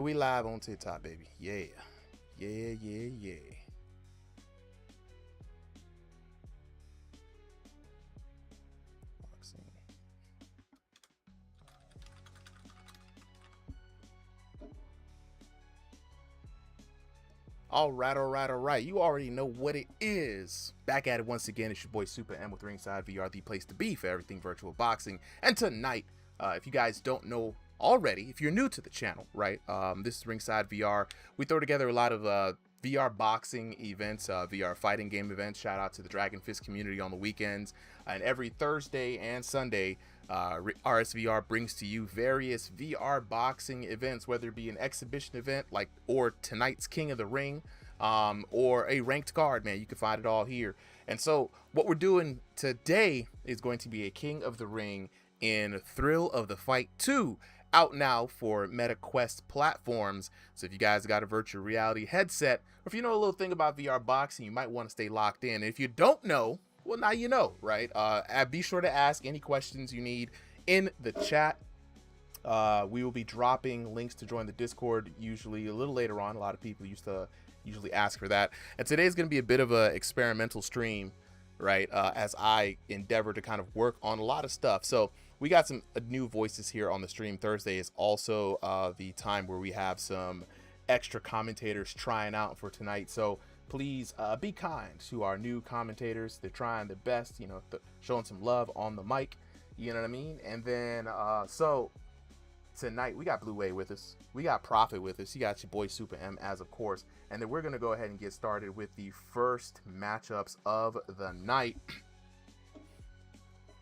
We live on TikTok, baby. Yeah. Yeah, yeah, yeah. Boxing. All right, all right, all right. You already know what it is. Back at it once again. It's your boy Super M with Ringside VR, the place to be for everything virtual boxing. And tonight, if you guys don't know already, if you're new to the channel, right? This is Ringside VR. We throw together a lot of VR boxing events, VR fighting game events. Shout out to the Dragon Fist community on the weekends. And every Thursday and Sunday, RSVR brings to you various VR boxing events, whether it be an exhibition event or tonight's King of the Ring, or a ranked card. Man, you can find it all here. And so what we're doing today is going to be a King of the Ring in Thrill of the Fight 2, out now for MetaQuest platforms. So if you guys got a virtual reality headset, or if you know a little thing about VR boxing, you might want to stay locked in. And if you don't know, well, now you know, right? Be sure to ask any questions you need in the chat. We will be dropping links to join the Discord usually a little later on. A lot of people usually ask for that. And today's going to be a bit of an experimental stream, right? As I endeavor to kind of work on a lot of stuff. So we got some new voices here on the stream. Thursday is also the time where we have some extra commentators trying out for tonight. So please be kind to our new commentators. They're trying their best, you know, showing some love on the mic. You know what I mean? And then, so tonight we got Blue Way with us. We got Profit with us. You got your boy Super M, as of course. And then we're going to go ahead and get started with the first matchups of the night.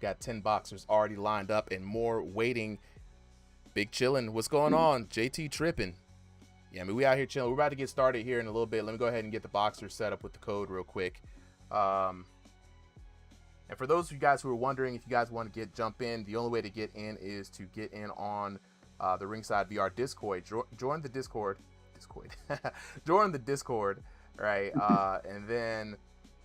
Got 10 boxers already lined up and more waiting. Big chillin'. What's going on? JT tripping. Yeah, I mean, we out here chilling. We're about to get started here in a little bit. Let me go ahead and get the boxers set up with the code real quick. And for those of you guys who are wondering, if you guys want to jump in, the only way to get in is to get in on the Ringside VR Discord. Join the Discord. Join the Discord, right? And then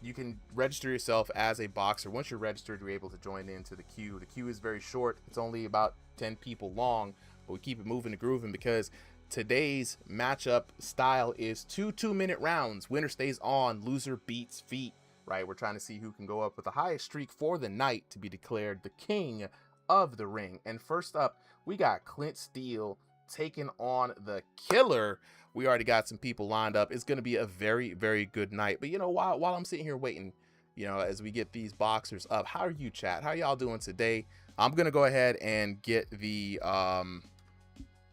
you can register yourself as a boxer. Once you're registered, you're able to join into the queue. The queue is very short. It's only about 10 people long, but we keep it moving and grooving because today's matchup style is 2 2-minute rounds. Winner stays on, loser beats feet, right? We're trying to see who can go up with the highest streak for the night to be declared the King of the Ring. And first up, we got Clint Steele taking on the Killer. We already got some people lined up. It's going to be a very, very good night. But, you know, while I'm sitting here waiting, you know, as we get these boxers up, how are you, chat? How y'all doing today? I'm going to go ahead and get the,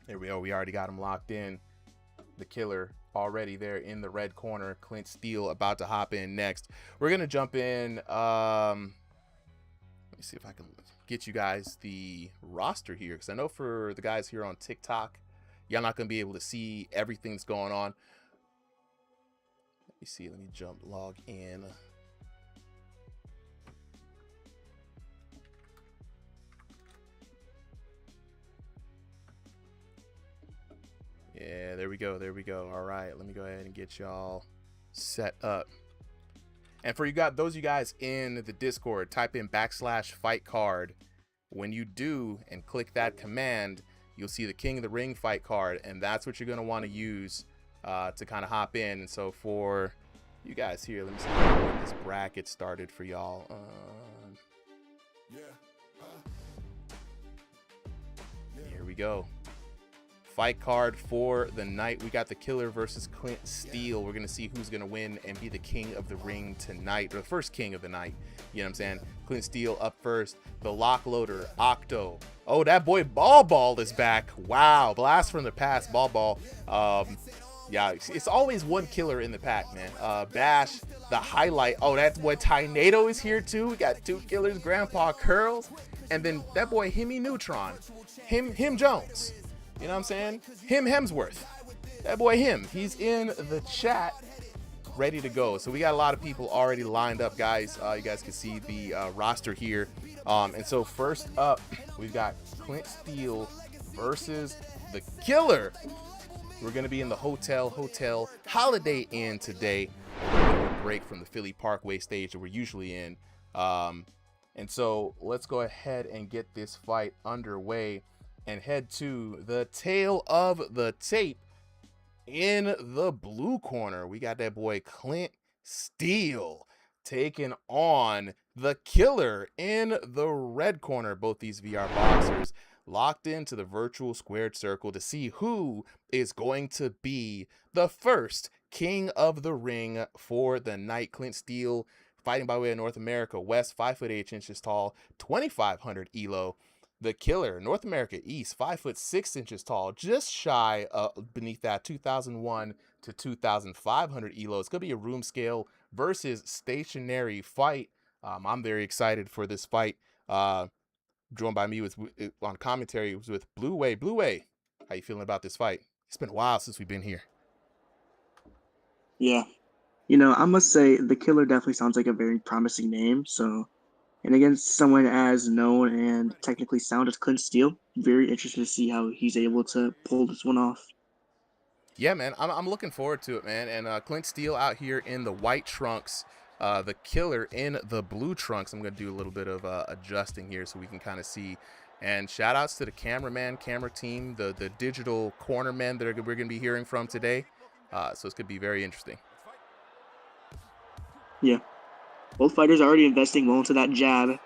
there we go. We already got him locked in. The Killer already there in the red corner. Clint Steele about to hop in next. We're going to jump in. Let me see if I can get you guys the roster here, because I know for the guys here on TikTok, y'all not going to be able to see everything that's going on. Let me see. Let me log in. Yeah, there we go. There we go. All right, let me go ahead and get y'all set up. And for those of you guys in the Discord, type in /fight card. When you do and click that command, you'll see the King of the Ring fight card, and that's what you're going to want to use to kind of hop in. And so for you guys here, let me see if I can get this bracket started for y'all. Here we go. Fight card for the night. We got the Killer versus Clint Steele. We're going to see who's going to win and be the King of the Ring tonight, or the first King of the night. You know what I'm saying? Clint Steele up first. The Lock Loader, Octo. Oh, that boy Ball is back. Wow. Blast from the past, Ball. Yeah, it's always one killer in the pack, man. Bash, the highlight. Oh, that boy Tornado is here too. We got two killers, Grandpa Curls. And then that boy Hemi Neutron. Him Jones. You know what I'm saying? Hemsworth. That boy he's in the chat ready to go. So we got a lot of people already lined up, guys. You guys can see the roster here. And so first up, we've got Clint Steele versus the Killer. We're going to be in the Hotel Holiday Inn today. A little bit of a break from the Philly Parkway stage that we're usually in. And so let's go ahead and get this fight underway and head to the tail of the tape In the blue corner, we got that boy Clint Steele taking on the Killer in the red corner. Both these VR boxers locked into the virtual squared circle to see who is going to be the first king of the ring for the night. Clint Steele fighting by way of North America West, 5'8" tall, 2,500 elo. The Killer, North America East, 5'6" tall, just shy beneath that 2001 to 2,500 elo. It's gonna be a room scale versus stationary fight. I'm very excited for this fight. Joined by me with on commentary was with Blue Way. Blue Way, how you feeling about this fight? It's been a while since we've been here. Yeah, I must say the Killer definitely sounds like a very promising name. So, and against someone as known and technically sound as Clint Steele, very interested to see how he's able to pull this one off. Yeah, man, I'm looking forward to it, man. And Clint Steele out here in the white trunks, the Killer in the blue trunks. I'm gonna do a little bit of adjusting here so we can kind of see. And shout outs to the cameraman, camera team, the digital corner men that we're gonna be hearing from today. So it's gonna be very interesting. Yeah, both fighters are already investing well into that jab.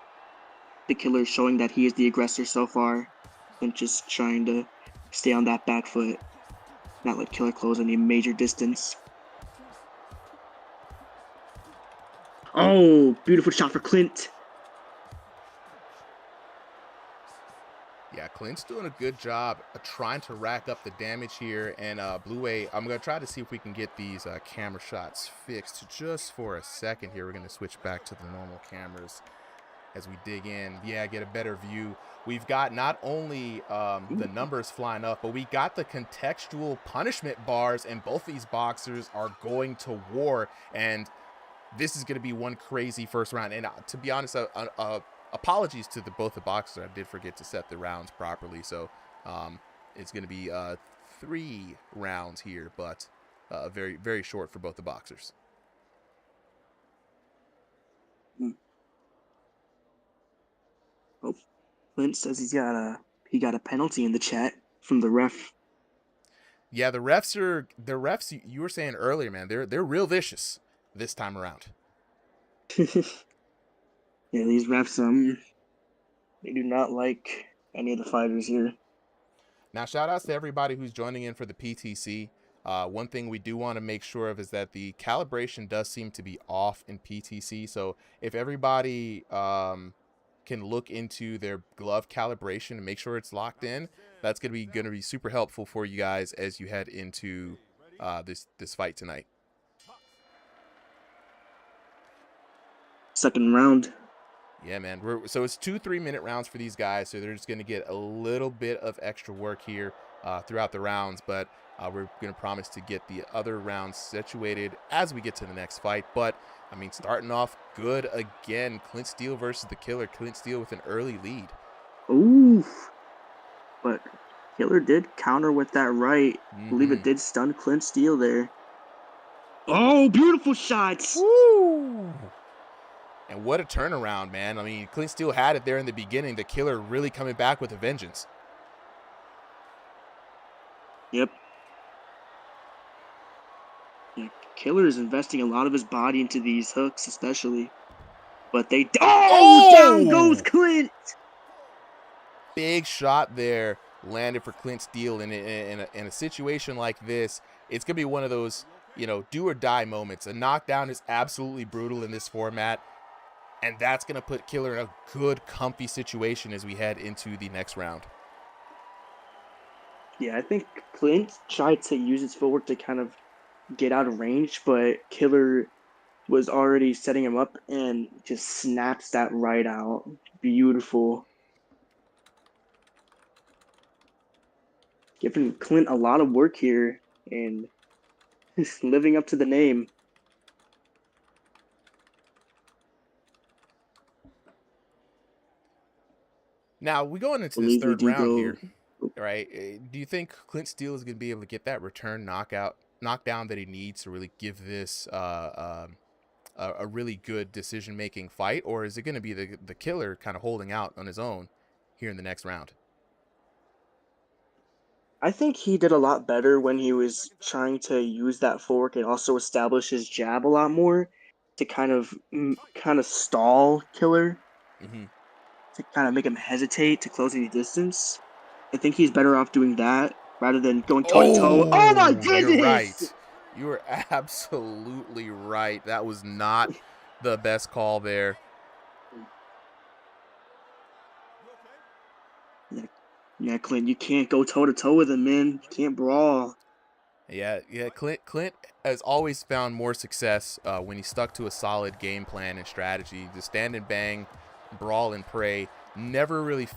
The Killer showing that he is the aggressor so far, and just trying to stay on that back foot, not let Killer close any major distance. Oh, beautiful shot for Clint. Yeah, Clint's doing a good job trying to rack up the damage here. And Blue Way, I'm going to try to see if we can get these camera shots fixed just for a second here. We're going to switch back to the normal cameras as we dig in. Yeah, get a better view. We've got not only the numbers flying up, but we got the contextual punishment bars, and both these boxers are going to war. And this is going to be one crazy first round. And to be honest, apologies to both the boxers. I did forget to set the rounds properly. So it's going to be 3 rounds here, but very, very short for both the boxers. Oh, Clint says he got a penalty in the chat from the ref. Yeah, the refs. You were saying earlier, man. They're real vicious this time around. Yeah, these refs, they do not like any of the fighters here. Now, shout outs to everybody who's joining in for the PTC. One thing we do want to make sure of is that the calibration does seem to be off in PTC. So if everybody can look into their glove calibration and make sure it's locked in, that's going to be super helpful for you guys as you head into this fight tonight. Second round. Yeah, man. So it's 2 3-minute rounds for these guys, so they're just going to get a little bit of extra work here throughout the rounds, but we're going to promise to get the other rounds situated as we get to the next fight. But I mean, starting off good again. Clint Steele versus the Killer. Clint Steele with an early lead. Ooh, but Killer did counter with that right. I believe it did stun Clint Steele there. Oh, beautiful shots. Woo! And what a turnaround, man. I mean, Clint Steele had it there in the beginning. The Killer really coming back with a vengeance. Yep. Yeah, Killer is investing a lot of his body into these hooks, especially. But down goes Clint. Big shot there landed for Clint Steele. In a situation like this, it's going to be one of those, do or die moments. A knockdown is absolutely brutal in this format. And that's going to put Killer in a good, comfy situation as we head into the next round. Yeah, I think Clint tried to use his footwork to kind of get out of range, but Killer was already setting him up and just snaps that right out. Beautiful. Giving Clint a lot of work here and living up to the name. Now, we going into this third do round go. here, right? Do you think Clint Steele is going to be able to get that return knockdown that he needs to really give this a really good decision-making fight? Or is it going to be the Killer kind of holding out on his own here in the next round? I think he did a lot better when he was trying to use that fork and also establish his jab a lot more to kind of stall Killer, Hmm. to kind of make him hesitate to close any distance. I think he's better off doing that rather than going toe to toe. Oh my Oh, you're goodness! right. You were absolutely right. That was not the best call there. Yeah, yeah, Clint, you can't go toe to toe with him, man. You can't brawl. Yeah. Clint has always found more success when he stuck to a solid game plan and strategy. The stand and bang, brawl and pray never really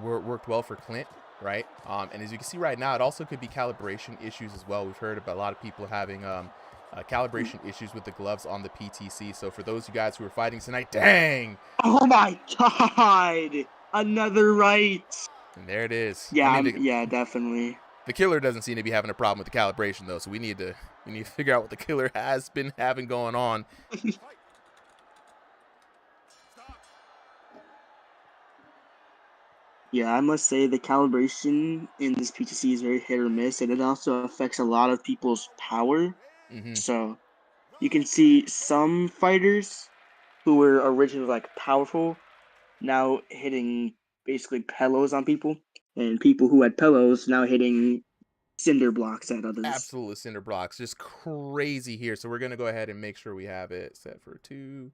worked well for Clint, right? And as you can see right now, it also could be calibration issues as well. We've heard about a lot of people having calibration issues with the gloves on the PTC. So for those of you guys who are fighting tonight, dang, Oh my god! Another right. and there it is. I Yeah, mean, yeah, definitely. the killer doesn't seem to be having a problem with the calibration though, so we need to figure out what the killer has been having going on. Yeah, I must say the calibration in this PTC is very hit or miss, and it also affects a lot of people's power. Mm-hmm. So you can see some fighters who were originally like powerful now hitting basically pillows on people, and people who had pillows now hitting cinder blocks at others. Absolute cinder blocks, just crazy here. So we're gonna go ahead and make sure we have it set for 2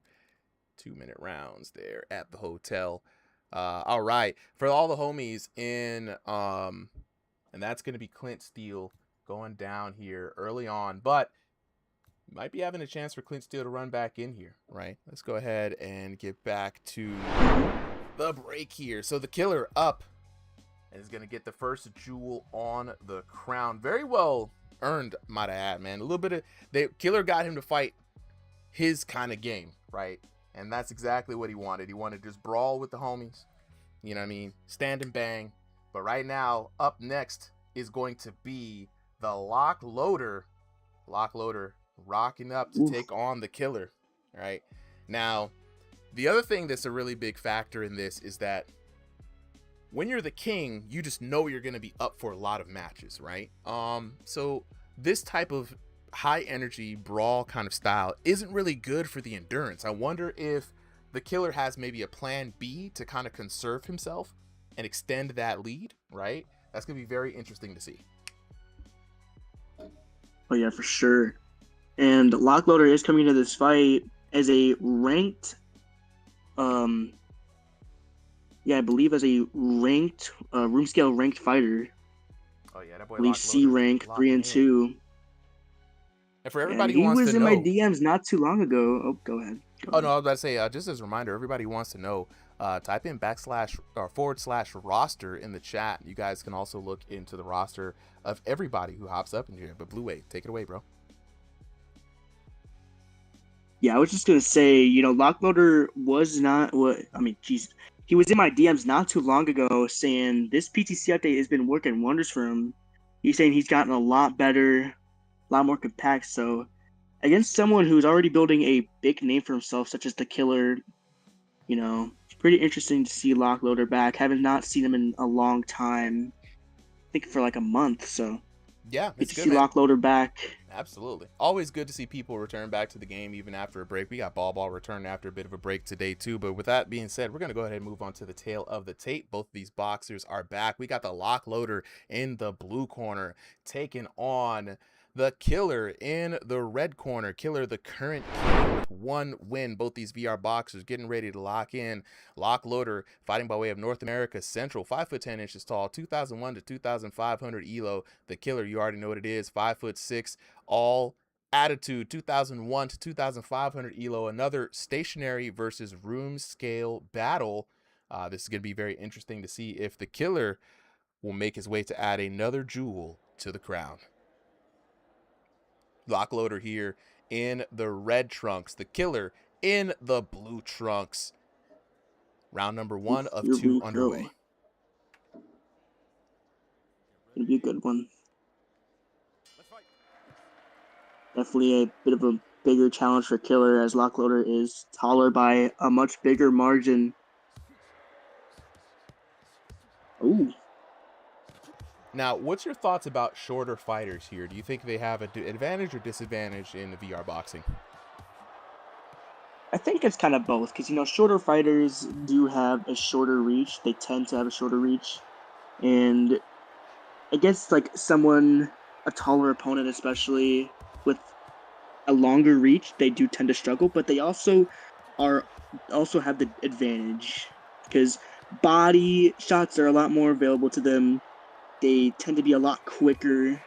minute rounds there at the hotel. All right, for all the homies in and that's gonna be Clint Steele going down here early on, but might be having a chance for Clint Steele to run back in here, right? Let's go ahead and get back to the break here. So the killer up and is going to get the first jewel on the crown. Very well earned, might I add, man. A little bit of the killer got him to fight his kind of game, right? And that's exactly what he wanted. He wanted to just brawl with the homies, you know what I mean? Stand and bang. But right now, up next is going to be the lock loader. Lock loader rocking up to take on the killer, right? Now, the other thing that's a really big factor in this is that when you're the king, you just know you're going to be up for a lot of matches, right? So this type of high energy brawl kind of style isn't really good for the endurance. I wonder if the killer has maybe a plan B to kind of conserve himself and extend that lead, right? That's going to be very interesting to see. Oh yeah, for sure. And Lockloader is coming into this fight as a ranked, I believe as a ranked, room scale ranked fighter. Oh yeah, that boy I believe C rank 3 and 2. And for And everybody who he wants was to in my know, DMs not too long ago. Oh, go ahead. oh no, I was about to say, just as a reminder, everybody who wants to know, type in backslash or / roster in the chat. You guys can also look into the roster of everybody who hops up in here. But Blue Wave, take it away, bro. Yeah, I was just gonna say, Lockloader was not what I mean. Jeez, he was in my DMs not too long ago saying this PTC update has been working wonders for him. He's saying he's gotten a lot better, a lot more compact. So against someone who's already building a big name for himself, such as the Killer, it's pretty interesting to see Lockloader back. Haven't not seen him in a long time. I think for like a month. So Yeah, good it's to good, see man. Lockloader back. Absolutely. Always good to see people return back to the game even after a break. We got Ball returning after a bit of a break today too. But with that being said, we're going to go ahead and move on to the tail of the tape. Both of these boxers are back. We got the lock loader in the blue corner taking on the killer in the red corner. Killer, the current king with 1 win. Both these VR boxers getting ready to lock in. Lock loader fighting by way of North America Central, 5'10" tall, 2001 to 2,500 elo. The killer, you already know what it is, 5'6", all attitude, 2001 to 2,500 elo. Another stationary versus room scale battle. This is going to be very interesting to see if the killer will make his way to add another jewel to the crown. Lockloader here in the red trunks. The killer in the blue trunks. Round number 1 of Here 2 we go. underway. Gonna be a good one. Definitely a bit of a bigger challenge for Killer, as Lockloader is taller by a much bigger margin. Ooh. Now, what's your thoughts about shorter fighters here? Do you think they have an advantage or disadvantage in the VR boxing? I think it's kind of both because, you know, shorter fighters do have a shorter reach. They tend to have a shorter reach. And against like a taller opponent, especially with a longer reach, they do tend to struggle, but they are also have the advantage because body shots are a lot more available to them. They tend to be a lot quicker,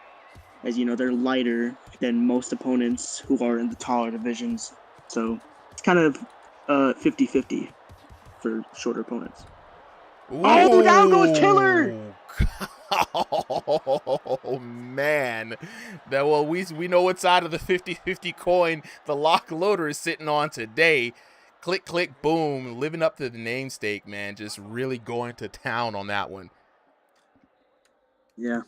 as you know, they're lighter than most opponents who are in the taller divisions. So it's kind of 50-50 for shorter opponents. Ooh. Oh, down goes Killer! Oh man, we know what side of the 50-50 coin the lock loader is sitting on today. Click click boom, living up to the namesake, man. Just really going to town on that one. Yeah,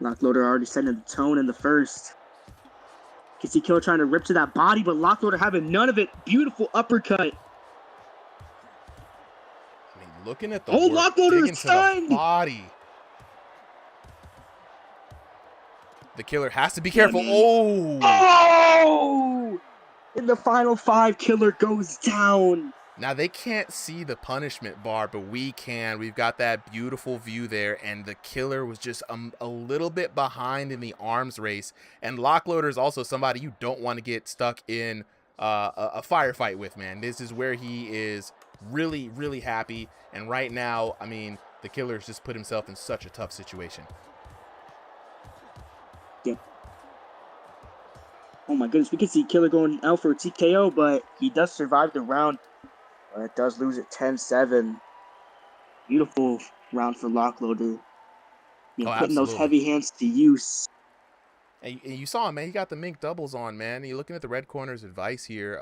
Lockloader already setting the tone in the first. Can see Killer trying to rip to that body, but Lockloader having none of it. Beautiful uppercut. I mean, looking at the work, Lockloader digging is to the stunned! body. The Killer has to be careful. Oh! In the final 5, Killer goes down. Now, they can't see the punishment bar, but we can. We've got that beautiful view there, and the Killer was just a little bit behind in the arms race. And Lockloader is also somebody you don't want to get stuck in a firefight with, man. This is where he is really, really happy. And right now, I mean, the Killer's just put himself in such a tough situation. Yeah. Oh my goodness, we can see Killer going out for a TKO, but he does survive the round. It does lose it 10-7. Beautiful round for Lockloader. You know, putting those heavy hands to use. And you saw him, man. He got the mink doubles on, man. You're looking at the red corner's advice here.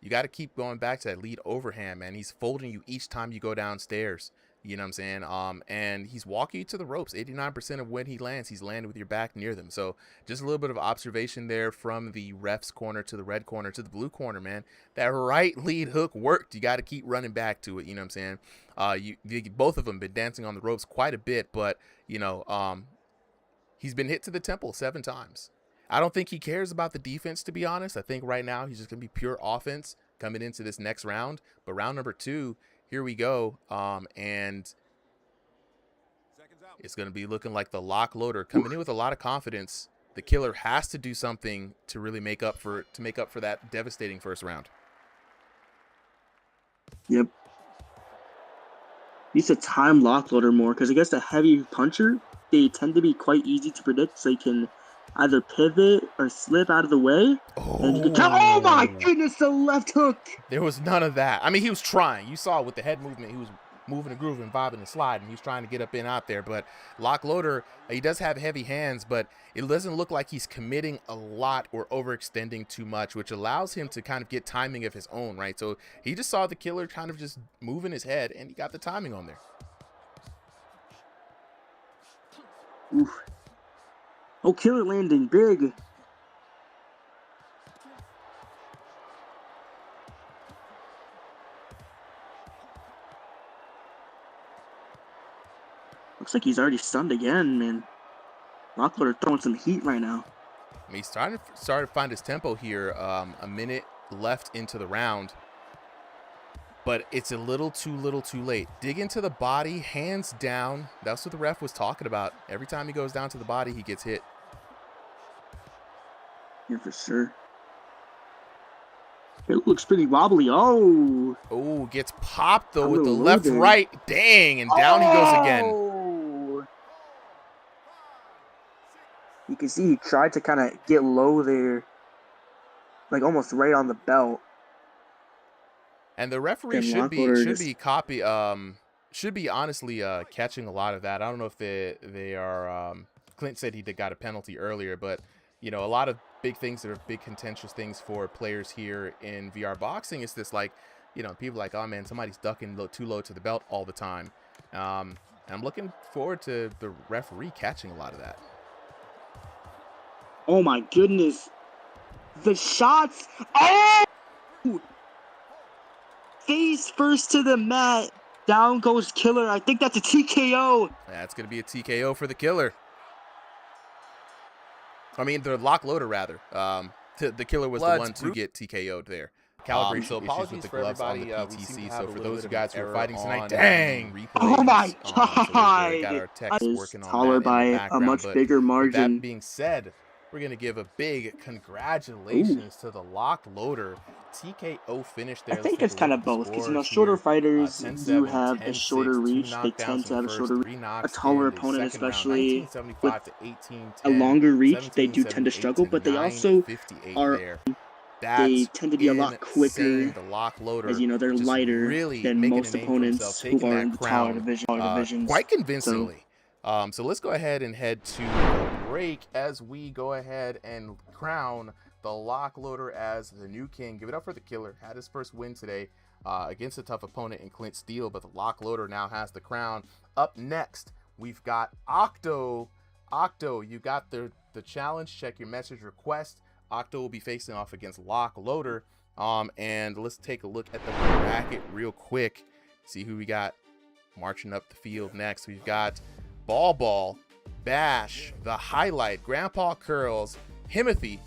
You got to keep going back to that lead overhand, man. He's folding you each time you go downstairs. You know what I'm saying? And he's walking you to the ropes. 89% of when he lands, he's landed with your back near them. So just a little bit of observation there from the ref's corner to the red corner to the blue corner, man. That right lead hook worked. You got to keep running back to it. You know what I'm saying? Both of them been dancing on the ropes quite a bit, but you know, he's been hit to the temple 7 times. I don't think he cares about the defense, to be honest. I think right now he's just going to be pure offense coming into this next round. But round number 2, here we go. And it's going to be looking like the lock loader coming in with a lot of confidence. The Killer has to do something to really make up for that devastating first round. Yep. Needs to time Lockloader more because against a heavy puncher, they tend to be quite easy to predict, so you can either pivot or slip out of the way. And you can count. Oh my goodness, the left hook! There was none of that. I mean, he was trying. You saw with the head movement, he was moving and grooving, bobbing and sliding. He was trying to get up and out there. But Lockloader, he does have heavy hands, but it doesn't look like he's committing a lot or overextending too much, which allows him to kind of get timing of his own, right? So he just saw the Killer kind of just moving his head, and he got the timing on there. Oof. Oh, Killer landing big. Looks like he's already stunned again, man. Lockloader throwing some heat right now. I mean, he's starting to find his tempo here. A minute left into the round, but it's a little too late. Dig into the body, hands down. That's what the ref was talking about. Every time he goes down to the body, he gets hit. Yeah, for sure. It looks pretty wobbly. Oh, gets popped though with the left right. Dang, and down he goes again. You can see he tried to kind of get low there, like almost right on the belt. And the referee should be honestly catching a lot of that. I don't know if they are. Clint said he got a penalty earlier, but you know, a lot of big things that are big contentious things for players here in VR boxing is this, like, you know, people like, oh man, somebody's ducking too low to the belt all the time. And I'm looking forward to the referee catching a lot of that. Oh my goodness. The shots. Oh! Face first to the mat. Down goes Killer. I think that's a TKO. That's going to be a TKO for the Killer. I mean, the lock loader, rather. The Killer was the one to get TKO'd there. Calibration So issues with the gloves on the PTC. So for those of you guys who are fighting tonight, dang! Replays, Oh my so god! we got our techs working on Taller that by in the a background. much But bigger with margin. that being said, we're going to give a big congratulations to the lock loader. TKO finish there. I think it's kind of both, because, you know, shorter fighters 10-7, do have a 10-6, shorter reach. They tend to have a shorter reach. A taller opponent, especially with a longer reach, they do tend to struggle, but they also are, they tend to be a lot quicker, the lock loader, as you know, they're lighter really than most opponents who are in the taller divisions. Quite convincingly. So let's go ahead and head to the break as we go ahead and crown the lock loader as the new king. Give it up for the Killer. Had his first win today against a tough opponent in Clint Steele, but the lock loader now has the crown. Up next, we've got Octo. Octo, you got the challenge. Check your message request. Octo will be facing off against lock loader. And let's take a look at the bracket real quick. See who we got marching up the field next. We've got Ball, Bash, The Highlight, Grandpa Curls, Himothy,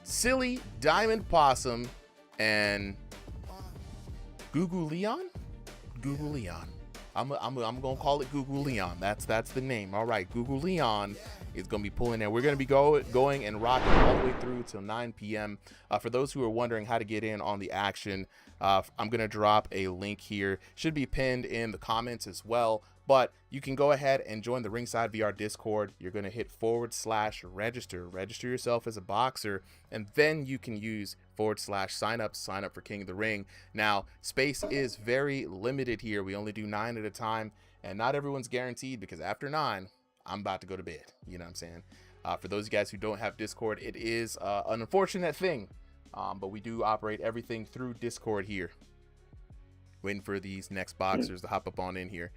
Silly, Diamond Possum, and Gugu Leon? Gugu Leon. I'm gonna call it Gugu Leon. That's the name. All right, Gugu Leon is gonna be pulling there. We're gonna be going and rocking all the way through till 9 p.m. For those who are wondering how to get in on the action, I'm gonna drop a link here. Should be pinned in the comments as well. But you can go ahead and join the Ringside VR Discord. You're going to hit /register. Register yourself as a boxer, and then you can use /sign up for King of the Ring. Now, space is very limited here. We only do 9 at a time, and not everyone's guaranteed, because after 9, I'm about to go to bed. You know what I'm saying? For those of you guys who don't have Discord, it is an unfortunate thing, but we do operate everything through Discord here. Waiting for these next boxers to hop up on in here.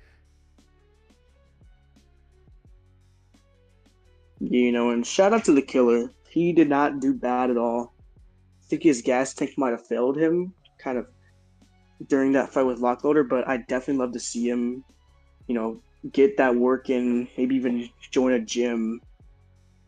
You know, and shout out to the Killer. He did not do bad at all. I think his gas tank might have failed him kind of during that fight with Lockloader, but I definitely love to see him, you know, get that work in, maybe even join a gym.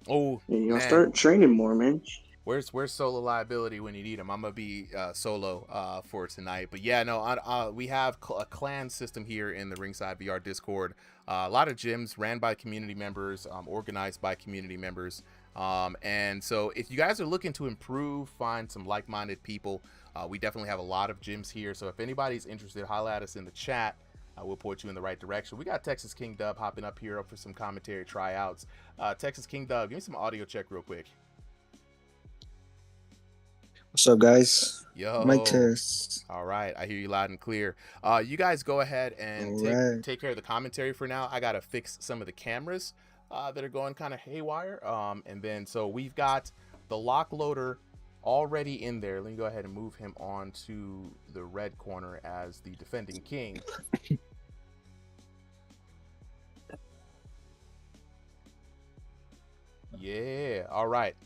Oh, and, you know, start training more, man. Where's Solo Liability when you need him? I'm gonna be solo for tonight. But yeah, no, we have a clan system here in the Ringside VR Discord. A lot of gyms ran by community members, organized by community members. And so if you guys are looking to improve, find some like-minded people, we definitely have a lot of gyms here. So if anybody's interested, holla at us in the chat. We'll point you in the right direction. We got Texas King Dub hopping up here for some commentary tryouts. Texas King Dub, give me some audio check real quick. What's up, guys? Yo. Mic test. All right, I hear you loud and clear. You guys go ahead and take care of the commentary for now. I gotta fix some of the cameras that are going kind of haywire. And then so we've got the lock loader already in there. Let me go ahead and move him on to the red corner as the defending king. Yeah. All right.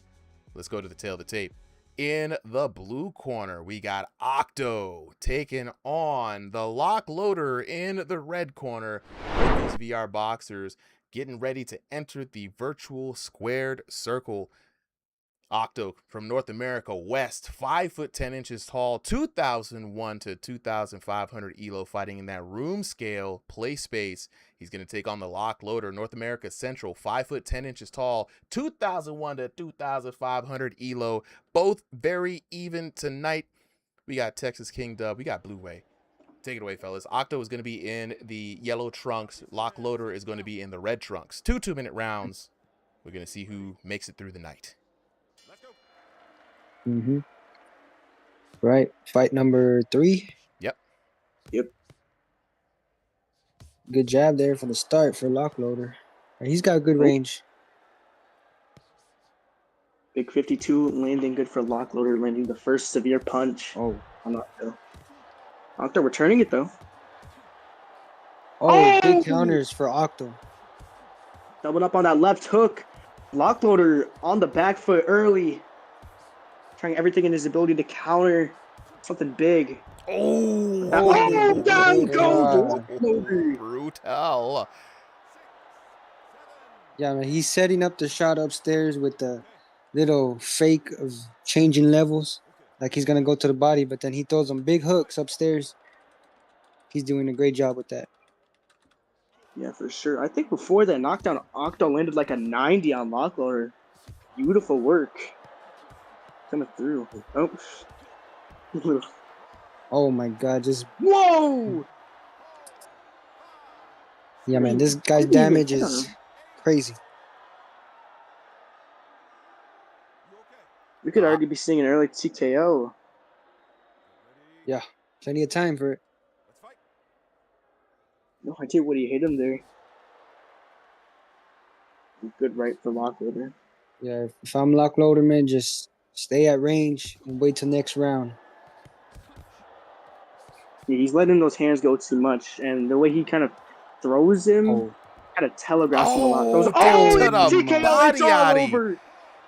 Let's go to the tail of the tape. In the blue corner, we got Octo taking on the lock loader in the red corner. Both these VR boxers getting ready to enter the virtual squared circle. Octo from North America West, 5'10" tall, 2001 to 2500 elo, fighting in that room scale play space. He's going to take on the lock loader, North America Central, 5'10" tall, 2001 to 2500 elo, both very even tonight. We got Texas King Dub, we got Blue Way. Take it away, fellas. Octo is going to be in the yellow trunks. Lock loader is going to be in the red trunks. 2 2-minute rounds. We're going to see who makes it through the night. Right. Fight number 3. Yep. Good jab there from the start for Lockloader. He's got good range. Big 52 landing good for Lockloader, landing the first severe punch. Oh. On Octo. Octo returning it though. Oh, big counters for Octo. Doubled up on that left hook. Lockloader on the back foot early. Trying everything in his ability to counter something big. Oh, down goes God. Lockloader. Brutal. Yeah, man, he's setting up the shot upstairs with the little fake of changing levels. Like he's gonna go to the body, but then he throws some big hooks upstairs. He's doing a great job with that. Yeah, for sure. I think before that knockdown, Octo landed like a 90 on Lockloader. Beautiful work. Coming through. Oh. Oh my God, just Whoa! yeah, man, this I guy's didn't even damage hit is him. crazy. We could already be seeing an early TKO. Yeah, plenty of time for it. No idea what he hit him there. Good right for Lockloader. Yeah, if I'm Lockloader, man, just stay at range and wait till next round. Yeah, he's letting those hands go too much, and the way he kind of throws him Oh, kind of telegraphs him a lot. Those, Oh, kick oh, to it's the TKO! It's body, all Adi. over.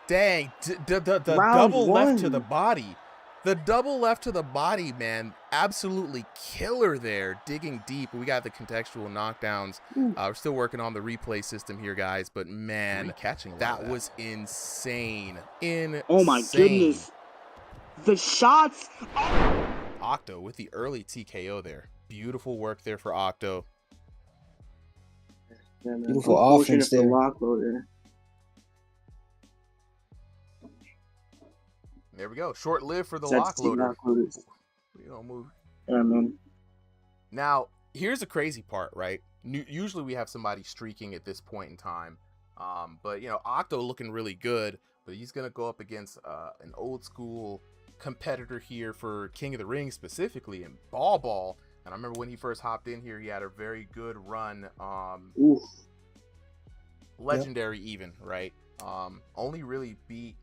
Dang, the Round double left to the one. body. The double left to the body, man. Absolutely killer there. Digging deep. We got the contextual knockdowns. We're still working on the replay system here, guys. But, man, catching that was insane. Insane. Oh, my goodness. The shots. Octo with the early TKO there. Beautiful work there for Octo. Yeah, man. beautiful Unfortunate offense for there. Lockloader. There we go. Short-lived for the Sad to see Lockloader. Lockloader. We don't move. Yeah, man. Now, here's the crazy part, right? Usually we have somebody streaking at this point in time. But, you know, Octo looking really good, but he's going to go up against an old school competitor here for King of the Ring specifically in Ball. And I remember when he first hopped in here, he had a very good run. Oof. Legendary even, right? Only really beat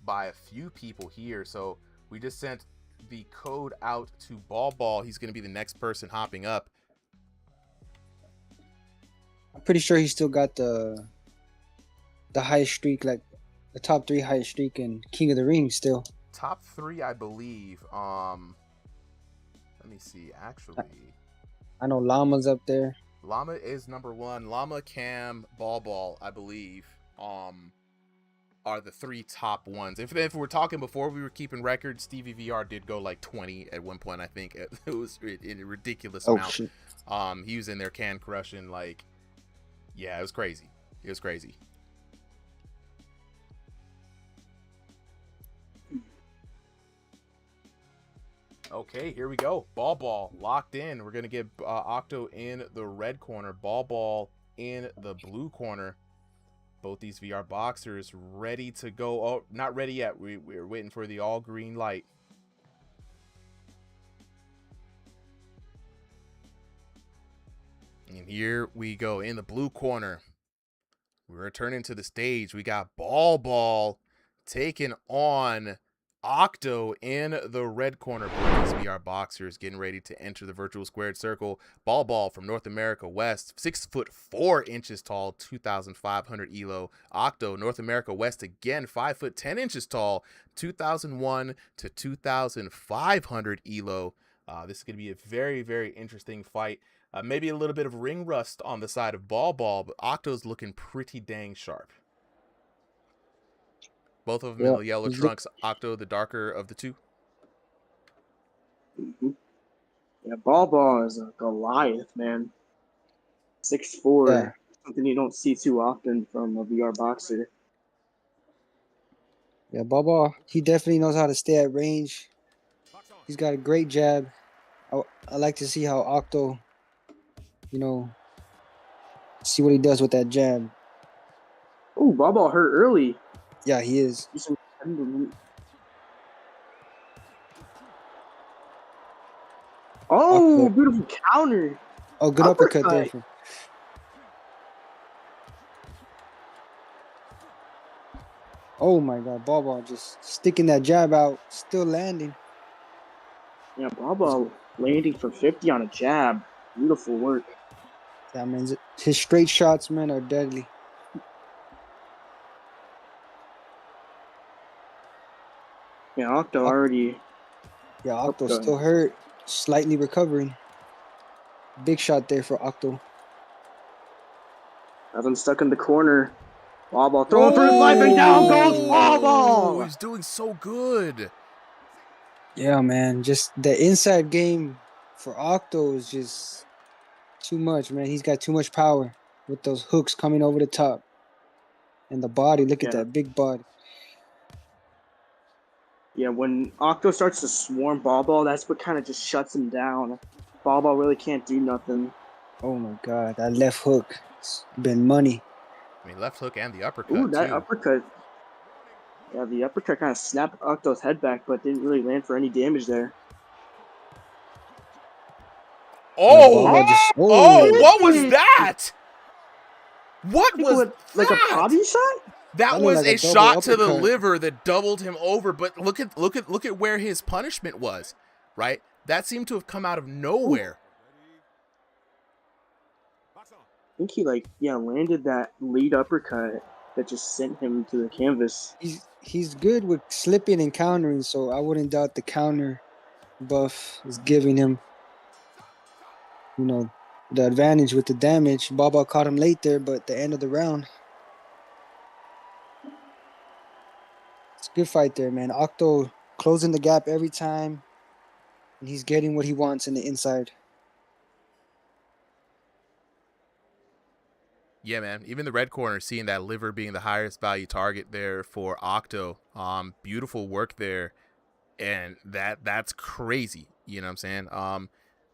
by a few people here. So we just sent the code out to Ball. He's going to be the next person hopping up. I'm pretty sure he still got the highest streak, like the top 3 highest streak in King of the Ring still. Top 3, I believe. Let me see. Actually, I know Llama's up there. Llama is number 1. Llama, Cam, Ball, I believe, are the 3 top ones. If we're talking before we were keeping records, StevieVR did go like 20 at one point. I think it was in a ridiculous amount. Shit. He was in there can crushing, like, yeah, it was crazy. It was crazy. Okay, here we go. Ball locked in. We're gonna get Octo in the red corner, Ball in the blue corner. Both these VR boxers ready to go. Oh, not ready yet. We're waiting for the all green light. And here we go in the blue corner. We're returning to the stage. We got Ball taking on Octo in the red corner. Both these VR boxers getting ready to enter the virtual squared circle. Ball from North America West, 6'4" tall, 2,500 elo. Octo, North America West again, 5'10" tall, 2,001 to 2,500 elo. This is going to be a very, very interesting fight. Maybe a little bit of ring rust on the side of Ball, but Octo's looking pretty dang sharp. Both of them in the yellow trunks. Octo, the darker of the two. Mm-hmm. Yeah, Ball is a Goliath, man. 6'4". Yeah. Something you don't see too often from a VR boxer. Yeah, Ball, he definitely knows how to stay at range. He's got a great jab. I like to see how Octo, see what he does with that jab. Oh, Ball hurt early. Yeah, he is. Oh, beautiful counter. Oh, good uppercut there. Oh my God, Ball just sticking that jab out, still landing. Yeah, Ball landing for 50 on a jab. Beautiful work. Yeah, man, his straight shots, man, are deadly. Yeah, Octo already. Yeah, Octo's still hurt. slightly recovering. Big shot there for Octo. Has him stuck in the corner. Ball throwing for his life, and down goes ball. He's doing so good. Yeah, man. Just the inside game for Octo is just too much, man. He's got too much power with those hooks coming over the top. And the body, look at that big body. Yeah, when Octo starts to swarm Ball, that's what kind of just shuts him down. Ball really can't do nothing. Oh my God, that left hook. It's been money. I mean, left hook and the uppercut, Ooh, that too. uppercut. Yeah, the uppercut kind of snapped Octo's head back, but didn't really land for any damage there. Oh! What was Really? that? What was like that? a body shot? That was like a a double shot to the uppercut. liver that doubled him over. But look at where his punishment was, right? That seemed to have come out of nowhere. I think he landed that lead uppercut that just sent him to the canvas. He's good with slipping and countering, so I wouldn't doubt the counter buff is giving him, you know, the advantage with the damage. Baba caught him late there, but the end of the round. It's a good fight there, man. Octo closing the gap every time, and he's getting what he wants in the inside. Yeah, man. Even the red corner, seeing that liver being the highest value target there for Octo. Beautiful work there. And that's crazy. You know what I'm saying?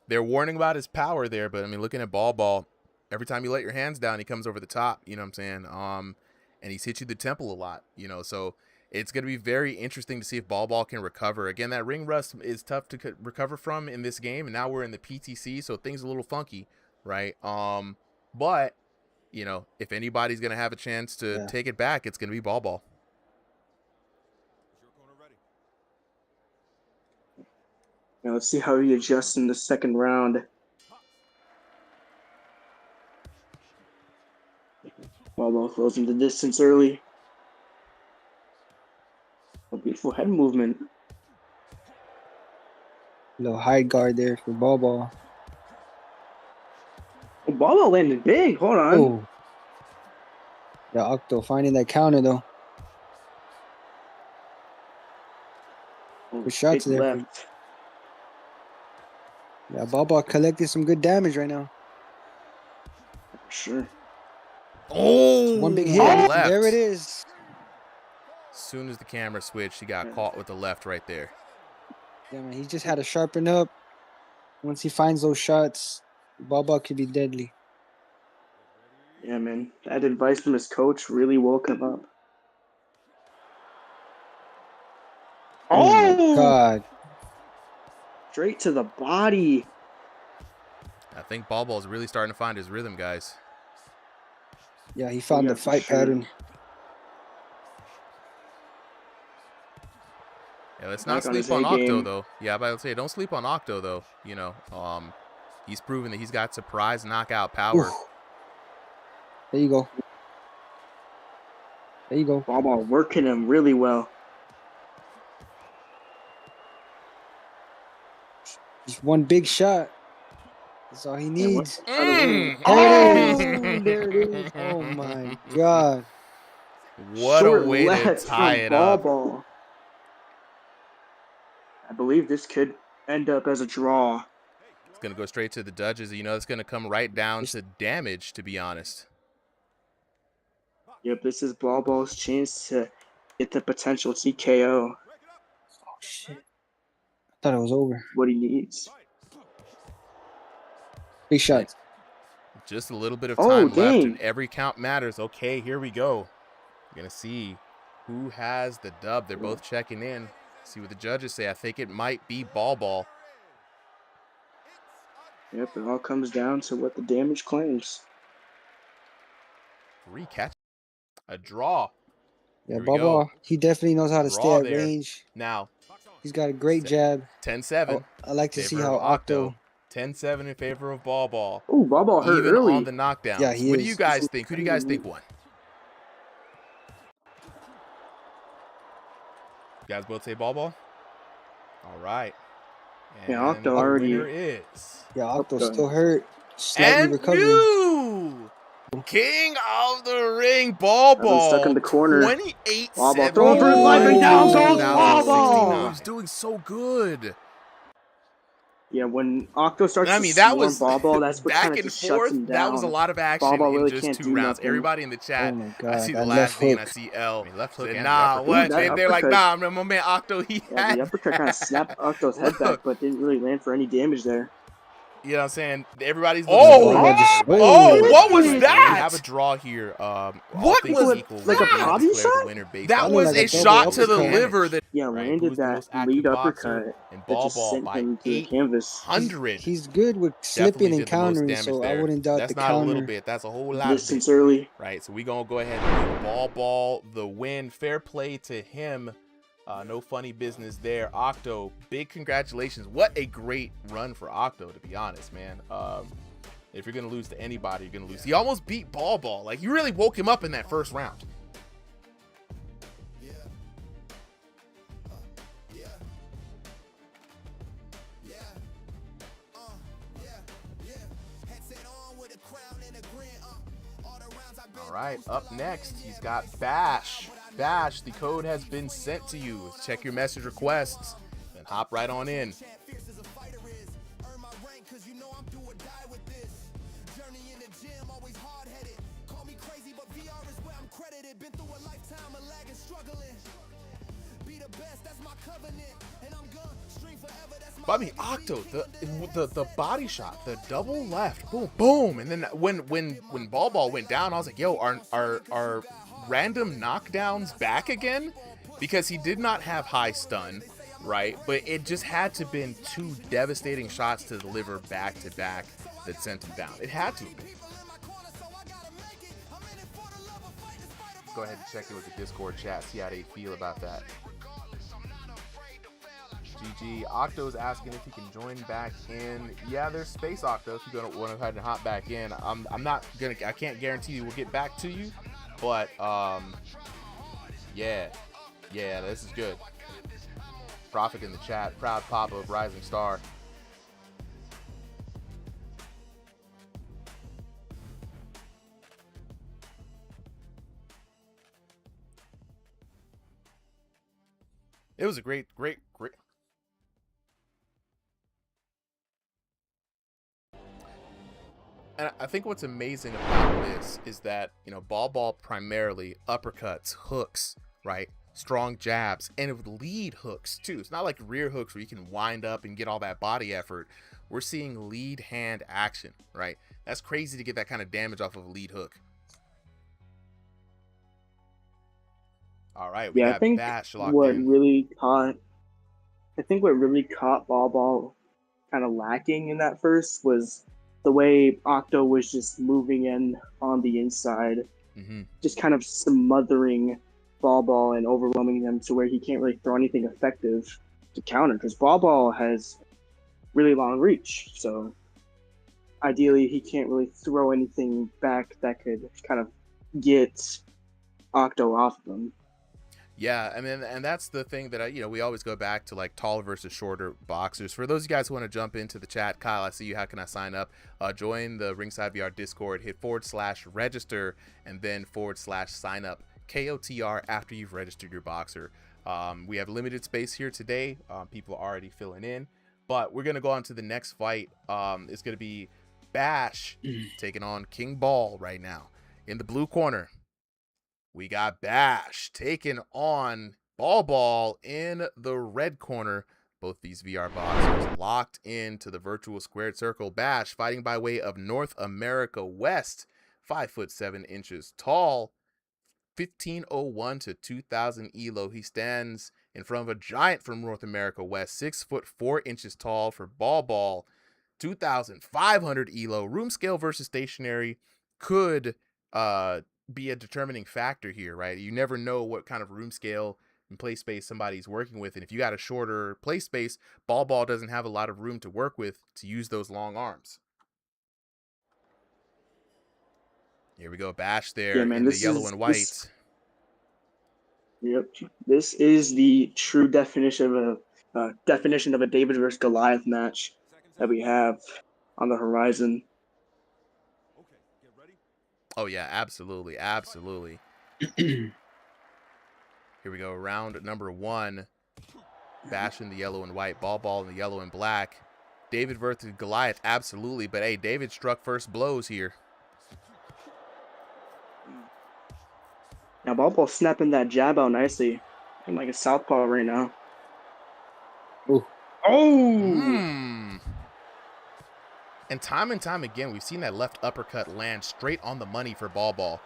They're warning about his power there, but I mean, looking at Ball, every time you let your hands down, he comes over the top. You know what I'm saying? And he's hit you the temple a lot. You know, so it's going to be very interesting to see if Ball can recover. Again, that ring rust is tough to recover from in this game, and now we're in the PTC, so things are a little funky, right? But you know, if anybody's going to have a chance to take it back, it's going to be Ball. Now let's see how he adjusts in the second round. Ball closing the distance early. A beautiful head movement. Little high guard there for Ball. Oh, Ball landed big. Hold on. Oh. Yeah, Octo finding that counter though. Good shots there. Left. Yeah, Ball collected some good damage right now. For sure. Oh, one big hit. Left. There it is. As soon as the camera switched, he got caught with the left right there. Yeah, man, he just had to sharpen up. Once he finds those shots, Ball could be deadly. Yeah, man. That advice from his coach really woke him up. Oh my God. Straight to the body. I think Ball is really starting to find his rhythm, guys. Yeah, he found the fight pattern. Yeah, let's not sleep on Octo, though. Yeah, I'm about to say, don't sleep on Octo, though. You know, he's proven that he's got surprise knockout power. Oof. There you go. There you go. Ball working him really well. Just one big shot. That's all he needs. There it is. Oh my God. What a way to tie it up. Ball. I believe this could end up as a draw. It's going to go straight to the judges. You know, it's going to come right down to damage, to be honest. Yep, this is Ball's chance to get the potential TKO. Oh, shit. I thought it was over. What he needs. Big shot. Just a little bit of time left, and every count matters. Okay, here we go. We're going to see who has the dub. They're both checking in. See what the judges say. I think it might be Ball. Yep, it all comes down to what the damage claims. 3 catch. A draw. Yeah, Ball, he definitely knows how to stay at range. Now, he's got a great jab. 10-7. I like to see how Octo. 10-7 in favor of Ball. Oh, Ball hurt early. On the knockdown. Yeah, he what is. Do you guys think? Who do you guys think won? You guys both say Ball? All right. And Yeah, Octo the already. winner is. Yeah, Octo's Octo. still hurt. Slightly And recovering. new King of the Ring Ball I've been stuck in Ball the corner. 28 Ball ball throwing for his life, and down goes Ball 2016. Ball. He's doing so good. Yeah, when Octo starts I to mean, that swarm was Ball Ball, that's what back kind of and just shuts forth. him down. That was a lot of action Ball Ball really in just can't 2 do rounds. nothing. Everybody in the chat, Oh my I God, see the that last left V and I hook. see L. I mean, left hook Said, and nah, what? that They're like, uppercut- nah, my man Octo, he Yeah, had. the uppercut kind of snapped Octo's head back, but didn't really land for any damage there. You know what I'm saying? Everybody's Oh, what was my that? God. We have a draw here. What was equal, like a Bobby shot? That was was like a a double shot to the uppercut. liver that Yeah, right, landed who's the that most active lead boxer uppercut in that Ball just Ball sent by him to the canvas. 800. He's good with Definitely slipping and did the most countering, damage so I there. wouldn't doubt That's the not counter. a little bit. That's a whole lot of Distance bit. early. Right, so we gonna go ahead and give Ball Ball the win. Fair play to him. No funny business there. Octo, big congratulations. What a great run for Octo, to be honest, man. If you're gonna lose to anybody, you're gonna lose. He almost beat Ball Ball. Like, you really woke him up in that first round. All right, up next, he's got Bash. Bash, the code has been sent to you. Check your message requests, then hop right on in. But I mean, Octo, the body shot, the double left, boom, boom, and then when Ball Ball went down, I was like, yo, are random knockdowns back again? Because he did not have high stun, right? But it just had to have been 2 devastating shots to deliver back to back that sent him down. It had to have been. Go ahead and check in with the Discord chat, see how they feel about that. GG. Octo's asking if he can join back in. Yeah, there's space, Octo, if you're gonna want to go ahead and hop back in. I'm not gonna, I can't guarantee you we'll get back to you, but yeah, this is good. Prophet in the chat, proud papa of Rising Star. It was a great. And I think what's amazing about this is that, you know, Ball Ball primarily uppercuts, hooks, right? Strong jabs, and with lead hooks too. It's not like rear hooks where you can wind up and get all that body effort. We're seeing lead hand action, right? That's crazy to get that kind of damage off of a lead hook. All right, we got Bash locked in. I think what really caught Ball Ball kind of lacking in that first was the way Octo was just moving in on the inside, just kind of smothering Ball Ball and overwhelming them to where he can't really throw anything effective to counter, because Ball Ball has really long reach. So ideally, he can't really throw anything back that could kind of get Octo off of him. Yeah, I mean, and that's the thing that we always go back to, like, taller versus shorter boxers. For those of you guys who want to jump into the chat, Kyle, I see you. How can I sign up? Join the RingsideVR Discord. Hit /register and then /sign up. KOTR after you've registered your boxer. We have limited space here today. People are already filling in, but we're gonna go on to the next fight. It's gonna be Bash taking on King Ball right now. In the blue corner, we got Bash taking on Ball Ball in the red corner. Both these VR boxers locked into the virtual squared circle. Bash fighting by way of North America West, 5'7" tall, 1501 to 2000 elo. He stands in front of a giant from North America West, 6'4" tall for Ball Ball, 2500 elo. Room scale versus stationary could be a determining factor here, right? You never know what kind of room scale and play space somebody's working with, and if you got a shorter play space, Ball doesn't have a lot of room to work with to use those long arms. Here we go, Bash there in the yellow and white. Yep, this is the true definition definition of a David versus Goliath match that we have on the horizon. Oh yeah, absolutely, absolutely. Here we go, round number 1. Bash in the yellow and white, ball in the yellow and black. David versus Goliath, absolutely. But hey, David struck first blows here. Now Ball snapping that jab out nicely. I'm like a southpaw right now. Ooh. Oh! And time again, we've seen that left uppercut land straight on the money for Ball.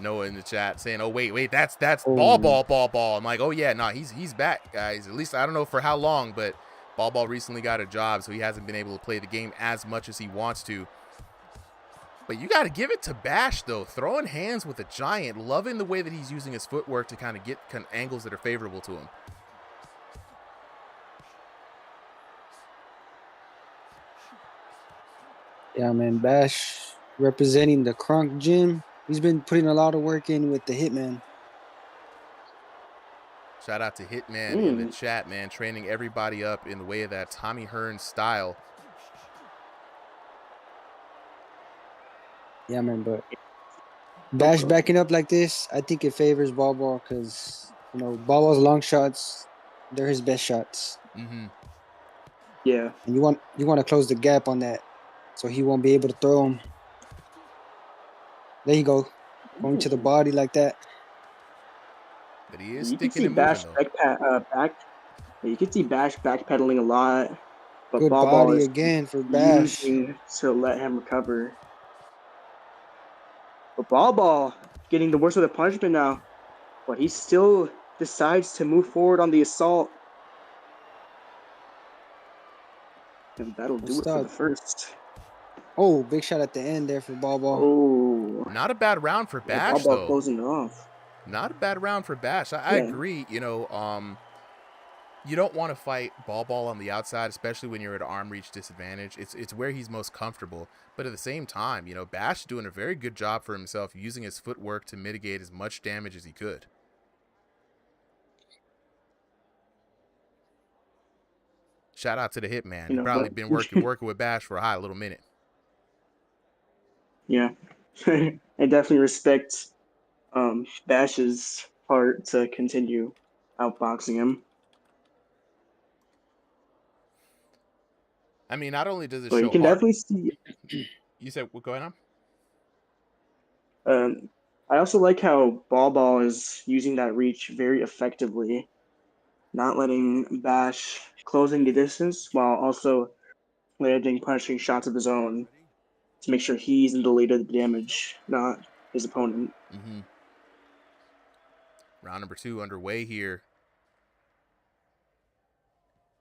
Noah in the chat saying, "Oh wait, that's Ball." I'm like, "Oh yeah, no, he's back, guys. At least I don't know for how long, but Ball recently got a job, so he hasn't been able to play the game as much as he wants to." But you got to give it to Bash though, throwing hands with a giant, loving the way that he's using his footwork to kind of get angles that are favorable to him. Yeah, man, Bash representing the Crunk Gym. He's been putting a lot of work in with the Hitman. Shout out to Hitman in the chat, man, training everybody up in the way of that Tommy Hearns style. Yeah, man, but Bash backing up like this, I think it favors Ball because, you know, Ball's long shots, they're his best shots. Yeah. And you want to close the gap on that so he won't be able to throw him. There you go. Going to the body like that. But he is sticking and moving, though. You can see Bash backpedaling a lot. But Good Ball body is again for Bash. using to let him recover. But Ball getting the worst of the punishment now. But he still decides to move forward on the assault. And that'll do it for the first. Oh, big shot at the end there for Ball. Oh. Not a bad round for Bash, though. Closing it off. Not a bad round for Bash. I agree. You know, you don't want to fight Ball on the outside, especially when you're at arm reach disadvantage. It's where he's most comfortable. But at the same time, you know, Bash is doing a very good job for himself, using his footwork to mitigate as much damage as he could. Shout out to the Hitman. He's probably been working with Bash for a hot little minute. Yeah. I definitely respect Bash's part to continue outboxing him. I mean, not only does it but show you can definitely see. You said what's going on? I also like how Ball is using that reach very effectively, not letting Bash closing the distance while also landing punishing shots of his own to make sure he's in the lead of the damage, not his opponent. Round number 2 underway here.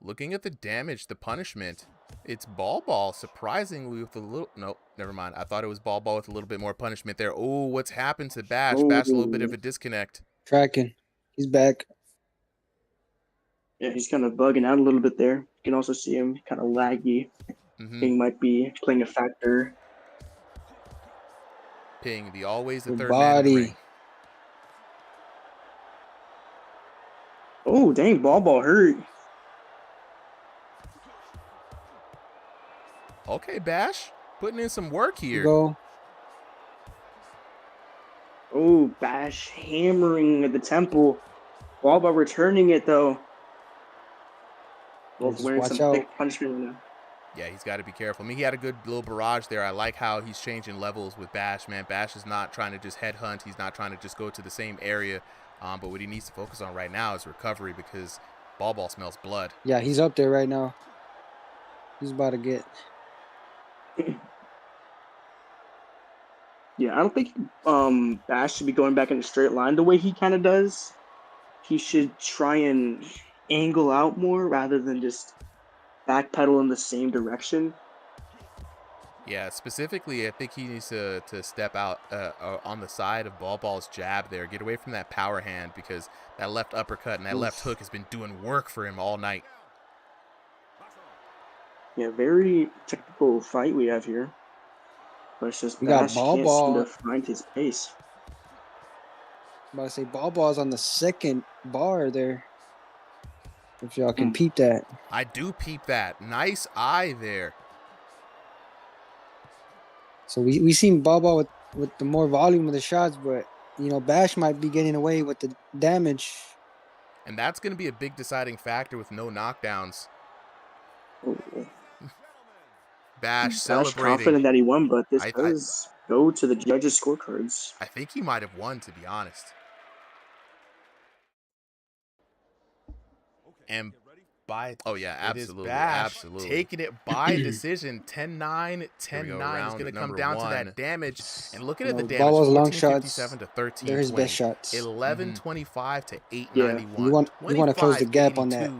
Looking at the damage, the punishment, it's Ball surprisingly with a little... Nope, never mind. I thought it was Ball with a little bit more punishment there. Oh, what's happened to Bash? Bash, a little bit of a disconnect. Tracking. He's back. Yeah, he's kind of bugging out a little bit there. You can also see him kind of laggy. He might be playing a factor. Ping, the always the third man in the ring. Oh, dang, Ball hurt. Okay, Bash, putting in some work here. Go. Oh, Bash hammering at the temple. Ball returning it, though. Both wearing some thick punishment now. Yeah, he's got to be careful. I mean, he had a good little barrage there. I like how he's changing levels with Bash, man. Bash is not trying to just headhunt. He's not trying to just go to the same area. But what he needs to focus on right now is recovery because Ball smells blood. Yeah, he's up there right now. He's about to get... Yeah, I don't think Bash should be going back in a straight line the way he kind of does. He should try and angle out more rather than just backpedal in the same direction. Yeah, specifically, I think he needs to step out on the side of Ball's jab there. Get away from that power hand because that left uppercut and that left hook has been doing work for him all night. Yeah, very technical fight we have here. But it's just Bash can't seem to find his pace. About to say ball's on the second bar there. If y'all can peep that. I do peep that. Nice eye there. So we seen ball with the more volume of the shots, but you know Bash might be getting away with the damage. And that's going to be a big deciding factor with no knockdowns. Bash celebrating. Confident that he won, but this does go to the judges' scorecards. I think he might have won, to be honest. And oh yeah, absolutely, absolutely. Taking it by decision, 10-9, 10-9 is going to come down to that damage. And looking at the damage, Ball's long 1457 to 1320. They're his best shots. 1125 to 891. Yeah, you want to close the gap on that,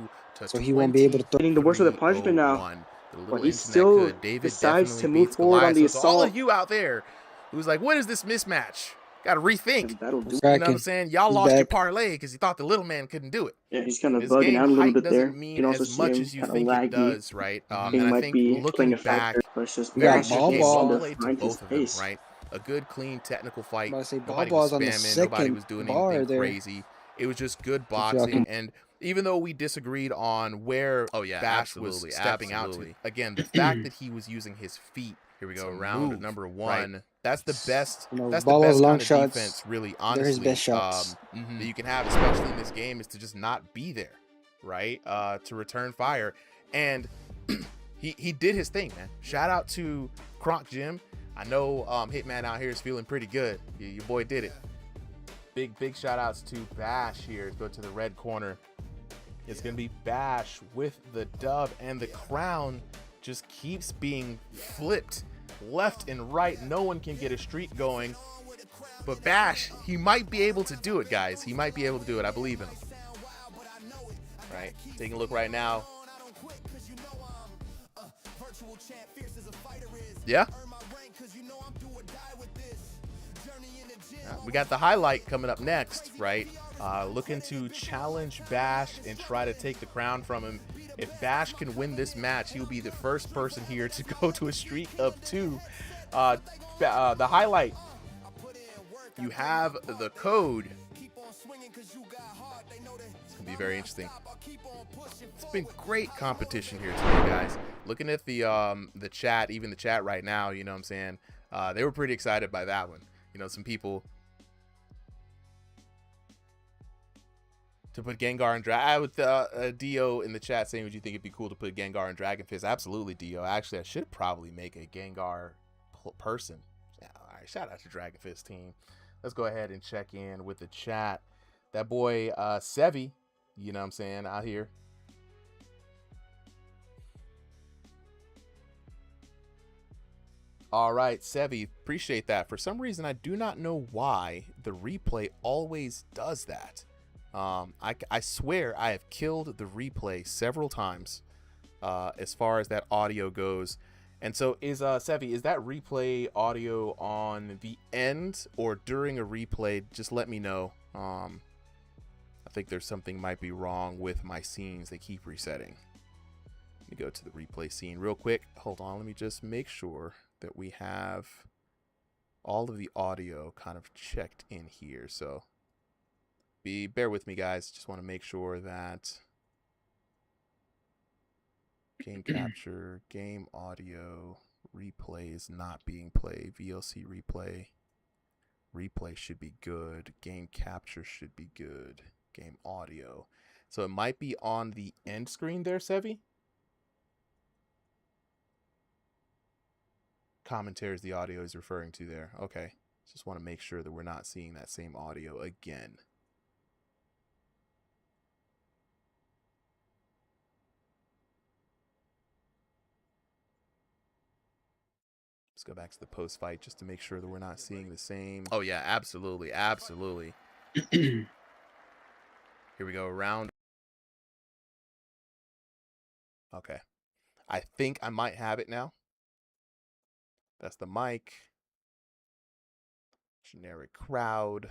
so he won't be able to throw. Getting the worst of the punishment now. But he still decides to move forward on the assault. All of you out there who's like, what is this mismatch? Got to rethink. That'll do. You know what I'm saying? Y'all lost your parlay because you thought the little man couldn't do it. Yeah, he's kind of bugging out a little bit there. Doesn't mean as much as you think it does, right? And I think looking back, very ball played to both of them, right? A good, clean, technical fight. Nobody was spamming. Nobody was doing anything crazy. It was just good boxing. And even though we disagreed on where Bash was stepping out to, again, the fact that he was using his feet. Here we go, round number one. Right. That's the best. That's the best kind of defense, really. Honestly, they're his best shots. That you can have, especially in this game, is to just not be there, right? To return fire, and he did his thing, man. Shout out to Kronk Jim. I know Hitman out here is feeling pretty good. Your boy did it. Big shout outs to Bash here. Let's go to the red corner. It's gonna be Bash with the dub, and the crown just keeps being flipped left and right. No one can get a streak going, but Bash, he might be able to do it, guys. He might be able to do it. I believe in him. Right, taking a look right now. Yeah, we got the highlight coming up next, right? Looking to challenge Bash and try to take the crown from him. If Bash can win this match, he'll be the first person here to go to a streak of 2. The highlight, you have the code. It's gonna be very interesting. It's been great competition here today, guys. Looking at the chat, even the chat right now, you know what I'm saying? They were pretty excited by that one. You know, some people to put Gengar and Dragon. With Dio in the chat saying, would you think it'd be cool to put Gengar and Dragon Fist? Absolutely, Dio. Actually, I should probably make a Gengar person. Yeah, all right, shout out to Dragon Fist team. Let's go ahead and check in with the chat. That boy Sevi, you know what I'm saying, out here. All right, Sevi, appreciate that. For some reason, I do not know why the replay always does that. I swear I have killed the replay several times as far as that audio goes. And so is Sevi, is that replay audio on the end or during a replay? Just let me know. I think there's something might be wrong with my scenes. They keep resetting. Let me go to the replay scene real quick. Hold on, let me just make sure that we have all of the audio kind of checked in here. So bear with me, guys. Just want to make sure that game capture, game audio, replay is not being played. VLC replay should be good. Game capture should be good. Game audio. So it might be on the end screen there, Sevi. Commentary is the audio is referring to there. Okay. Just want to make sure that we're not seeing that same audio again. Let's go back to the post fight just to make sure that we're not seeing the same. Oh yeah, absolutely, absolutely. Here we go, round. Okay, I think I might have it now. That's the mic. Generic crowd.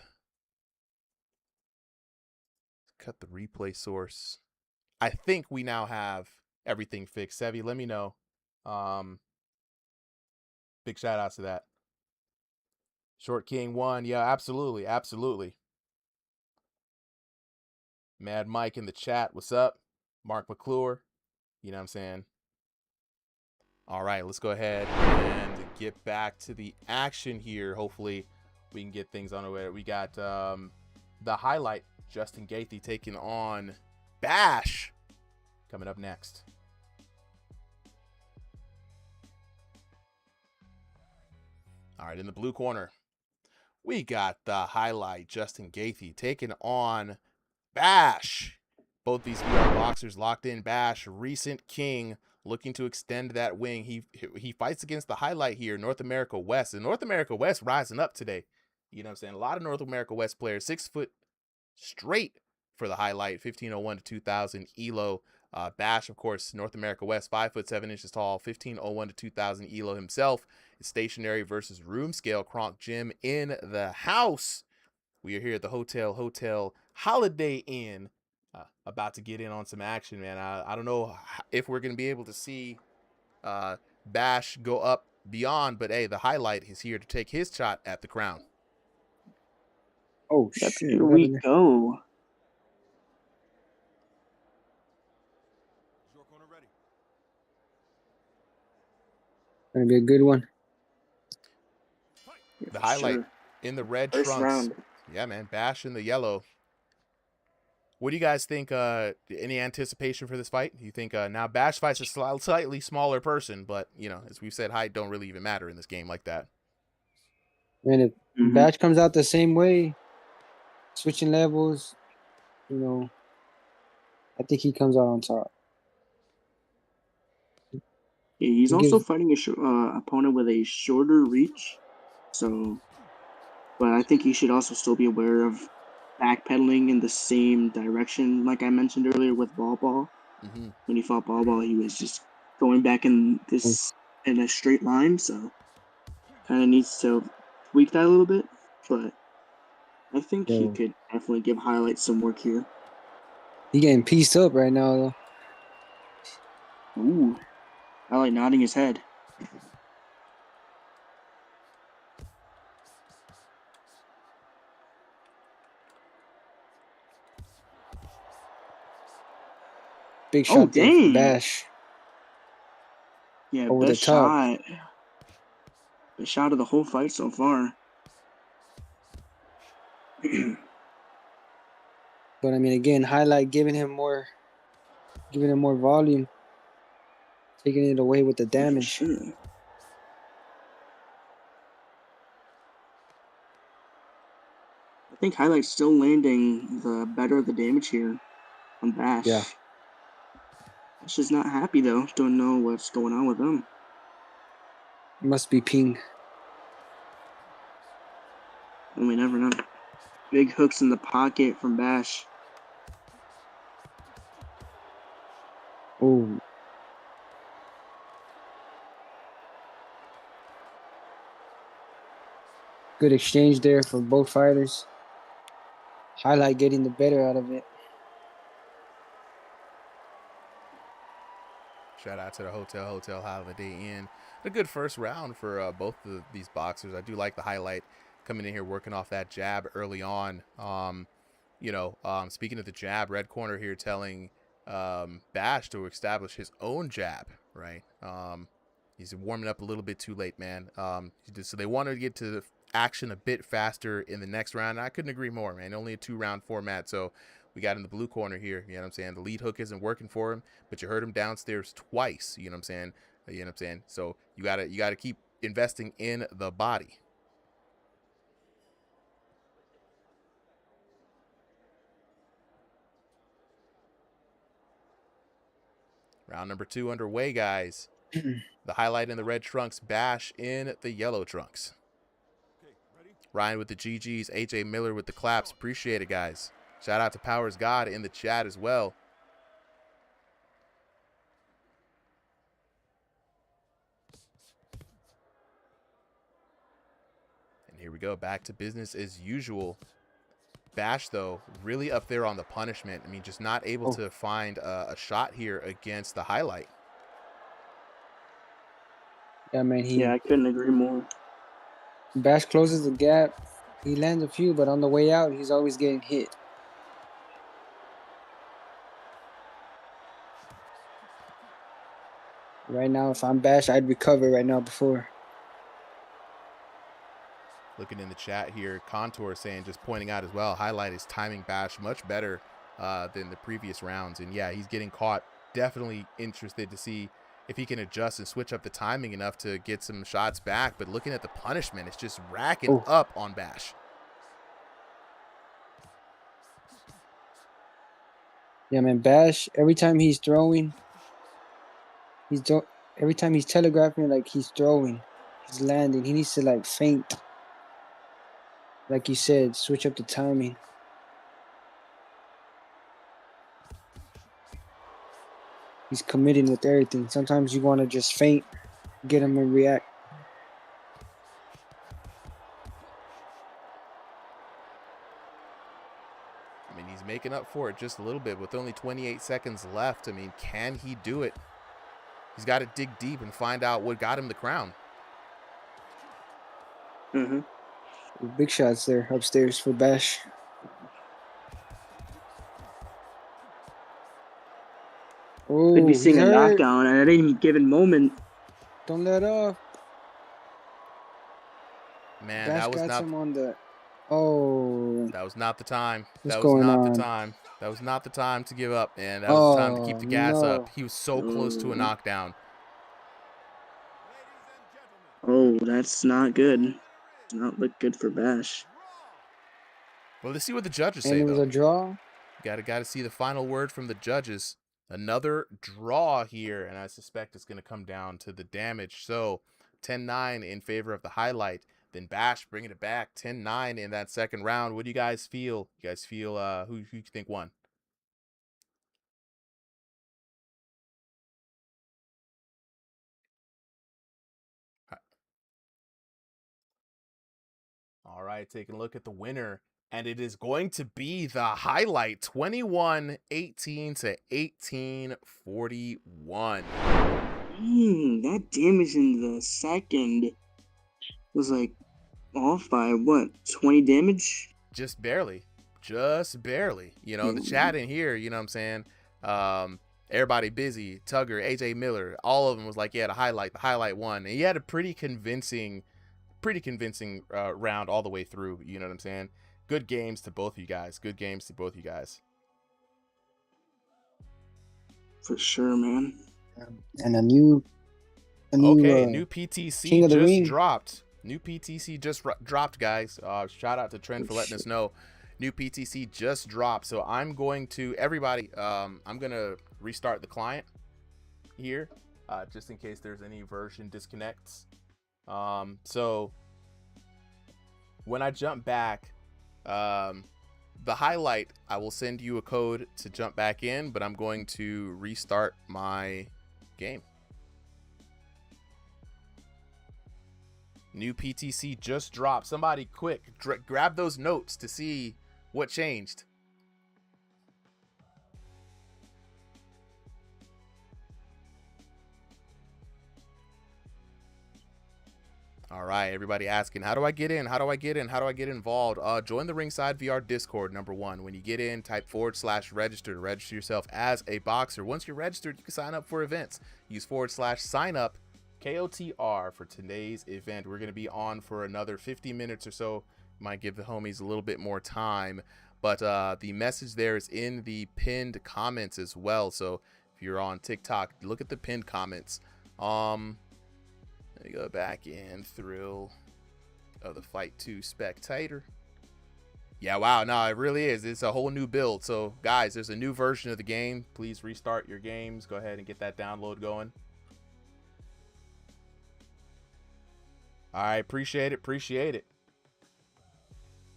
Cut the replay source. I think we now have everything fixed. Sevi, let me know. Big shout outs to that. Short King won. Yeah, absolutely. Absolutely. Mad Mike in the chat, what's up? Mark McClure, you know what I'm saying? All right, let's go ahead and get back to the action here. Hopefully we can get things on the way. We got the highlight, Justin Gaethje taking on Bash, coming up next. All right, in the blue corner, we got the highlight, Justin Gaethje taking on Bash. Both these VR boxers locked in. Bash, recent king, looking to extend that wing. He fights against the highlight here, North America West. And North America West rising up today. You know what I'm saying? A lot of North America West players, 6 foot straight for the highlight, 1501 to 2000 Elo. Bash, of course, North America West, 5'7" tall, 1501 to 2000 Elo himself. It's stationary versus room scale. Kronk Gym in the house. We are here at the Hotel Holiday Inn, about to get in on some action, man. I don't know if we're going to be able to see Bash go up beyond, but hey, the highlight is here to take his shot at the crown. Oh, Yep, shit. here we go. Gonna be a good one. Yeah, The for highlight sure. in the red First trunks. round. Yeah, man. Bash in the yellow. What do you guys think? Any anticipation for this fight? You think now Bash fights a slightly smaller person, but you know, as we've said, height don't really even matter in this game like that. And if Batch comes out the same way, switching levels, you know, I think he comes out on top. Yeah, he's also fighting a opponent with a shorter reach, so. But I think he should also still be aware of backpedaling in the same direction, like I mentioned earlier with Ball. Mm-hmm. When he fought Ball, he was just going back in a straight line, so kind of needs to tweak that a little bit. But I think he could definitely give highlights some work here. He getting pieced up right now, though. Ooh, I like nodding his head. Big shot there from Bash. Yeah, over best the top. shot. Best shot of the whole fight so far. But I mean, again, highlight giving him more volume, taking it away with the damage. Sure. I think highlight's still landing the better of the damage here on Bash. Yeah. Bash is not happy though. Don't know what's going on with him. Must be ping. And we never know. Big hooks in the pocket from Bash. Oh. Good exchange there for both fighters. Highlight getting the better out of it. Shout out to the Hotel Holiday Inn. A good first round for both of these boxers. I do like the highlight coming in here, working off that jab early on. Speaking of the jab, red corner here telling Bash to establish his own jab, right? He's warming up a little bit too late, man. So they wanted to get to the action a bit faster in the next round. I couldn't agree more, man. Only a 2-round format, so we got in the blue corner here. You know what I'm saying? The lead hook isn't working for him, but you heard him downstairs twice. You know what I'm saying? So you gotta keep investing in the body. Round number 2 underway, guys. The highlight in the red trunks, Bash in the yellow trunks. Ryan with the GGs, AJ Miller with the claps. Appreciate it, guys. Shout out to Powers God in the chat as well. And here we go, back to business as usual. Bash, though, really up there on the punishment. I mean, just not able to find a shot here against the highlight. Yeah, man. I couldn't agree more. Bash closes the gap. He lands a few, but on the way out, he's always getting hit. Right now, if I'm Bash, I'd recover right now before. Looking in the chat here, Contour saying, just pointing out as well, highlight is timing Bash much better than the previous rounds. And yeah, he's getting caught. Definitely interested to see if he can adjust and switch up the timing enough to get some shots back. But looking at the punishment, it's just racking up on Bash. Yeah, man, Bash, every time he's throwing, every time he's telegraphing, like he's throwing, he's landing. He needs to like feint. Like you said, switch up the timing. He's committing with everything. Sometimes you want to just feint, get him to react. I mean, he's making up for it just a little bit with only 28 seconds left. I mean, can he do it? He's got to dig deep and find out what got him the crown. Big shots there upstairs for Bash. Oh, Could be seeing a knockdown at any given moment. Don't let up. Man, Bash that was got not some on the. Oh. That was not the time. What's That was going not on? the time. That was not the time to give up, man. That was the time to keep the gas up. He was so close to a knockdown. Oh, that's not good. Does not look good for Bash. Well, let's see what the judges say, And it was though. a draw. Gotta see the final word from the judges. Another draw here, and I suspect it's going to come down to the damage. So 10-9 in favor of the highlight. Then Bash bringing it back 10-9 in that second round. What do you guys feel? You guys feel who you think won? All right, taking a look at the winner, and it is going to be the highlight, 21-18 to 18-41. That damage in the second was like off by what, 20 damage? Just barely. You know, the chat in here, you know what I'm saying? Everybody busy, Tugger, AJ Miller, all of them was like, yeah, the highlight won. And he had a pretty convincing round all the way through, you know what I'm saying? Good games to both of you guys. For sure, man. And a new PTC just dropped. New PTC just dropped, guys. Shout out to Trent for letting us know. New PTC just dropped. So I'm going to, everybody, I'm going to restart the client here, just in case there's any version disconnects. So when I jump back, the highlight, I will send you a code to jump back in, but I'm going to restart my game. New PTC just dropped. Somebody quick, grab those notes to see what changed. All right, everybody asking, how do I get in? How do I get involved? Join the Ringside VR Discord, number one. When you get in, type /register to register yourself as a boxer. Once you're registered, you can sign up for events. Use /signup KOTR for today's event. We're going to be on for another 50 minutes or so. Might give the homies a little bit more time, but the message there is in the pinned comments as well. So if you're on TikTok, look at the pinned comments. Let me go back in through the Fight 2 Spectator. Yeah, wow, no, it really is. It's a whole new build. So guys, there's a new version of the game. Please restart your games. Go ahead and get that download going. All right, appreciate it.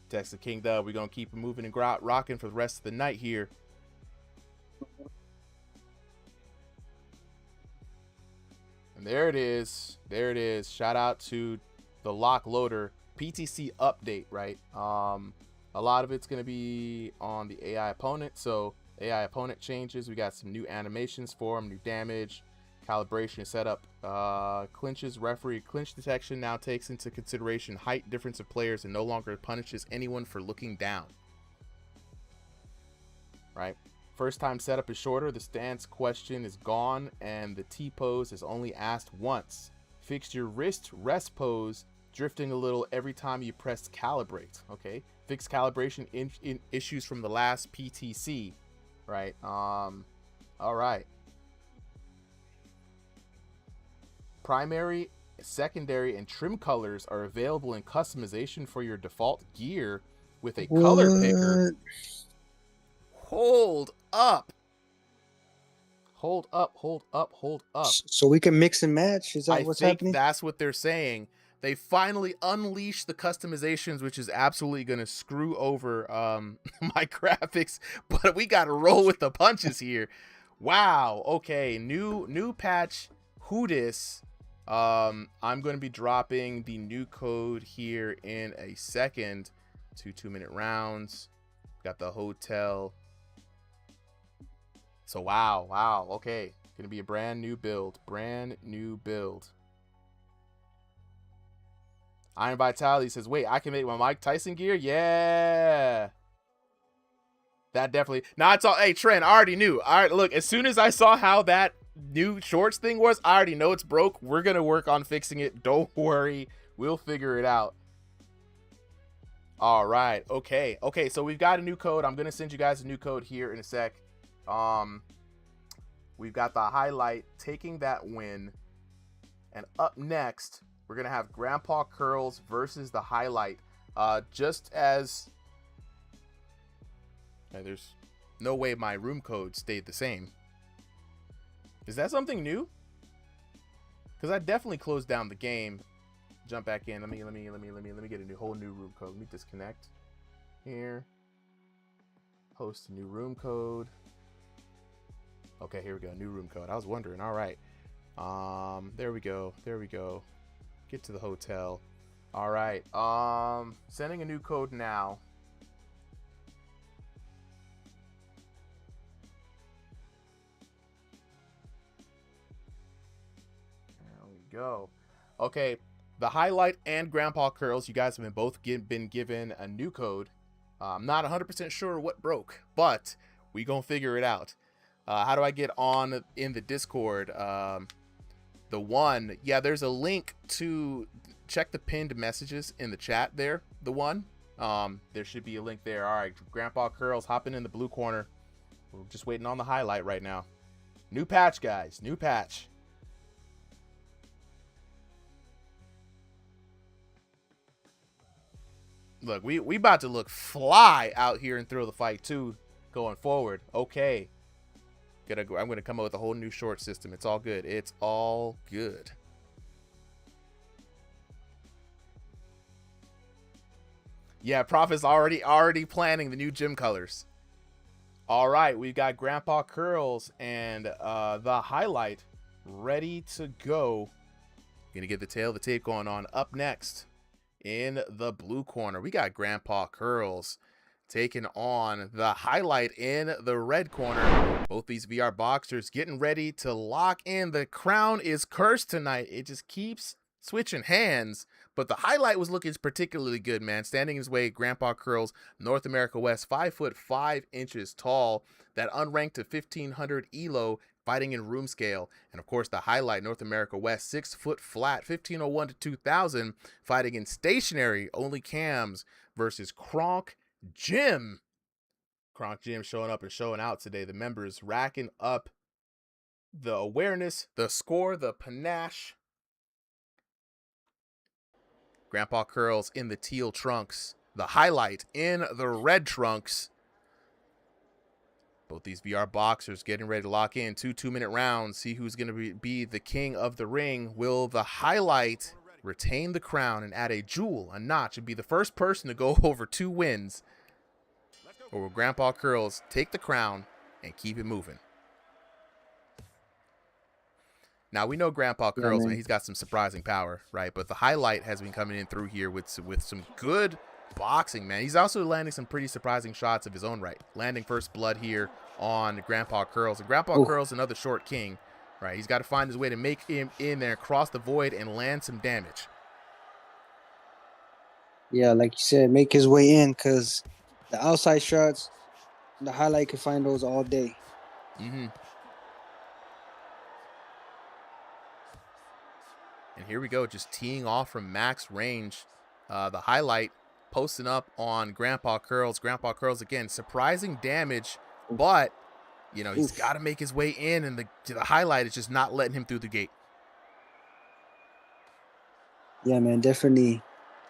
Texas King Dub, we're going to keep it moving and rocking for the rest of the night here. And there it is. Shout out to the lock loader PTC update, right? A lot of it's going to be on the AI opponent. So AI opponent changes. We got some new animations for him, new damage, calibration setup, clinches, referee clinch detection now takes into consideration height difference of players and no longer punishes anyone for looking down. Right? First time setup is shorter, the stance question is gone, and the T-pose is only asked once. Fix your wrist rest pose, drifting a little every time you press calibrate. Okay. Fix calibration in issues from the last PTC. Right. All right. Primary, secondary, and trim colors are available in customization for your default gear with a color picker. Hold up. Hold up, hold up, hold up. So we can mix and match? Is that what's happening? That's what they're saying. They finally unleashed the customizations, which is absolutely going to screw over my graphics. But we got to roll with the punches here. Wow. Okay. New patch. Who dis? I'm going to be dropping the new code here in a second. 2-minute rounds. Got the hotel. So wow. Okay. Going to be a brand new build. Iron Vitality says, wait, I can make my Mike Tyson gear? Yeah. That definitely. Nah, it's all. Hey, Trent, I already knew. All right, look, as soon as I saw how that new shorts thing was, I already know it's broke. We're going to work on fixing it. Don't worry. We'll figure it out. All right. Okay. So we've got a new code. I'm going to send you guys a new code here in a sec. We've got the highlight taking that win. And up next, we're going to have Grandpa Curls versus the highlight. Just as... there's no way my room code stayed the same. Is that something new? Because I definitely closed down the game. Jump back in. Let me get a whole new room code. Let me disconnect here. Post a new room code. Okay, here we go. New room code. I was wondering. All right. There we go. Get to the hotel. All right. Sending a new code now. There we go. Okay. The highlight and Grandpa Curls, you guys have been given a new code. I'm not 100% sure what broke, but we gonna figure it out. How do I get on in the Discord? There's a link to check the pinned messages in the chat there. There should be a link there. All right, Grandpa Curls hopping in the blue corner. We're just waiting on the highlight right now. New patch, guys. New patch. Look, we about to look fly out here and throw the fight too going forward. Okay. I'm gonna come up with a whole new short system. It's all good. It's all good. Yeah, Prophet's already planning the new gym colors. All right, we've got Grandpa Curls and the highlight ready to go. Gonna get the tail of the tape going on. Up next in the blue corner, we got Grandpa Curls taking on the highlight in the red corner. Both these VR boxers getting ready to lock in. The crown is cursed tonight. It just keeps switching hands. But the highlight was looking particularly good, man. Standing in his way, Grandpa Curls, North America West, 5'5" tall. That unranked to 1500 ELO, fighting in room scale. And of course, the highlight, North America West, 6 foot flat, 1501 to 2000, fighting in stationary, only cams versus Kronk Jim. Kronk Jim showing up and showing out today. The members racking up the awareness, the score, the panache. Grandpa Curls in the teal trunks. The highlight in the red trunks. Both these VR boxers getting ready to lock in 2-minute rounds. See who's going to be the king of the ring. Will the highlight retain the crown and add a jewel, a notch, and be the first person to go over 2 wins? Or will Grandpa Curls take the crown and keep it moving? Now, we know Grandpa Curls, man, he's got some surprising power, right? But the highlight has been coming in through here with some good boxing, man. He's also landing some pretty surprising shots of his own right. Landing first blood here on Grandpa Curls. And Grandpa Curls, another short king, right? He's got to find his way to make him in there, cross the void, and land some damage. Yeah, like you said, make his way in, because the outside shots, The highlight could find those all day. Mm-hmm. And here we go, just teeing off from max range. The highlight posting up on Grandpa Curls. Grandpa Curls, again, surprising damage, but, you know, he's got to make his way in, and the highlight is just not letting him through the gate. Yeah, man, definitely.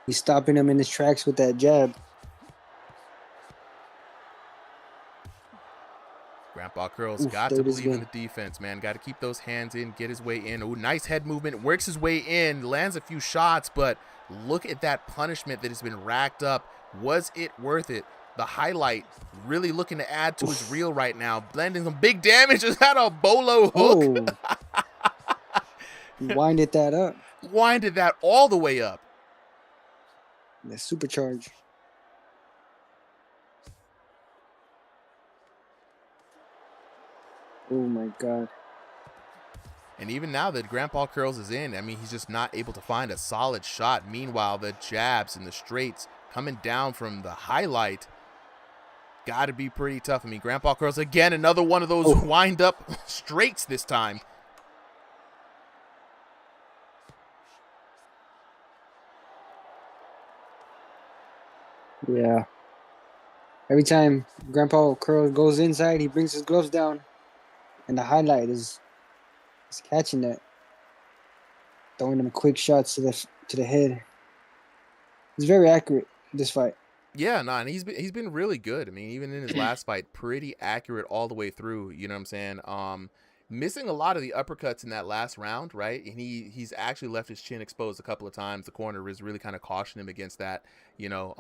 He's stopping him in his tracks with that jab. Grandpa Curls got to believe in the defense, man. Got to keep those hands in, get his way in. Ooh, nice head movement, works his way in, lands a few shots, but look at that punishment that has been racked up. Was it worth it? The highlight really looking to add to his reel right now. Blending some big damage. Is that a bolo hook? Oh. Winded that up. Winded that all the way up. The supercharge. Oh my God. And even now that Grandpa Curls is in, I mean, he's just not able to find a solid shot. Meanwhile, the jabs and the straights coming down from the highlight got to be pretty tough. I mean, Grandpa Curls, again, another one of those wind up straights this time. Yeah. Every time Grandpa Curls goes inside, he brings his gloves down, and the highlight is catching that, throwing them quick shots to the head. He's very accurate this fight. Yeah, no, and he's been really good. I mean, even in his last fight, pretty accurate all the way through. You know what I'm saying? Missing a lot of the uppercuts in that last round, right? And he's actually left his chin exposed a couple of times. The corner is really kind of cautioning him against that. You know,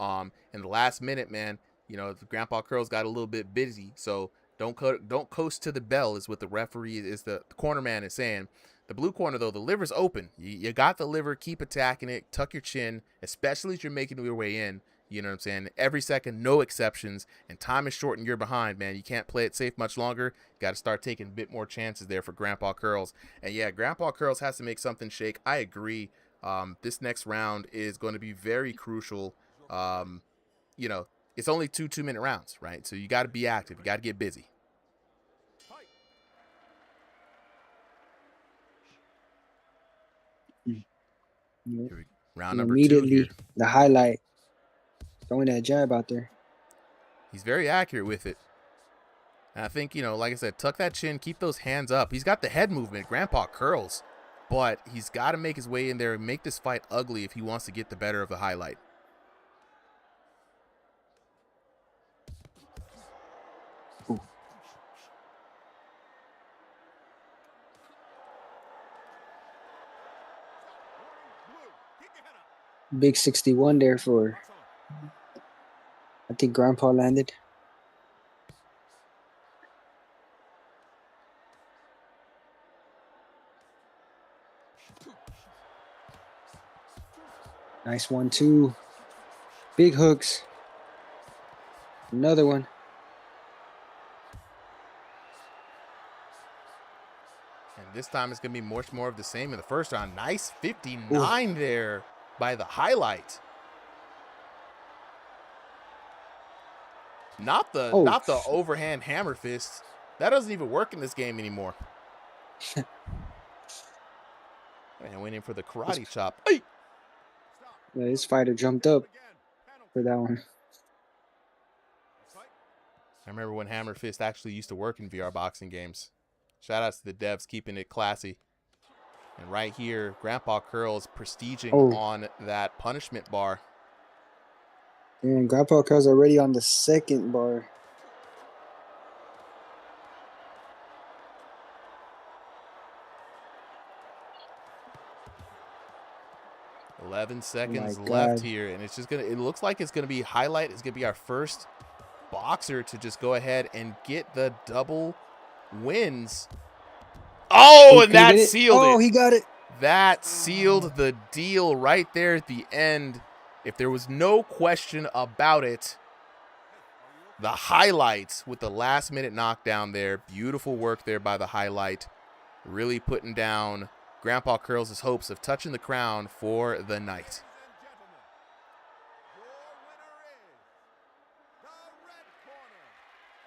in the last minute, man, you know, the Grandpa Curls got a little bit busy, so don't coast to the bell is what the referee is the corner man is saying. The blue corner, though, the liver's open. You got the liver. Keep attacking it. Tuck your chin, especially as you're making your way in. You know what I'm saying? Every second, no exceptions, and time is short and you're behind, man. You can't play it safe much longer. Got to start taking a bit more chances there for Grandpa Curls. And yeah, Grandpa Curls has to make something shake. I agree. This next round is going to be very crucial. You know, it's only two 2-minute rounds, right? So you got to be active. You got to get busy. Round number 2 here. The highlight. Throwing that jab out there. He's very accurate with it. And I think, you know, like I said, tuck that chin, keep those hands up. He's got the head movement, Grandpa Curls, but he's got to make his way in there and make this fight ugly if he wants to get the better of the highlight. Ooh. Big 61 there for, I think Grandpa landed. Nice 1-2. Big hooks. Another one. And this time it's going to be much more of the same in the first round. Nice 59 there by the highlight. Not the overhand hammer fist. That doesn't even work in this game anymore. And went in for the karate chop. Hey! Yeah, this fighter jumped up for that one. I remember when hammer fist actually used to work in VR boxing games. Shout outs to the devs keeping it classy. And right here, Grandpa Curls prestiging on that punishment bar. And Grandpa Curls already on the second bar. $11 seconds left here, and it's just gonna. It looks like it's gonna be highlight. It's gonna be our first boxer to just go ahead and get the double wins. Oh, and that sealed it. Oh, he got it. That sealed the deal right there at the end. If there was no question about it, the highlights with the last-minute knockdown there. Beautiful work there by the highlight. Really putting down Grandpa Curls' hopes of touching the crown for the night.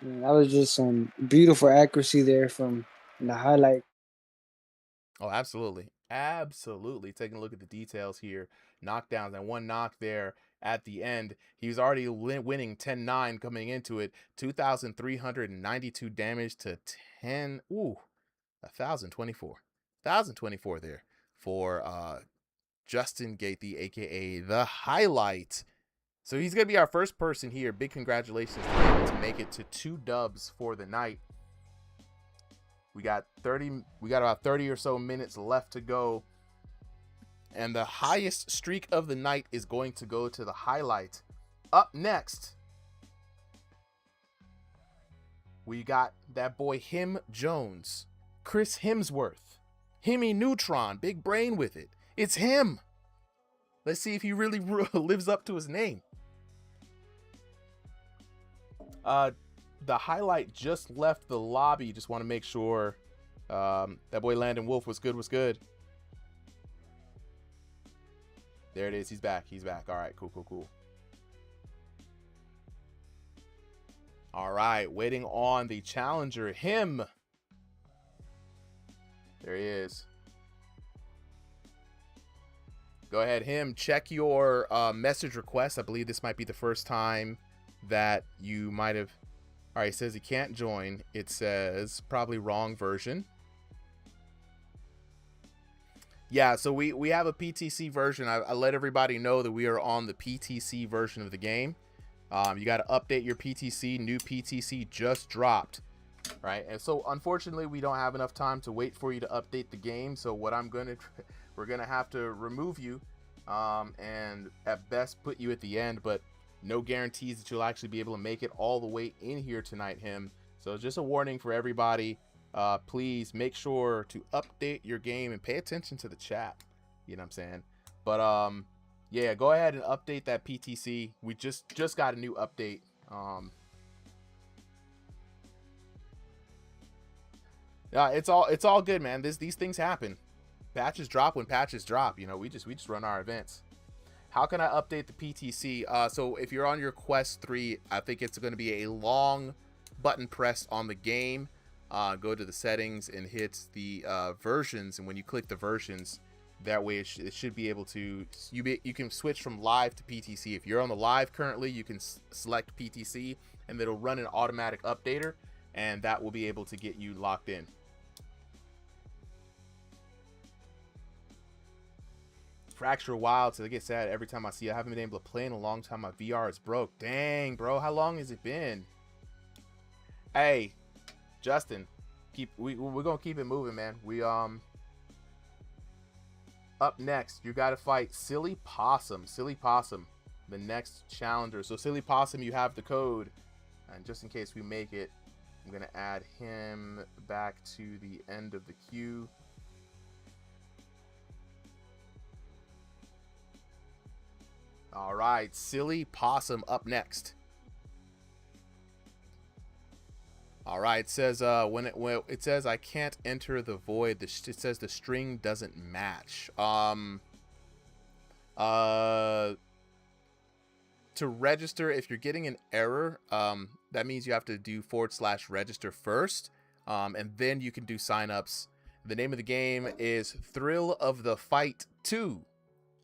That was just some beautiful accuracy there from the highlight. Oh, absolutely. Absolutely. Taking a look at the details here. Knockdowns and one knock there at the end. He was already winning 10-9 coming into it. 2,392 damage to 10. Ooh, 1,024. 1,024 there for Justin Gaethje, aka the highlight. So he's going to be our first person here. Big congratulations to him to make it to 2 dubs for the night. We got about 30 or so minutes left to go. And the highest streak of the night is going to go to the highlight. Up next, we got that boy Him Jones, Chris Hemsworth, Himmy Neutron, big brain with it. It's him. Let's see if he really lives up to his name. The highlight just left the lobby. Just want to make sure that boy Landon Wolf was good. There it is. He's back. All right, cool. All right, waiting on the challenger, him. There he is. Go ahead, him. Check your message request. I believe this might be the first time that you might have. All right, it says he can't join. It says probably wrong version. Yeah, so we have a PTC version. I let everybody know that we are on the PTC version of the game. You got to update your PTC. New PTC just dropped, right? And so unfortunately, we don't have enough time to wait for you to update the game. So what we're gonna have to remove you, and at best put you at the end, but no guarantees that you'll actually be able to make it all the way in here tonight, him. So just a warning for everybody. Please make sure to update your game and pay attention to the chat. You know what I'm saying? But yeah, go ahead and update that PTC. We just got a new update. Yeah, it's all good, man. These things happen. Patches drop when patches drop. You know, we just run our events. How can I update the PTC? So if you're on your Quest 3, I think it's going to be a long button press on the game. Go to the settings and hit the versions, and when you click the versions, that way it should be able to you can switch from live to PTC. If you're on the live currently, you can select PTC, and it'll run an automatic updater, and that will be able to get you locked in. Fracture Wild, so I get sad every time I see it. I haven't been able to play in a long time. My VR is broke. Dang, bro, how long has it been? Hey, Justin, we're gonna keep it moving, man. We up next, you gotta fight Silly Possum, the next challenger. So Silly Possum, you have the code, and just in case we make it, I'm gonna add him back to the end of the queue. All right, Silly Possum up next. All right, it says when it says I can't enter the void, it says the string doesn't match. To register, if you're getting an error, that means you have to do /register first, and then you can do signups. The name of the game is Thrill of the Fight 2.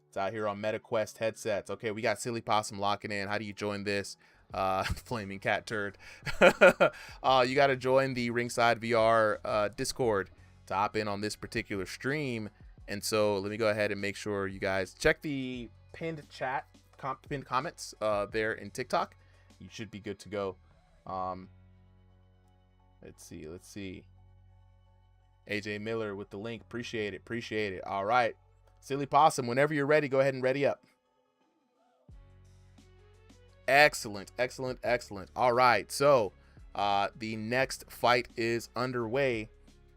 It's out here on MetaQuest headsets. Okay, we got Silly Possum locking in. How do you join this? Flaming cat turd. You got to join the RingsideVR Discord to hop in on this particular stream. And so let me go ahead and make sure you guys check the pinned chat, pinned comments there in TikTok. You should be good to go. Let's see. AJ Miller with the link. Appreciate it. All right. Silly Possum, whenever you're ready, go ahead and ready up. Excellent. All right, so the next fight is underway.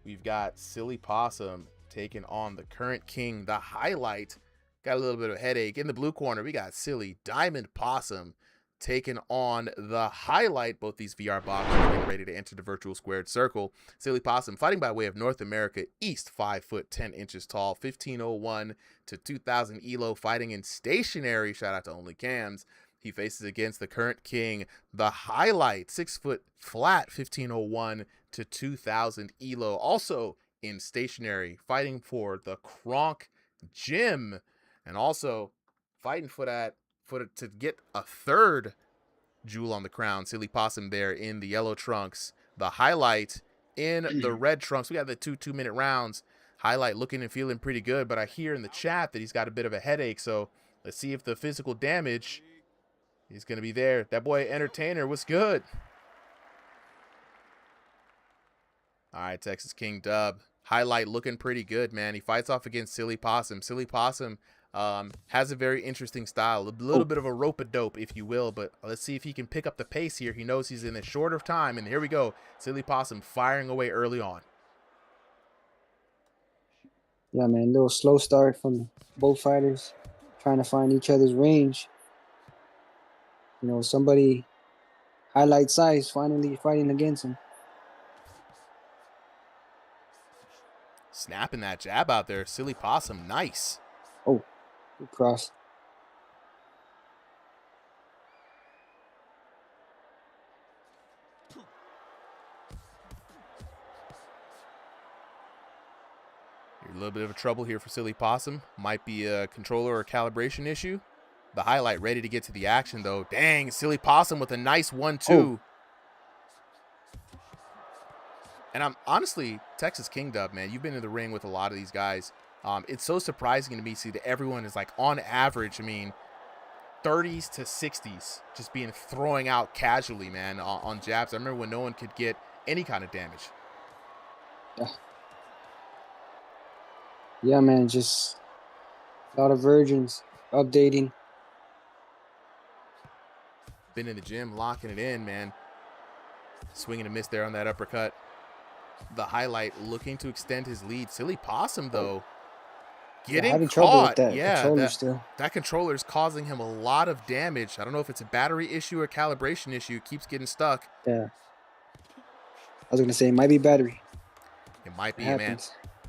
We've got Silly Possum taking on the current king, the highlight. Got a little bit of a headache. In the blue corner, we got Silly Diamond Possum taking on the highlight. Both these VR boxers are getting ready to enter the virtual squared circle. Silly Possum fighting by way of North America East, 5 foot 10 inches tall, 1501 to 2000 elo, fighting in stationary. Shout out to Only Cams. He faces against the current king, the highlight, 6 foot flat, 1501 to 2000 elo. Also in stationary, fighting for the Kronk Gym, and also fighting for to get a third jewel on the crown. Silly Possum there in the yellow trunks. The highlight in the red trunks. We got the 2 2-minute rounds. Highlight looking and feeling pretty good, but I hear in the chat that he's got a bit of a headache, so let's see if the physical damage is going to be there. That boy Entertainer, what's good? All right, Texas King dub. Highlight looking pretty good, man. He fights off against Silly Possum. Silly Possum has a very interesting style, a little bit of a rope-a-dope, if you will, but let's see if he can pick up the pace here. He knows he's in a shorter time, and here we go. Silly Possum firing away early on. Yeah, man, little slow start from both fighters, trying to find each other's range. You know, somebody highlight size finally fighting against him. Snapping that jab out there. Silly Possum, nice. Oh, good cross. A little bit of a trouble here for Silly Possum. Might be a controller or calibration issue. The highlight ready to get to the action, though. Dang, Silly Possum with a nice 1-2. And I'm honestly, Texas King dub, man. You've been in the ring with a lot of these guys. It's so surprising to me to see that everyone is like on average, I mean, 30s to 60s just being throwing out casually, man, on jabs. I remember when no one could get any kind of damage. Yeah, man, just a lot of virgins updating. Been in the gym, locking it in, man. Swinging a miss there on that uppercut. The highlight looking to extend his lead. Silly Possum, though, getting having caught. trouble with that Yeah, controller still. That controller is causing him a lot of damage. I don't know if it's a battery issue or calibration issue. It keeps getting stuck. Yeah. I was going to say, it might be battery. It might be, man.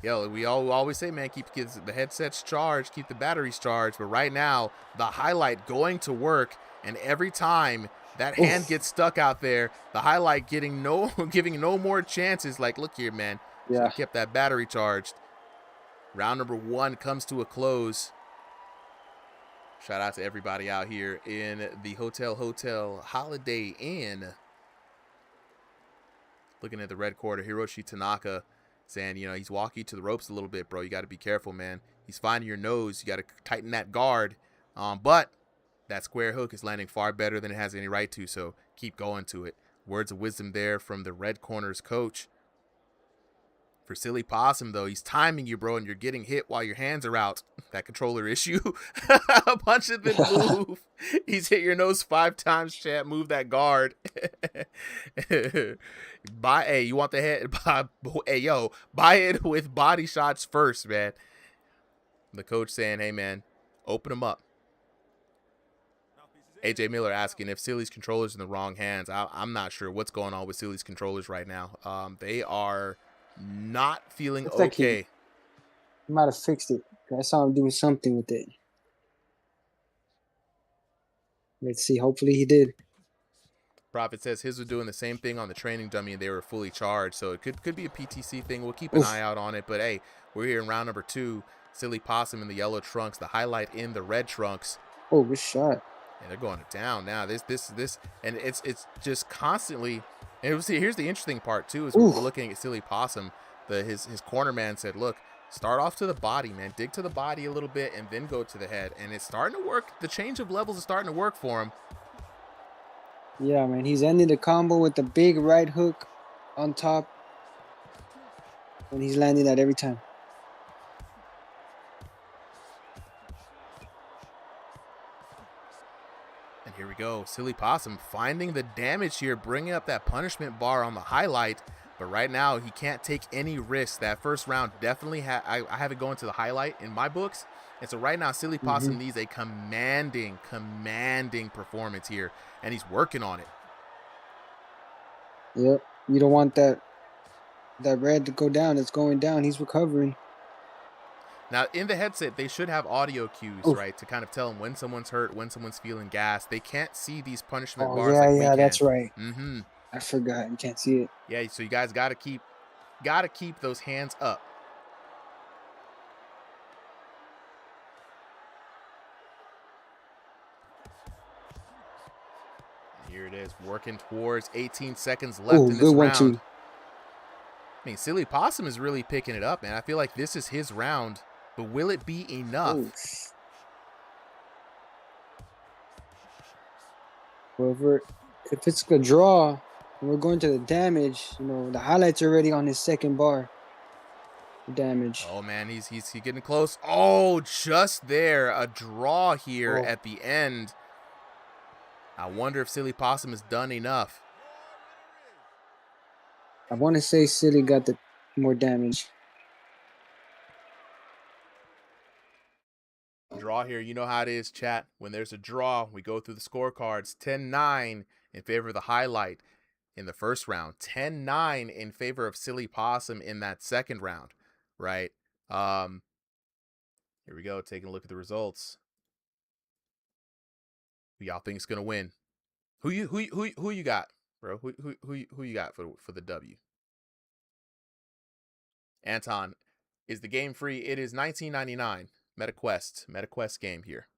Yo, we always say, man, keep the headsets charged, keep the batteries charged. But right now, the highlight going to work, and every time that hand gets stuck out there, the highlight giving no more chances. Like, look here, man. Yeah. Kept that battery charged. Round number 1 comes to a close. Shout out to everybody out here in the Hotel Holiday Inn. Looking at the red quarter, Hiroshi Tanaka saying, you know, he's walking to the ropes a little bit, bro. You got to be careful, man. He's finding your nose. You got to tighten that guard. But that square hook is landing far better than it has any right to, so keep going to it. Words of wisdom there from the red corner's coach. For Silly Possum, though, he's timing you, bro, and you're getting hit while your hands are out. That controller issue. A bunch of them move. He's hit your nose 5 times, chat. Move that guard. Hey, you want the head? Hey, yo, buy it with body shots first, man. The coach saying, hey, man, open them up. AJ Miller asking if Silly's controller's in the wrong hands. I'm not sure what's going on with Silly's controllers right now. They are not feeling okay. He might have fixed it. I saw him doing something with it. Let's see. Hopefully he did. Prophet says his was doing the same thing on the training dummy and they were fully charged. So it could be a PTC thing. We'll keep an eye out on it. But hey, we're here in round number 2. Silly Possum in the yellow trunks. The highlight in the red trunks. Oh, good shot. And they're going down now. This, and it's just constantly. And here's the interesting part too, is when we're looking at Silly Possum. His corner man said, look, start off to the body, man. Dig to the body a little bit and then go to the head. And it's starting to work. The change of levels is starting to work for him. Yeah, man. He's ending the combo with the big right hook on top. And he's landing that every time. And here we go. Silly Possum finding the damage here, bringing up that punishment bar on the highlight. But right now, he can't take any risks. That first round definitely I have it going to the highlight in my books. And so right now, Silly Possum needs a commanding performance here. And he's working on it. Yep. You don't want that red to go down. It's going down. He's recovering. Now, in the headset, they should have audio cues, Oof. right, to kind of tell them when someone's hurt, when someone's feeling gassed. They can't see these punishment Oh bars yeah, like we yeah, can. that's right. Mm-hmm. I forgot. You can't see it. Yeah, so you guys gotta keep those hands up. Here it is, working towards 18 seconds left Oh, in this good one round. too. I mean, Silly Possum is really picking it up, man. I feel like this is his round, but will it be enough? Oh. However, if it's a draw and we're going to the damage, you know, the highlights are already on his second bar. Damage. Oh man, he's getting close. Oh, just there, a draw here Oh. at the end. I wonder if Silly Possum has done enough. I want to say Silly got the more damage. Draw here, you know how it is, chat. When there's a draw, we go through the scorecards. 10-9 in favor of the highlight in the first round. 10-9 in favor of Silly Possum in that second round, right? Here we go, taking a look at the results. Who y'all think is gonna win? Who you got, bro? Who you got for the W? Anton, is the game free? It is $19.99. MetaQuest game here.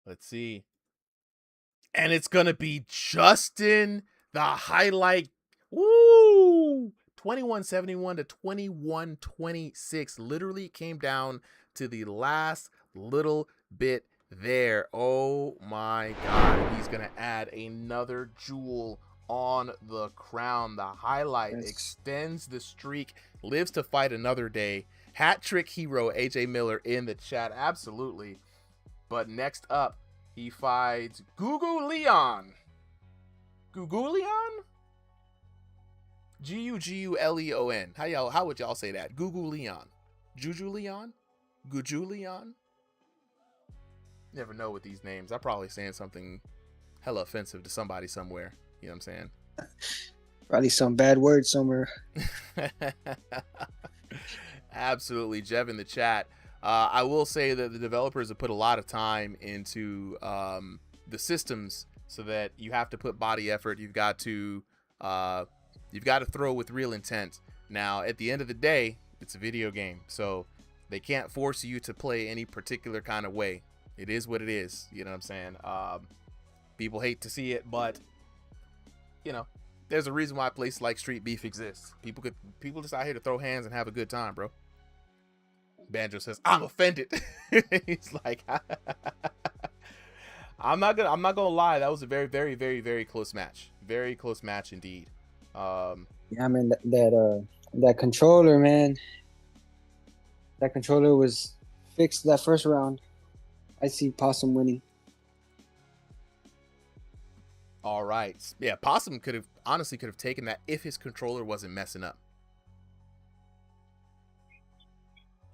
Let's see. And it's gonna be Justin, the highlight. Woo! 2171 to 2126. Literally came down to the last little bit there. Oh my God. He's gonna add another jewel on the crown. The highlight extends the streak, lives to fight another day. Hat trick hero AJ Miller in the chat. Absolutely. But next up, he fights Gugu Leon. Gugu Leon? Guguleon. How would y'all say that? Gugu Leon. Juju Leon? Guju Leon? Never know with these names. I'm probably saying something hella offensive to somebody somewhere. You know what I'm saying? Probably some bad word somewhere. Absolutely, Jev in the chat. I will say that the developers have put a lot of time into the systems, so that you have to put body effort. You've got to throw with real intent. Now, at the end of the day, it's a video game, so they can't force you to play any particular kind of way. It is what it is. You know what I'm saying? People hate to see it, but you know, there's a reason why places like Street Beef exists. People just out here to throw hands and have a good time, bro. Banjo says, I'm offended. He's like, I'm not gonna lie, that was a very, very, very, very close match. Very close match indeed. Yeah, I mean that controller, man. That controller was fixed that first round. I see Possum winning. All right. Yeah, Possum could have taken that if his controller wasn't messing up.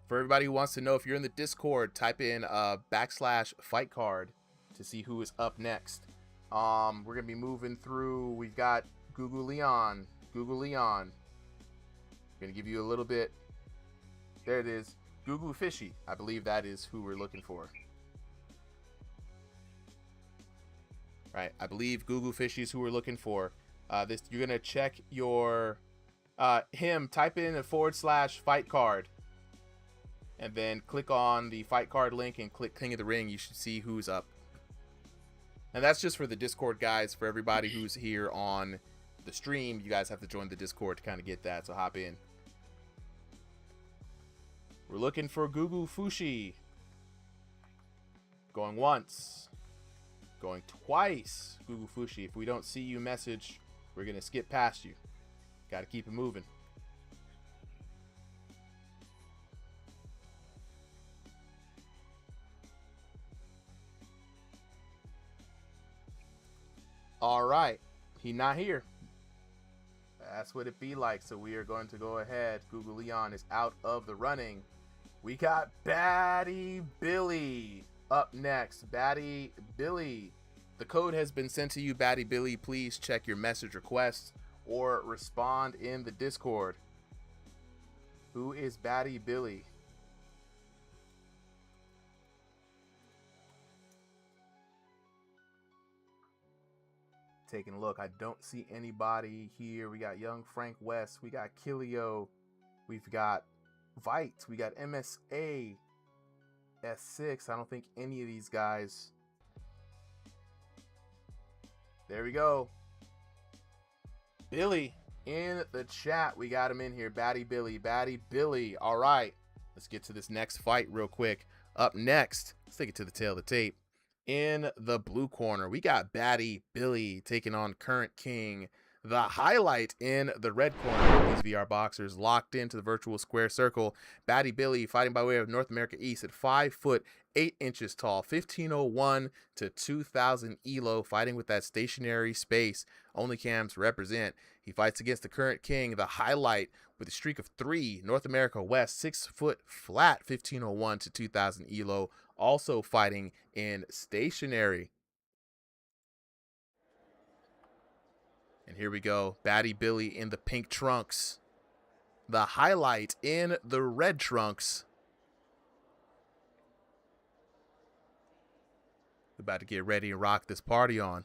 For everybody who wants to know, if you're in the Discord, type in /fight card to see who is up next. We're gonna be moving through. We've got Gugu Leon. Gonna give you a little bit. There it is. Gugu Fishy. I believe that is who we're looking for. Right. I believe Gugu Fishy is who we're looking for. You're gonna check your him. Type in a /fight card. And then click on the fight card link and click King of the Ring. You should see who's up. And that's just for the Discord guys. For everybody who's here on the stream, you guys have to join the Discord to kind of get that. So hop in. We're looking for Gugu Fushi. Going once. Going twice. Gugu Fushi. If we don't see you message, we're going to skip past you. Got to keep it moving. All right, he not here. That's what it be like. So we are going to go ahead. Gugu Leon is out of the running. We got Batty Billy up next. Batty Billy. The code has been sent to you, Batty Billy. Please check your message requests or respond in the Discord. Who is Batty Billy? Taking a look. I don't see anybody here. We got Young Frank West. We got Kilio. We've got Vite. We got MSA. S6. I don't think any of these guys. There we go. Billy in the chat. We got him in here. Batty Billy. Batty Billy. All right. Let's get to this next fight real quick. Up next, let's take it to the tail of the tape. In the blue corner, we got Batty Billy taking on Current King. The highlight in the red corner, these VR boxers locked into the virtual square circle. Batty Billy fighting by way of North America East at 5 foot 8 inches tall, 1501 to 2000 elo, fighting with that stationary space. Only cams represent. He fights against the Current King, the highlight with a streak of 3, North America West, 6 foot flat, 1501 to 2000 elo, also fighting in stationary. And here we go, Batty Billy in the pink trunks. The highlight in the red trunks. We're about to get ready and rock this party on.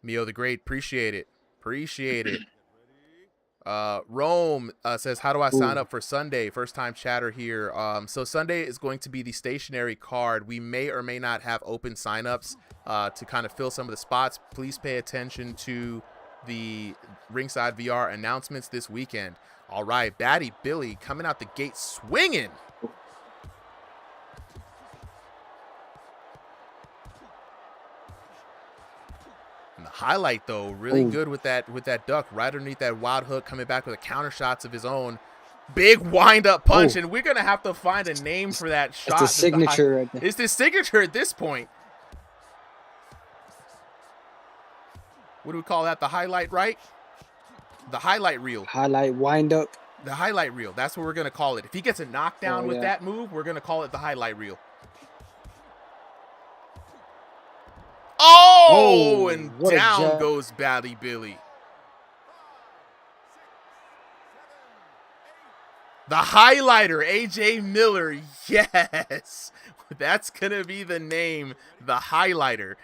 Mio the Great, appreciate it. Appreciate it. Rome says, how do I sign up for Sunday? First time chatter here. So Sunday is going to be the stationary card. We may or may not have open signups to kind of fill some of the spots. Please pay attention to the Ringside VR announcements this weekend. All right, Batty Billy coming out the gate swinging. And the highlight, though, really good with that duck right underneath that wild hook, coming back with a counter shots of his own. Big wind-up punch, and we're going to have to find a name for that shot. It's the signature right there. It's the signature at this point. What do we call that? The highlight, right? The highlight reel. Highlight wind-up. The highlight reel. That's what we're going to call it. If he gets a knockdown with that move, we're going to call it the highlight reel. Oh, and down goes Batty Billy. The highlighter, AJ Miller. Yes, that's going to be the name, the highlighter.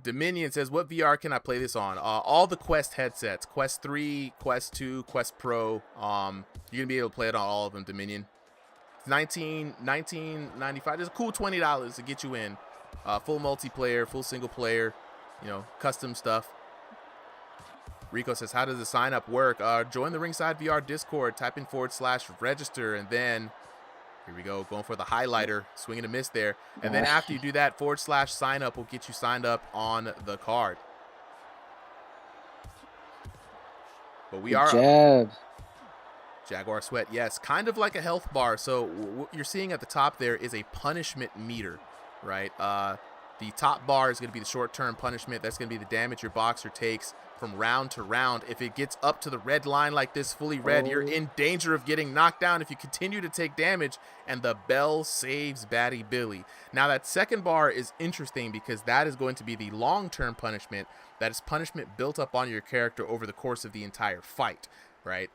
Dominion says, what VR can I play this on? All the Quest headsets. Quest 3, Quest 2, Quest Pro. You're going to be able to play it on all of them, Dominion. $19.95. It's a cool $20 to get you in. Full multiplayer, full single player, you know, custom stuff. Rico says, how does the sign up work? Join the Ringside VR Discord, type in /register, and then here we go, going for the highlighter, swinging a miss there. And then after you do that, /sign up will get you signed up on the card. But we are jab. Jaguar Sweat, yes, kind of like a health bar. So what you're seeing at the top there is a punishment meter, right? The top bar is going to be the short-term punishment. That's going to be the damage your boxer takes from round to round. If it gets up to the red line like this, fully red, you're in danger of getting knocked down if you continue to take damage, and the bell saves Batty Billy. Now, that second bar is interesting because that is going to be the long-term punishment. That is punishment built up on your character over the course of the entire fight, right?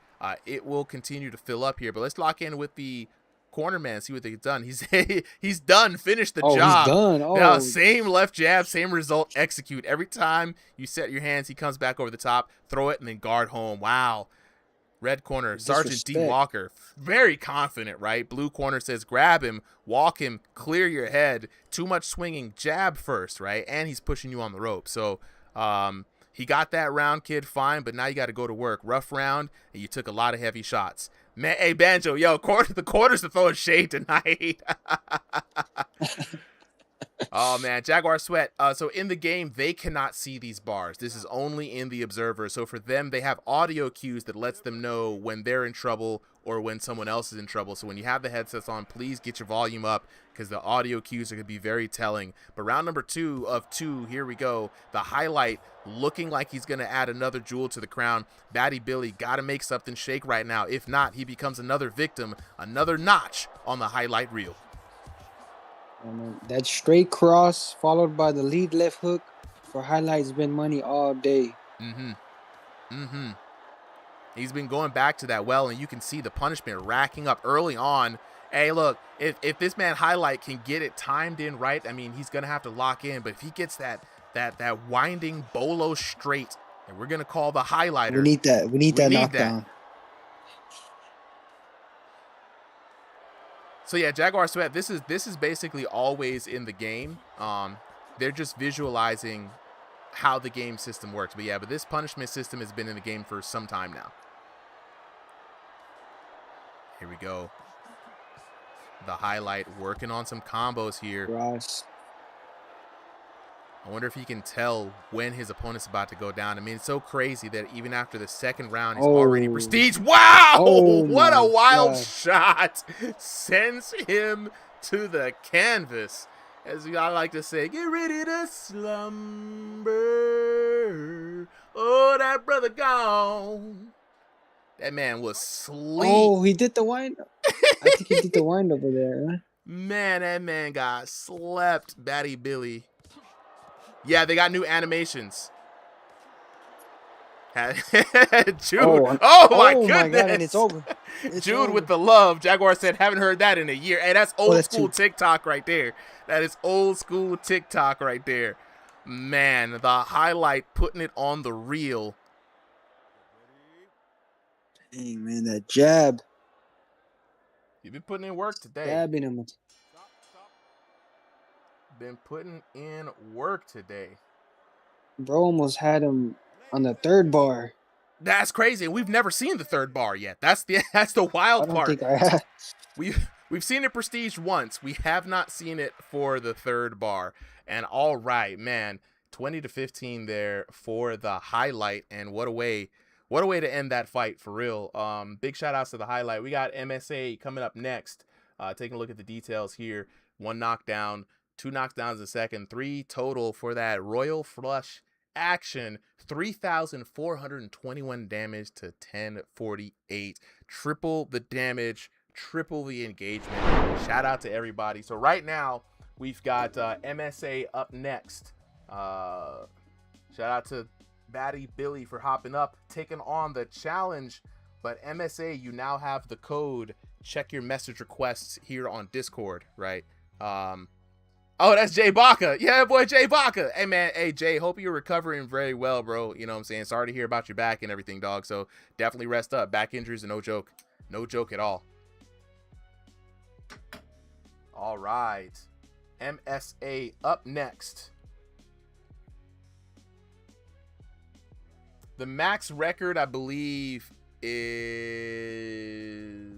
It will continue to fill up here, but let's lock in with the corner man, see what they've done. He's done, finished the job. He's done. Now, same left jab, same result, execute. Every time you set your hands, he comes back over the top, throw it, and then guard home. Wow. Red corner, Sergeant D. Walker, very confident, right? Blue corner says, grab him, walk him, clear your head. Too much swinging, jab first, right? And he's pushing you on the rope. So, he got that round, kid, fine, but now you got to go to work. Rough round, and you took a lot of heavy shots. Man, hey, Banjo, yo, the quarters are throwing shade tonight. Oh, man, Jaguar Sweat. So in the game, they cannot see these bars. This is only in the observer. So for them, they have audio cues that lets them know when they're in trouble or when someone else is in trouble. So when you have the headsets on, please get your volume up because the audio cues are going to be very telling. But round number 2 of 2, here we go. The highlight looking like he's going to add another jewel to the crown. Batty Billy got to make something shake right now. If not, he becomes another victim, another notch on the highlight reel. That straight cross followed by the lead left hook for highlights been money all day. He's been going back to that well, and you can see the punishment racking up early on. Hey, look, if this man Highlight can get it timed in right, I mean, he's going to have to lock in. But if he gets that winding bolo straight, and we're going to call the highlighter. We need that. We need that knockdown. So yeah, Jaguar Sweat, this is basically always in the game. They're just visualizing how the game system works. But this punishment system has been in the game for some time now. Here we go. The highlight working on some combos here. Gosh. I wonder if he can tell when his opponent's about to go down. I mean, it's so crazy that even after the second round, he's already prestige. Wow! What a wild shot. Sends him to the canvas. As I like to say, get ready to slumber. Oh, that brother gone. That man was sleep. Oh, he did the wind. I think he did the wind over there. Huh? Man, that man got slept, Batty Billy. Yeah, they got new animations. Jude. Oh my goodness. My God, and it's over. Jude over. With the love. Jaguar said, haven't heard that in a year. Hey, that's old school TikTok right there. That is old school TikTok right there. Man, the highlight putting it on the reel. Dang, man, that jab. You've been putting in work today. Jabbing him. Been putting in work today. Bro almost had him on the third bar. That's crazy. We've never seen the third bar yet. That's the wild part. I don't think I have. We've seen it prestige once. We have not seen it for the third bar. And all right, man, 20-15 there for the highlight. And what a way to end that fight for real. Big shout outs to the highlight. We got MSA coming up next. Taking a look at the details here. 1 knockdown, 2 knockdowns a second, 3 total for that royal flush action. 3,421 damage to 1048. Triple the damage, triple the engagement. Shout out to everybody. So right now we've got MSA up next. Shout out to Batty Billy for hopping up, taking on the challenge. But MSA, you now have the code. Check your message requests here on Discord, right? Oh, that's Jay Baca. Yeah, boy, Jay Baca. Hey, man. Hey, Jay, hope you're recovering very well, bro. You know what I'm saying? Sorry to hear about your back and everything, dog. So definitely rest up. Back injuries are no joke. No joke at all. All right. MSA up next. The max record, I believe, is...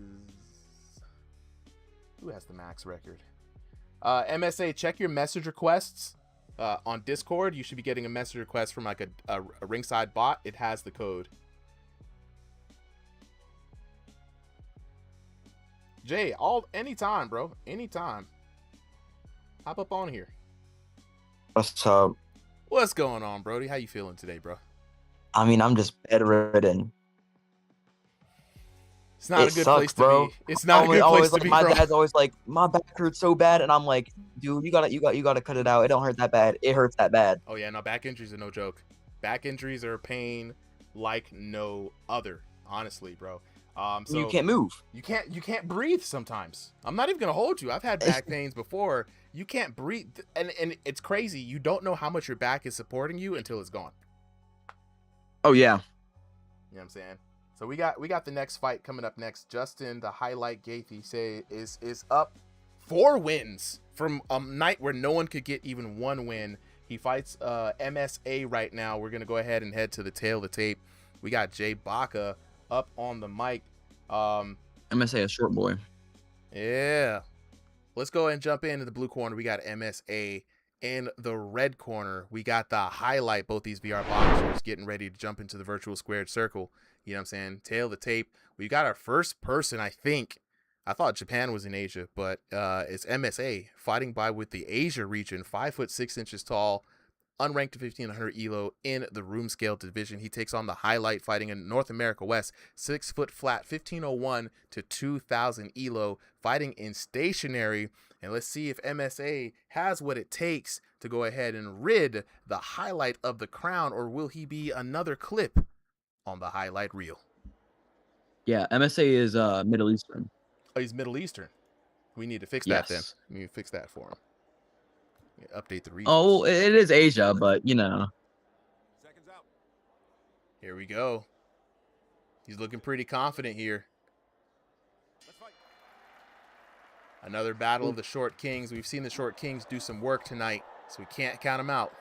Who has the max record? MSA, check your message requests on Discord. You should be getting a message request from like a ringside bot. It has the code. Jay, anytime, bro. Anytime. Hop up on here. What's up? What's going on, Brody? How you feeling today, bro? I mean, I'm just bedridden. It's not a good place to be. It's not a good place to be, bro. My dad's always like, my back hurts so bad, and I'm like, dude, you gotta cut it out. It don't hurt that bad. It hurts that bad. Oh yeah, no, back injuries are no joke. Back injuries are a pain like no other. Honestly, bro. So you can't move. You can't breathe sometimes. I'm not even gonna hold you. I've had back pains before. You can't breathe, and it's crazy. You don't know how much your back is supporting you until it's gone. Oh yeah. You know what I'm saying? So we got the next fight coming up next. Justin, the highlight Gaethje, say is up 4 wins from a night where no one could get even 1 win. He fights MSA right now. We're gonna go ahead and head to the tail of the tape. We got Jay Baca up on the mic. MSA, a short boy. Yeah. Let's go ahead and jump into the blue corner. We got MSA. In the red corner, we got the highlight. Both these VR boxers getting ready to jump into the virtual squared circle. You know what I'm saying? Tail of the tape. We got our first person, I think. I thought Japan was in Asia, but it's MSA fighting by with the Asia region. 5'6" tall, unranked 1500 elo in the room scale division. He takes on the highlight fighting in North America West, 6 foot flat, 1501 to 2000 elo, fighting in stationary. And let's see if MSA has what it takes to go ahead and rid the highlight of the crown, or will he be another clip on the highlight reel? Yeah, MSA is Middle Eastern. Oh, he's Middle Eastern. We need to fix that then. Yes. We need to fix that for him. Yeah, update the regions. Oh, it is Asia, but you know. Here we go. He's looking pretty confident here. Another battle of the short kings. We've seen the short kings do some work tonight, so we can't count them out.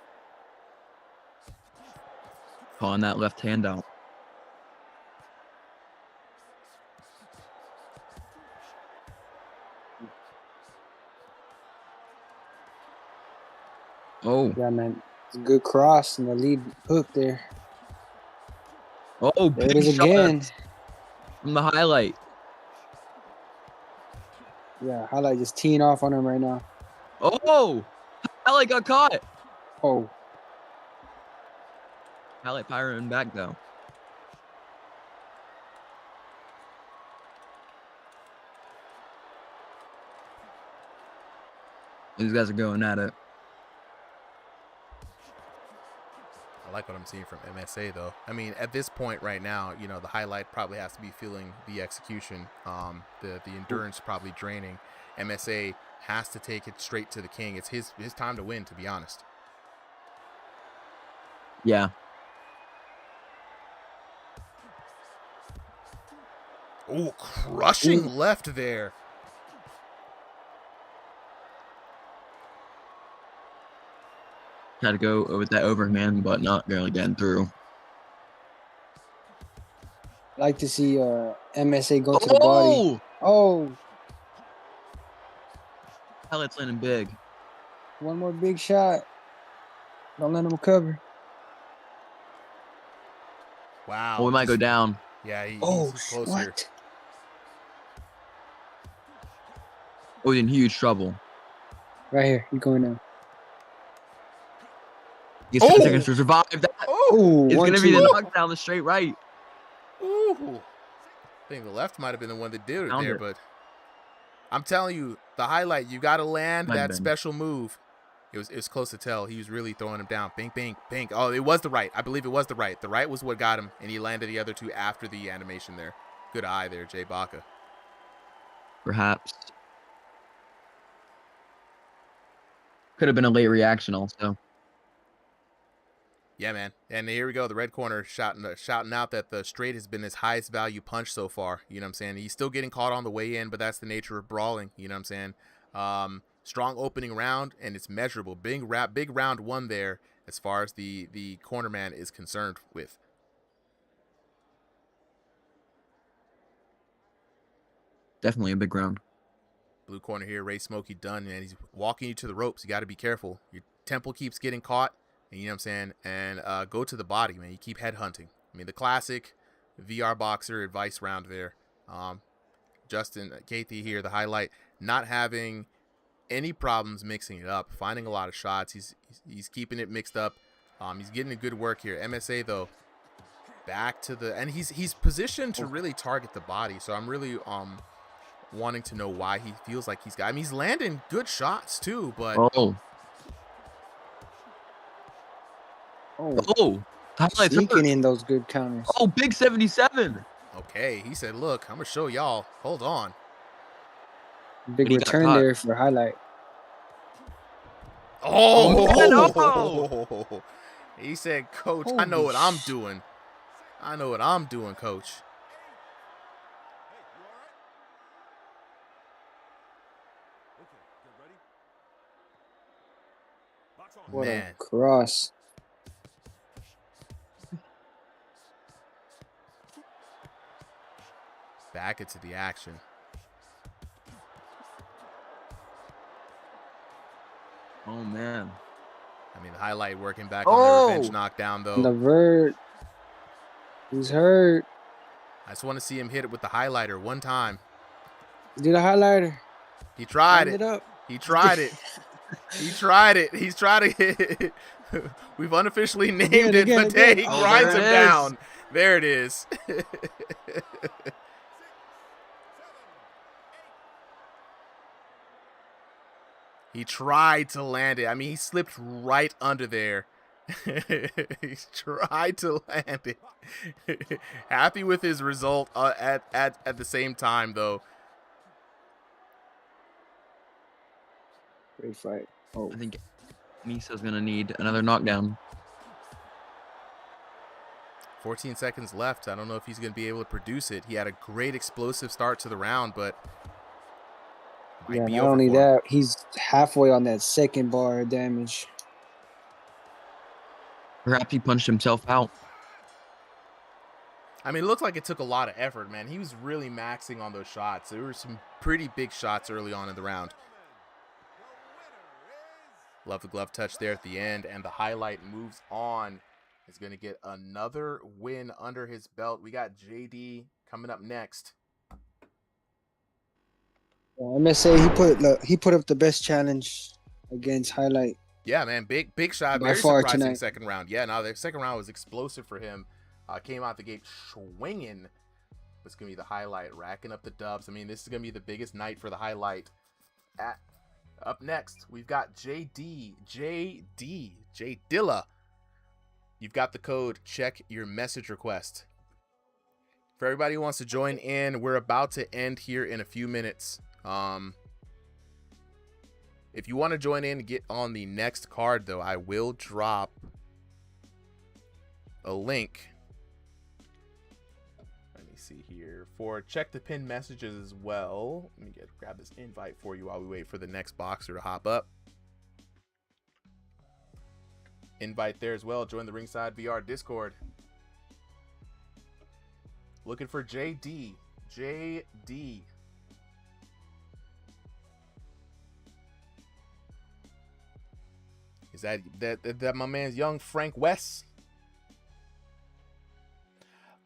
Calling that left hand out. Oh. Yeah, man. It's a good cross and the lead hook there. Oh, There it big is shot again. from the highlight. Yeah, highlight just teeing off on him right now. Oh, highlight got caught. Oh, Highlight pyroing back though. These guys are going at it. I like what I'm seeing from MSA, though. I mean, at this point right now, you know, the highlight probably has to be feeling the execution. The endurance probably draining. MSA has to take it straight to the king. It's his time to win, to be honest. Yeah. Oh, crushing left there. Tried to go with that overhand, but not really getting through. I like to see MSA go to the body. Oh, Highlight's landing big. one more big shot. Don't let him recover. Wow. Oh, we might go down. Yeah, he's close what? here. Oh, he's in huge trouble. Right here. He's going down. He has 10 seconds to survive. That Oh, is going to be the knockdown, the straight right. Ooh. I think the left might have been the one that did it Found there, it. but I'm telling you, the highlight, you got to land Might have that been. special move. It was close to tell. He was really throwing him down. Bing, bing, bing. Oh, it was the right. I believe it was the right. The right was what got him, and he landed the other two after the animation there. Good eye there, Jay Baca. Perhaps. Could have been a late reaction also. Yeah, man. And here we go. The red corner shouting out that the straight has been his highest value punch so far. You know what I'm saying? He's still getting caught on the way in, but that's the nature of brawling. You know what I'm saying? Strong opening round, and it's measurable. Big round one there as far as the corner man is concerned with. Definitely a big round. Blue corner here, Ray Smokey done, and he's walking you to the ropes. You got to be careful. Your temple keeps getting caught, and you know what I'm saying? And go to the body, man. You keep head hunting. I mean, the classic VR boxer advice round there. Justin Kathy here, the highlight, not having any problems mixing it up, finding a lot of shots. He's keeping it mixed up. He's getting a good work here. MSA though, back to the, and he's positioned to really target the body. So I'm really wanting to know why he feels like he's got. I mean, he's landing good shots too, but highlights sneaking in those good counters. Oh, big 77. Okay, he said, "Look, I'm gonna show y'all. Hold on." Big return there for highlight. Oh, he said, "Coach, I know what I'm doing. I know what I'm doing, Coach." What Man. a cross. Back into the action. Oh, man. I mean, the highlight working back on the revenge knockdown, though. The vert. He's hurt. I just want to see him hit it with the highlighter one time. Do the highlighter. He tried it. Up. He tried it. He tried it. He's trying to hit it. We've unofficially named it, but he grinds him down. There it is. He tried to land it. I mean, he slipped right under there. He's tried to land it. Happy with his result at the same time, though. Great fight. Oh, I think Misa's gonna need another knockdown. 14 seconds left. I don't know if he's going to be able to produce it. He had a great explosive start to the round, but might yeah. be Not over only for him. that, he's halfway on that second bar of damage. Perhaps he punched himself out. I mean, it looked like it took a lot of effort, man. He was really maxing on those shots. There were some pretty big shots early on in the round. Love the glove touch there at the end, and the highlight moves on. Is going to get another win under his belt. We got JD coming up next. MSA, he put up the best challenge against Highlight Yeah, man, big shot. by Very far surprising tonight. second round. Yeah, no, the second round was explosive for him. Came out the gate swinging. It's going to be the highlight, racking up the dubs. I mean, this is going to be the biggest night for the highlight. Up next, we've got J Dilla. You've got the code. Check your message request. For everybody who wants to join in, we're about to end here in a few minutes. If you want to join in and get on the next card, though, I will drop a link. Let me see here. For check the pinned messages as well. Let me grab this invite for you while we wait for the next boxer to hop up. Invite there as well. Join the Ringside VR Discord. Looking for JD. JD. Is that my man's young Frank West?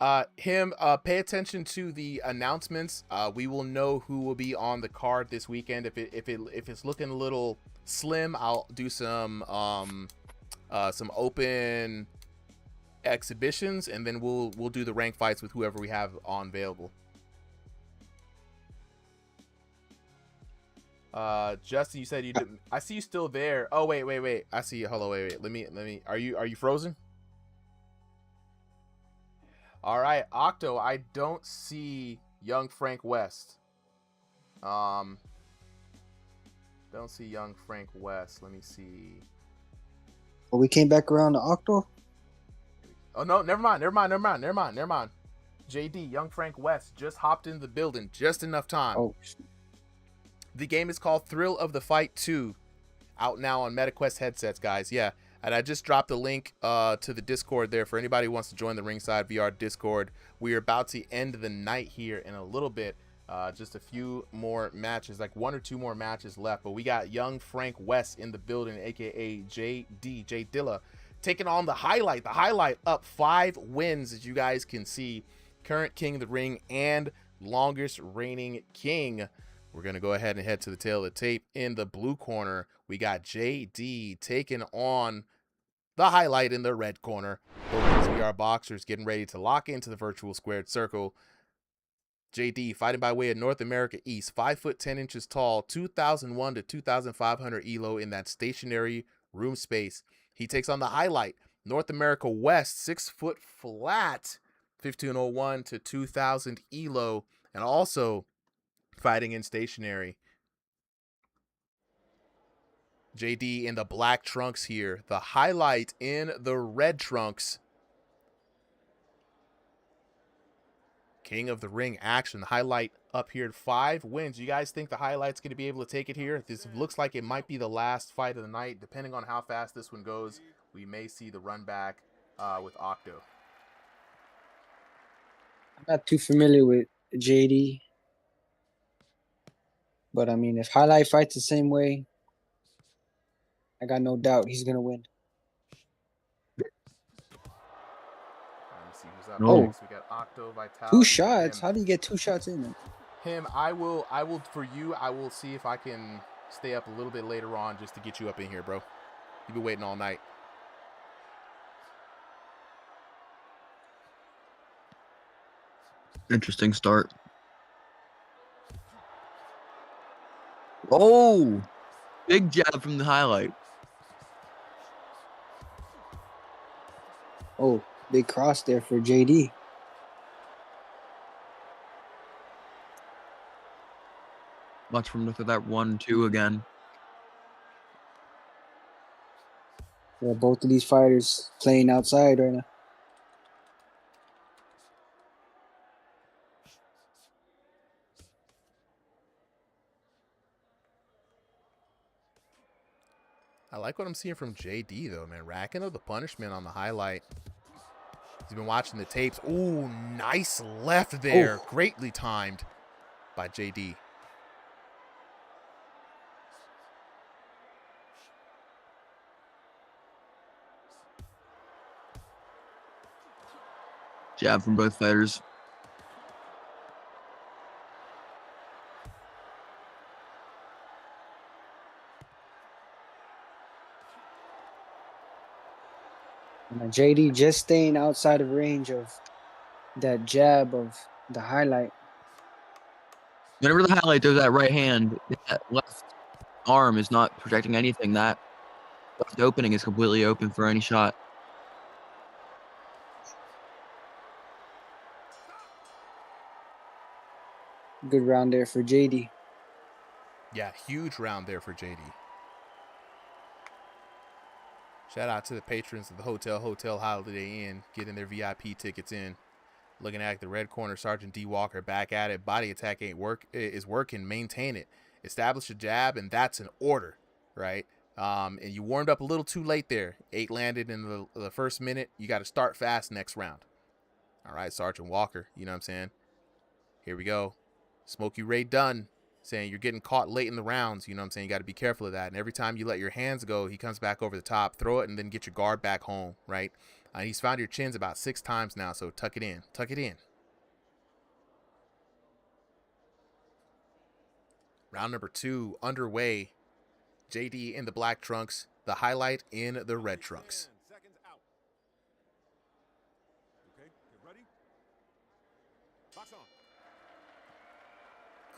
Pay attention to the announcements. We will know who will be on the card this weekend. If it's looking a little slim, I'll do some open exhibitions, and then we'll do the rank fights with whoever we have on available. Justin, you said you didn't. I see you still there. Oh wait. I see you. Hello, wait. Let me. Are you frozen? All right, Octo. I don't see young Frank West. Don't see young Frank West. Let me see. Well, we came back around to Octo. Oh no, never mind. JD, young Frank West just hopped in the building, just enough time. Oh. The game is called Thrill of the Fight 2, out now on MetaQuest headsets, guys. Yeah, and I just dropped a link to the Discord there for anybody who wants to join the Ringside VR Discord. We are about to end the night here in a little bit. Just a few more matches, like one or two more matches left. But we got young Frank West in the building, a.k.a. J Dilla, taking on the highlight. The highlight up 5 wins, as you guys can see. Current king of the ring and longest reigning king. We're going to go ahead and head to the tail of the tape. In the blue corner, we got JD taking on the highlight in the red corner. Both these VR boxers getting ready to lock into the virtual squared circle. JD fighting by way of North America East, 5 foot 10 inches tall, 2,001 to 2,500 elo in that stationary room space. He takes on the highlight, North America West, 6 foot flat, 1,501 to 2,000 elo, and also fighting in stationary. JD in the black trunks here. The highlight in the red trunks. King of the ring action. The highlight up here at 5 wins. You guys think the highlight's going to be able to take it here? This looks like it might be the last fight of the night. Depending on how fast this one goes, we may see the run back with Octo. I'm not too familiar with JD. But, I mean, if Highlight fights the same way, I got no doubt he's going to win. Let me see who's up Oh. next. We got Octo, Vitality. 2 shots? How do you get 2 shots in? Him, I will, for you, I will see if I can stay up a little bit later on just to get you up in here, bro. You've been waiting all night. Interesting start. Oh, big jab from the highlight. Oh, big cross there for JD. Watch from look at that 1-2 again. Yeah, both of these fighters playing outside right now. I like what I'm seeing from JD though, man. Racking up the punishment on the highlight. He's been watching the tapes. Ooh, nice left there. Oh. Greatly timed by JD. Jab from both fighters. And JD just staying outside of range of that jab of the highlight. Whenever the highlight does that right hand, that left arm is not protecting anything. That left opening is completely open for any shot. Good round there for JD. Yeah, huge round there for JD. Shout out to the patrons of the Hotel Holiday Inn getting their VIP tickets in. Looking at the red corner, Sergeant D. Walker back at it. Body attack is working. Maintain it. Establish a jab, and that's an order, right? And you warmed up a little too late there. 8 landed in the first minute. You got to start fast next round. All right, Sergeant Walker, you know what I'm saying? Here we go. Smokey Ray Dunn saying you're getting caught late in the rounds. You know what I'm saying? You got to be careful of that. And every time you let your hands go, he comes back over the top. Throw it and then get your guard back home, right? He's found your chins about 6 times now, so tuck it in. Tuck it in. Round number 2 underway. JD in the black trunks. The highlight in the red trunks.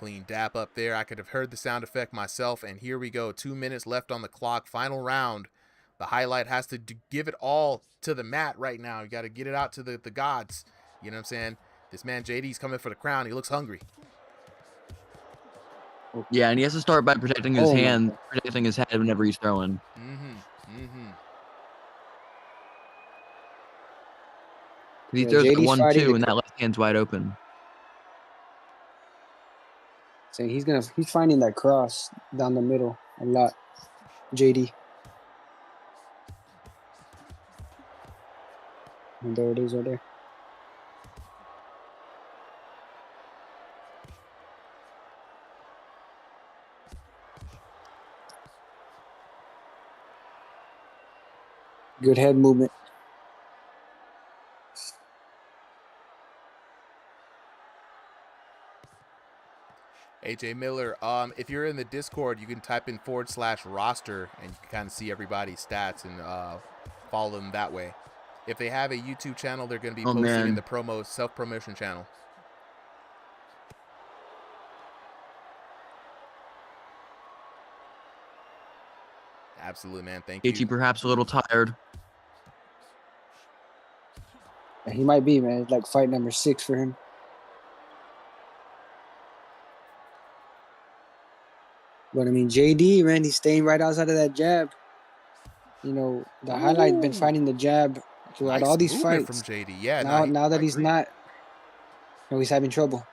Clean dap up there. I could have heard the sound effect myself. And here we go. 2 minutes left on the clock. Final round. The highlight has to give it all to the mat right now. You got to get it out to the gods. You know what I'm saying? This man JD's coming for the crown. He looks hungry. Yeah, and he has to start by protecting his hand, protecting his head whenever he's throwing. He throws a 1-2 and that left hand's wide open. So he's finding that cross down the middle a lot. JD. And there it is right there. Good head movement. AJ Miller, if you're in the Discord, you can type in /roster and you can kind of see everybody's stats and follow them that way. If they have a YouTube channel, they're going to be posting in the self-promotion channel. Absolutely, man. Thank you. Perhaps a little tired. Yeah, he might be, man. It's like fight number 6 for him. But I mean, JD, man, he's staying right outside of that jab. You know, the highlight's been fighting the jab throughout all these fights. From JD. Yeah. Now that he's not, he's having trouble.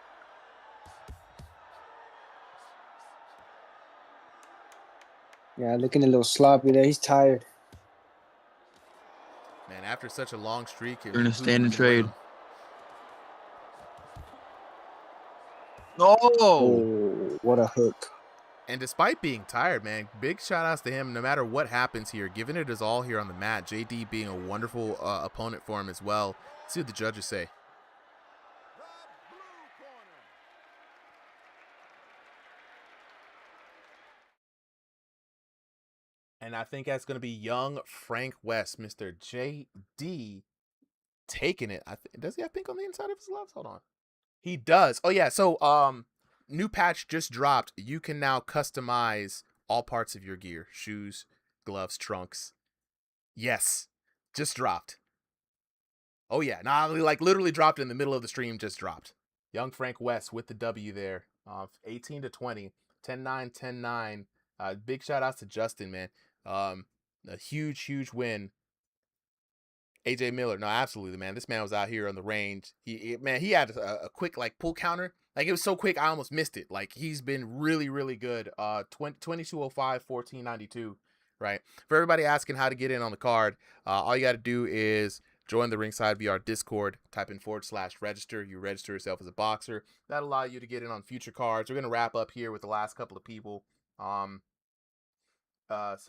Yeah, looking a little sloppy there. He's tired. Man, after such a long streak, you're gonna stand and trade. Oh, what a hook. And despite being tired, man, big shout outs to him. No matter what happens here, giving it his all here on the mat. JD being a wonderful opponent for him as well. Let's see what the judges say. And I think that's going to be young Frank West, Mr. JD, taking it. Does he have pink on the inside of his gloves? Hold on. He does. Oh, yeah. So, new patch just dropped. You can now customize all parts of your gear. Shoes, gloves, trunks. Yes. Just dropped. Oh, yeah. Nah, like literally dropped in the middle of the stream, just dropped. Young Frank West with the W there. 18 to 20, 10-9, 10-9. Big shout outs to Justin, man. A huge win. AJ Miller, no, absolutely, man. This man was out here on the range. He had a quick like pull counter. Like it was so quick, I almost missed it. Like he's been really good. 2205, 1492, right? For everybody asking how to get in on the card, all you got to do is join the Ringside VR Discord. Type in /register. You register yourself as a boxer. That'll allow you to get in on future cards. We're gonna wrap up here with the last couple of people. So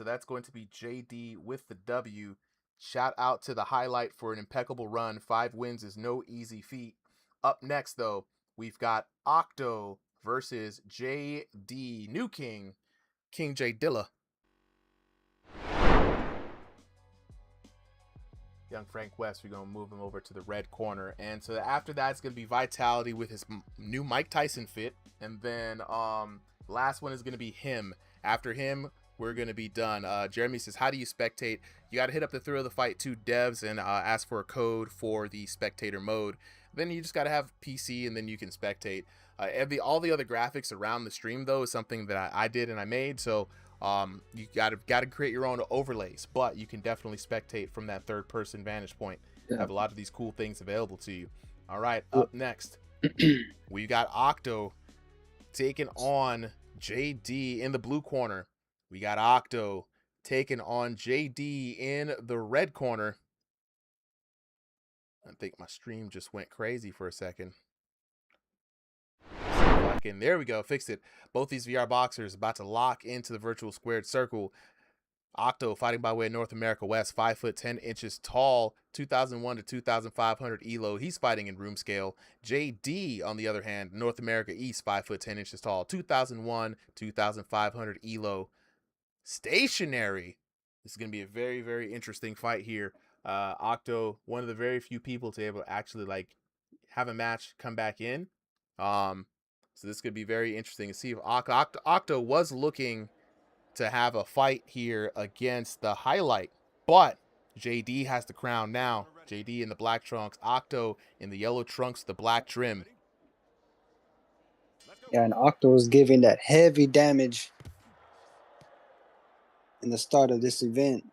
that's going to be JD with the W. Shout out to the highlight for an impeccable run. 5 wins is no easy feat. Up next, though, we've got Octo versus JD. New King, King J Dilla. Young Frank West, we're going to move him over to the red corner. And so after that, it's going to be Vitality with his new Mike Tyson fit. And then last one is going to be him. After him, we're going to be done. Jeremy says, how do you spectate? You got to hit up the Thrill of the Fight 2 devs and ask for a code for the spectator mode. Then you just got to have PC and then you can spectate. All the other graphics around the stream, though, is something that I did and I made. So you got to create your own overlays, but you can definitely spectate from that third person vantage point. Yeah. Have a lot of these cool things available to you. All right, up next, we got Octo taking on JD in the blue corner. We got Octo taking on JD in the red corner. I think my stream just went crazy for a second. There we go, fixed it. Both these VR boxers about to lock into the virtual squared circle. Octo fighting by way of North America West, 5 foot 10 inches tall, 2001 to 2500 elo. He's fighting in room scale. JD, on the other hand, North America East, 5 foot 10 inches tall, 2001, 2500 elo. Stationary. This is going to be a very interesting fight here. Octo, one of the very few people to be able to actually like have a match come back in. So this could be very interesting to see if Octo was looking to have a fight here against the highlight, but JD has the crown now. JD in the black trunks, Octo in the yellow trunks, the black trim. Yeah, and Octo is giving that heavy damage in the start of this event.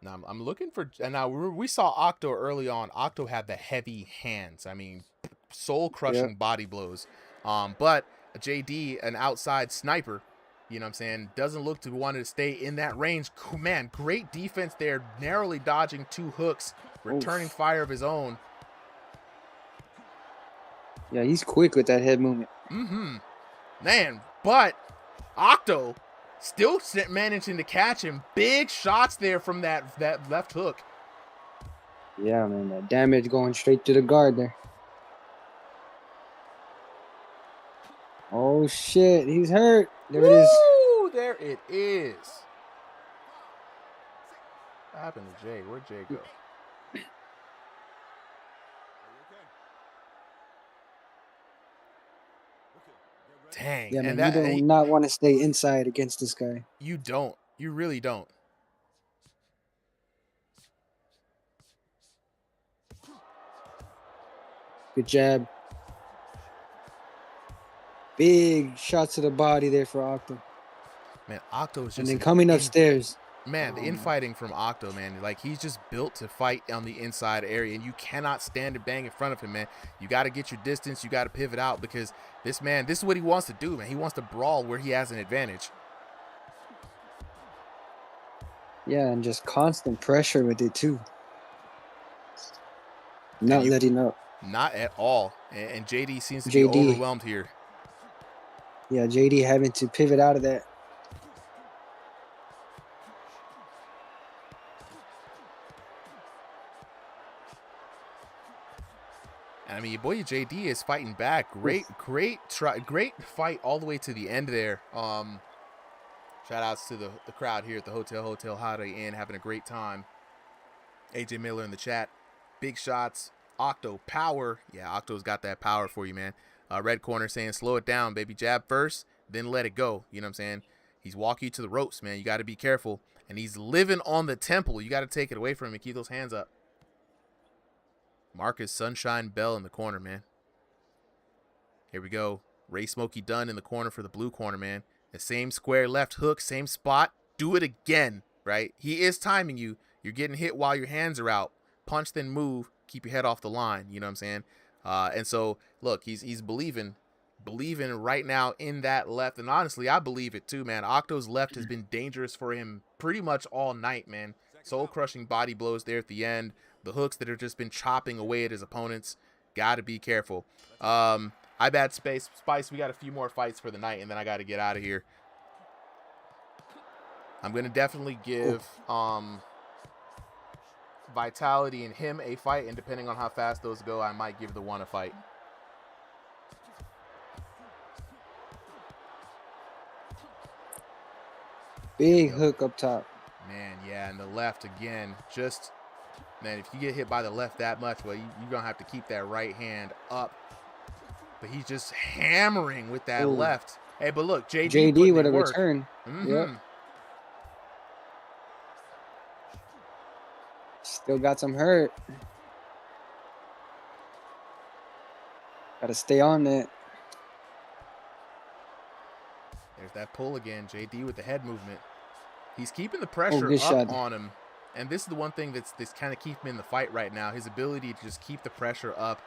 Now I'm looking for, and now we saw Octo early on. Octo had the heavy hands. I mean, soul-crushing body blows. But JD, an outside sniper, you know what I'm saying, doesn't look to want to stay in that range. Man, great defense there, narrowly dodging 2 hooks, returning fire of his own. Yeah, he's quick with that head movement. Man, but Octo still managing to catch him. Big shots there from that left hook. Yeah, man, that damage going straight to the guard there. Oh, shit, he's hurt. There it is. There it is. What happened to Jay? Where'd Jay go? Dang. Yeah, man, you do not want to stay inside against this guy. You don't. You really don't. Good jab. Big shots to the body there for Octo. Man, Octo is just... And then coming upstairs. Man, the infighting from Octo, man, like he's just built to fight on the inside area, and you cannot stand and bang in front of him, man. You got to get your distance. You got to pivot out because this man, this is what he wants to do, man. He wants to brawl where he has an advantage. Yeah, and just constant pressure with it, too. Not letting up. Not at all. And JD seems to be overwhelmed here. Yeah, JD having to pivot out of that. I mean, your boy JD is fighting back. Great fight all the way to the end there. Shout outs to the crowd here at the Hotel Holiday Inn, having a great time. AJ Miller in the chat. Big shots. Octo power. Yeah, Octo's got that power for you, man. Red corner saying, slow it down, baby. Jab first, then let it go. You know what I'm saying? He's walking you to the ropes, man. You got to be careful. And he's living on the temple. You got to take it away from him and keep those hands up. Marcus Sunshine Bell in the corner, man. Here we go. Ray Smokey Dunn in the corner for the blue corner, man. The same square left hook, same spot. Do it again, right? He is timing you. You're getting hit while your hands are out. Punch, then move. Keep your head off the line. You know what I'm saying? And so, look, he's believing right now in that left. And honestly, I believe it too, man. Octo's left has been dangerous for him pretty much all night, man. Soul-crushing body blows there at the end. The hooks that have just been chopping away at his opponents. Got to be careful. I bet Spice, we got a few more fights for the night, and then I got to get out of here. I'm going to definitely give Vitality and him a fight, and depending on how fast those go, I might give the one a fight. Big hook up top. Man, yeah, and the left again. Just, man, if you get hit by the left that much, well, you're going to have to keep that right hand up. But he's just hammering with that left. Hey, but look, JD with a return. Yep. Still got some hurt. Got to stay on it. There's that pull again. JD with the head movement. He's keeping the pressure up on him. And this is the one thing that's kind of keeping him in the fight right now. His ability to just keep the pressure up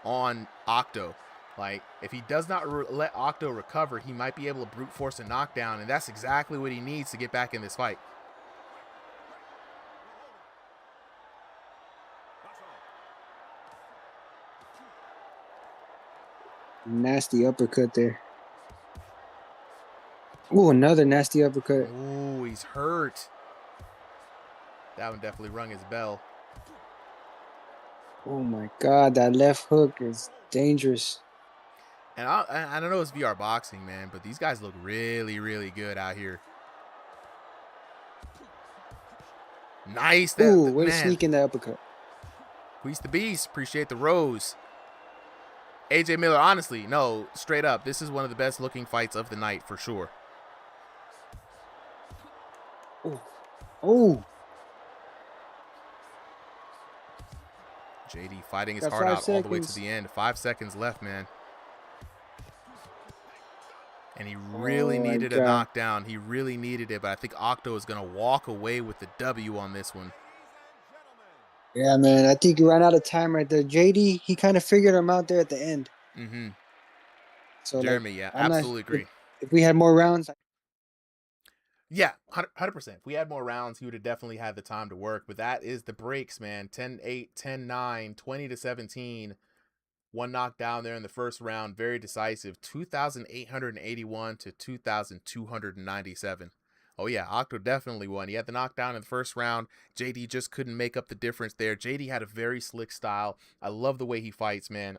on Octo. Like, if he does not let Octo recover, he might be able to brute force a knockdown. And that's exactly what he needs to get back in this fight. Nasty uppercut there. Ooh, another nasty uppercut. Ooh, he's hurt. That one definitely rung his bell. Oh my God, that left hook is dangerous. And I don't know it's VR boxing, man, but these guys look really, really good out here. Nice. Ooh, way to sneak in that uppercut. Queez the Beast. Appreciate the rose. AJ Miller, honestly, no, straight up, this is one of the best looking fights of the night for sure. Oh. JD fighting his heart out all the way to the end. 5 seconds left, man. And he really needed a knockdown. He really needed it, but I think Octo is going to walk away with the W on this one. Yeah, man, I think you ran out of time right there. JD, he kind of figured him out there at the end. Mm-hmm. So, Jeremy, yeah, absolutely agree. If we had more rounds. Yeah, 100%. If we had more rounds, he would have definitely had the time to work. But that is the breaks, man. 10-8, 10-9, 20-17. One knockdown there in the first round. Very decisive. 2,881 to 2,297. Oh, yeah, Octo definitely won. He had the knockdown in the first round. JD just couldn't make up the difference there. JD had a very slick style. I love the way he fights, man.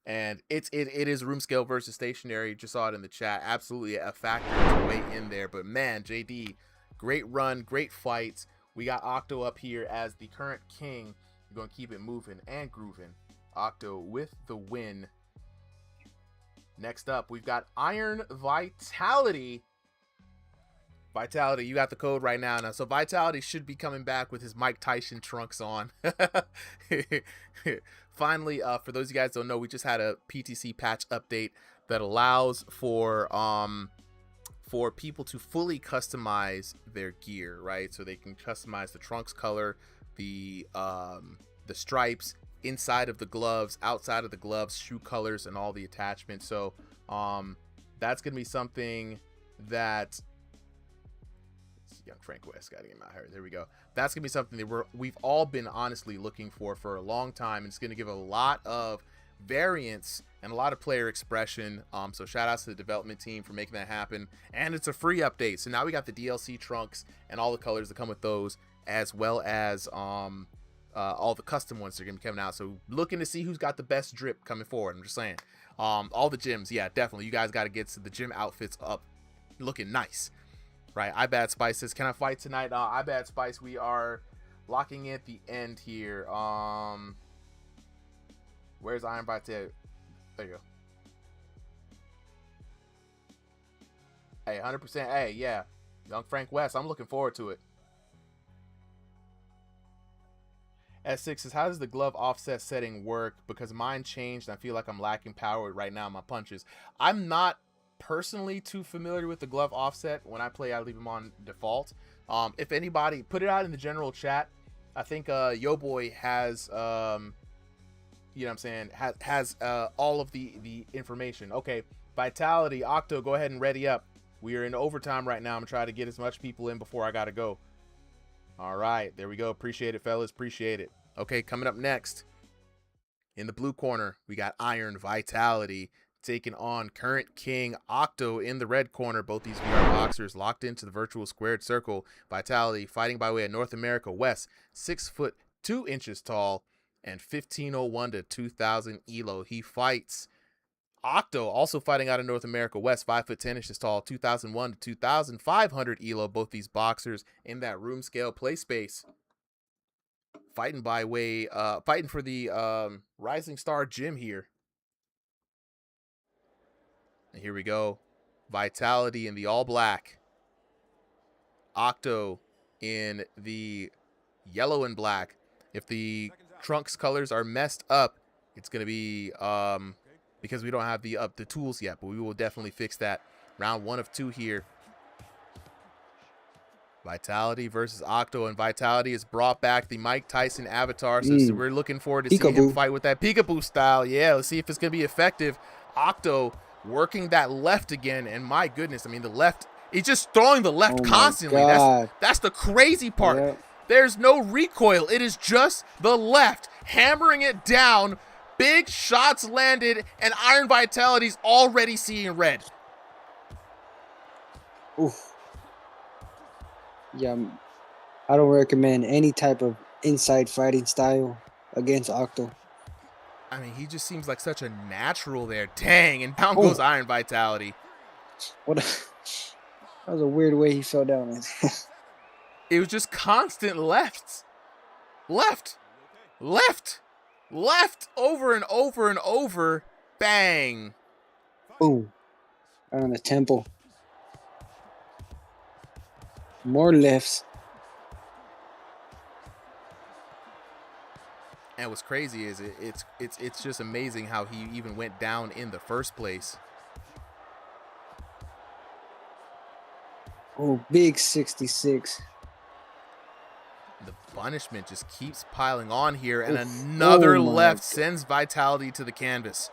And it is room scale versus stationary. Just saw it in the chat. Absolutely a factor to weigh in there. But, man, JD, great run, great fights. We got Octo up here as the current king. We're going to keep it moving and grooving. Octo with the win. Next up, we've got Iron Vitality. Vitality, you got the code right now. So Vitality should be coming back with his Mike Tyson trunks on. Finally, for those of you guys who don't know, we just had a PTC patch update that allows for people to fully customize their gear, right? So they can customize the trunks color, the stripes, inside of the gloves, outside of the gloves, shoe colors, and all the attachments. So that's gonna be something that young Frank West got to get him out here. There we go. That's gonna be something that we've all been honestly looking for a long time, and it's gonna give a lot of variance and a lot of player expression. So shout outs to the development team for making that happen, and it's a free update. So now we got the DLC trunks and all the colors that come with those, as well as all the custom ones that are gonna be coming out. So looking to see who's got the best drip coming forward. I'm just saying, all the gyms, yeah, definitely. You guys got to get the gym outfits up, looking nice. Right, I Bad Spice says, can I fight tonight? I Bad Spice, we are locking in at the end here. Where's Iron Vitality? There you go. Hey, 100%. Hey, yeah. Young Frank West. I'm looking forward to it. S6 says, how does the glove offset setting work? Because mine changed and I feel like I'm lacking power right now in my punches. I'm not personally too familiar with the glove offset. When I play, I leave them on default. If anybody, put it out in the general chat. I think Yo Boy has, you know what I'm saying, has all of the information. Okay, Vitality, Octo, go ahead and ready up. We are in overtime right now. I'm going to try to get as much people in before I got to go. All right, there we go. Appreciate it, fellas. Appreciate it. Okay, coming up next, in the blue corner, we got Iron Vitality taking on current king Octo in the red corner. Both these VR boxers locked into the virtual squared circle. Vitality fighting by way of North America West, 6'2" tall and 1501 to 2000 elo. He fights Octo, also fighting out of North America West, 5'10" tall, 2001 to 2500 elo. Both these boxers in that room scale play space, fighting by way, fighting for the Rising Star Gym here. And here we go, Vitality in the all black, Octo in the yellow and black. If the trunks colors are messed up, it's gonna be because we don't have the tools yet, but we will definitely fix that. Round 1 of 2 here. Vitality versus Octo, and Vitality has brought back the Mike Tyson avatar, so we're looking forward to seeing him fight with that peekaboo style. Yeah, let's see if it's gonna be effective. Octo working that left again, and my goodness, I mean, the left, he's just throwing the left constantly. That's the crazy part. Yep. There's no recoil. It is just the left, hammering it down. Big shots landed, and Iron Vitality's already seeing red. Oof. Yeah, I don't recommend any type of inside fighting style against Octo. I mean, he just seems like such a natural there. Dang, and down goes Iron Vitality. That was a weird way he fell down. It was just constant lefts. Left, over and over and over. Bang. Boom. Right on the temple. More lefts. And what's crazy is it's just amazing how he even went down in the first place. Oh, big 66. The punishment just keeps piling on here, and another left sends Vitality to the canvas.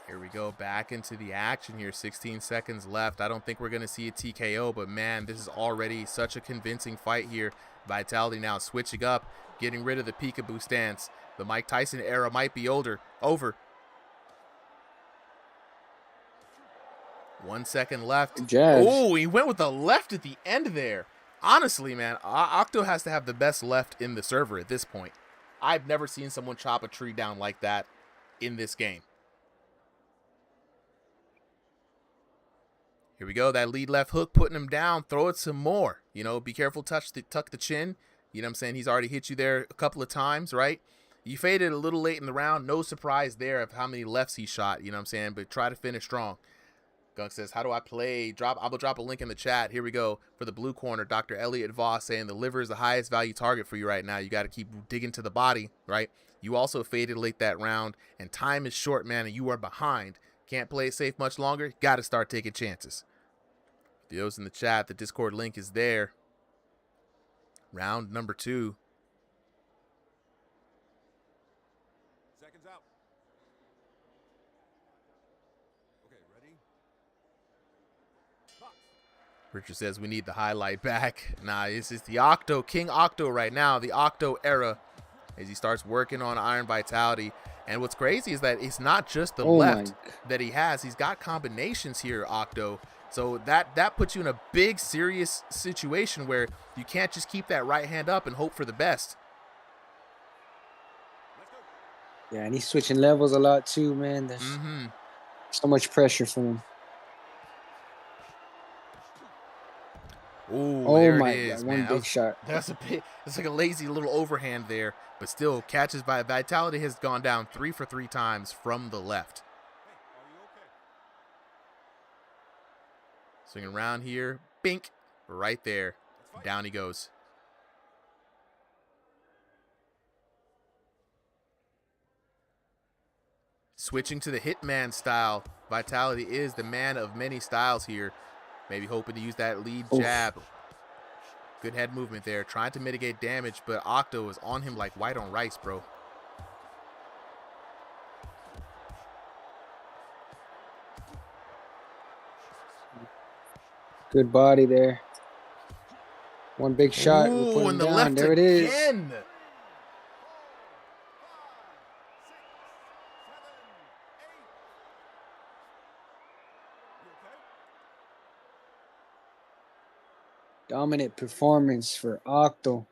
Here we go, back into the action here. 16 seconds left. I don't think we're going to see a TKO, but man, this is already such a convincing fight here. Vitality now switching up, getting rid of the peekaboo stance. The Mike Tyson era might be over. 1 second left. Oh, he went with the left at the end there. Honestly, man, Octo has to have the best left in the server at this point. I've never seen someone chop a tree down like that in this game. Here we go, that lead left hook, putting him down. Throw it some more. You know, be careful, tuck the chin. You know what I'm saying? He's already hit you there a couple of times, right? You faded a little late in the round. No surprise there of how many lefts he shot, you know what I'm saying? But try to finish strong. Gunk says, how do I play? I'm going to drop a link in the chat. Here we go. For the blue corner, Dr. Elliot Voss saying the liver is the highest value target for you right now. You got to keep digging to the body, right? You also faded late that round, and time is short, man, and you are behind. Can't play it safe much longer. Got to start taking chances. For those in the chat, the Discord link is there. Round number 2. Seconds out. Okay, ready? Box. Richard says we need the highlight back. Nah, this is the Octo, King Octo right now, the Octo era, as he starts working on Iron Vitality. And what's crazy is that it's not just the left that he has. He's got combinations here, Octo. So that puts you in a big, serious situation where you can't just keep that right hand up and hope for the best. Yeah, and he's switching levels a lot too, man. There's so much pressure for him. Ooh, Oh there it my is, God, man. one big shot. That's a bit. It's like a lazy little overhand there, but still catches by Vitality has gone down 3 for 3 times from the left. Swinging around here, bink, right there. Down he goes. Switching to the Hitman style. Vitality is the man of many styles here. Maybe hoping to use that lead jab. Good head movement there. Trying to mitigate damage, but Octo is on him like white on rice, bro. Good body there. One big shot. We put Ooh, him and the down. left There it is. again. Dominant performance for Octo.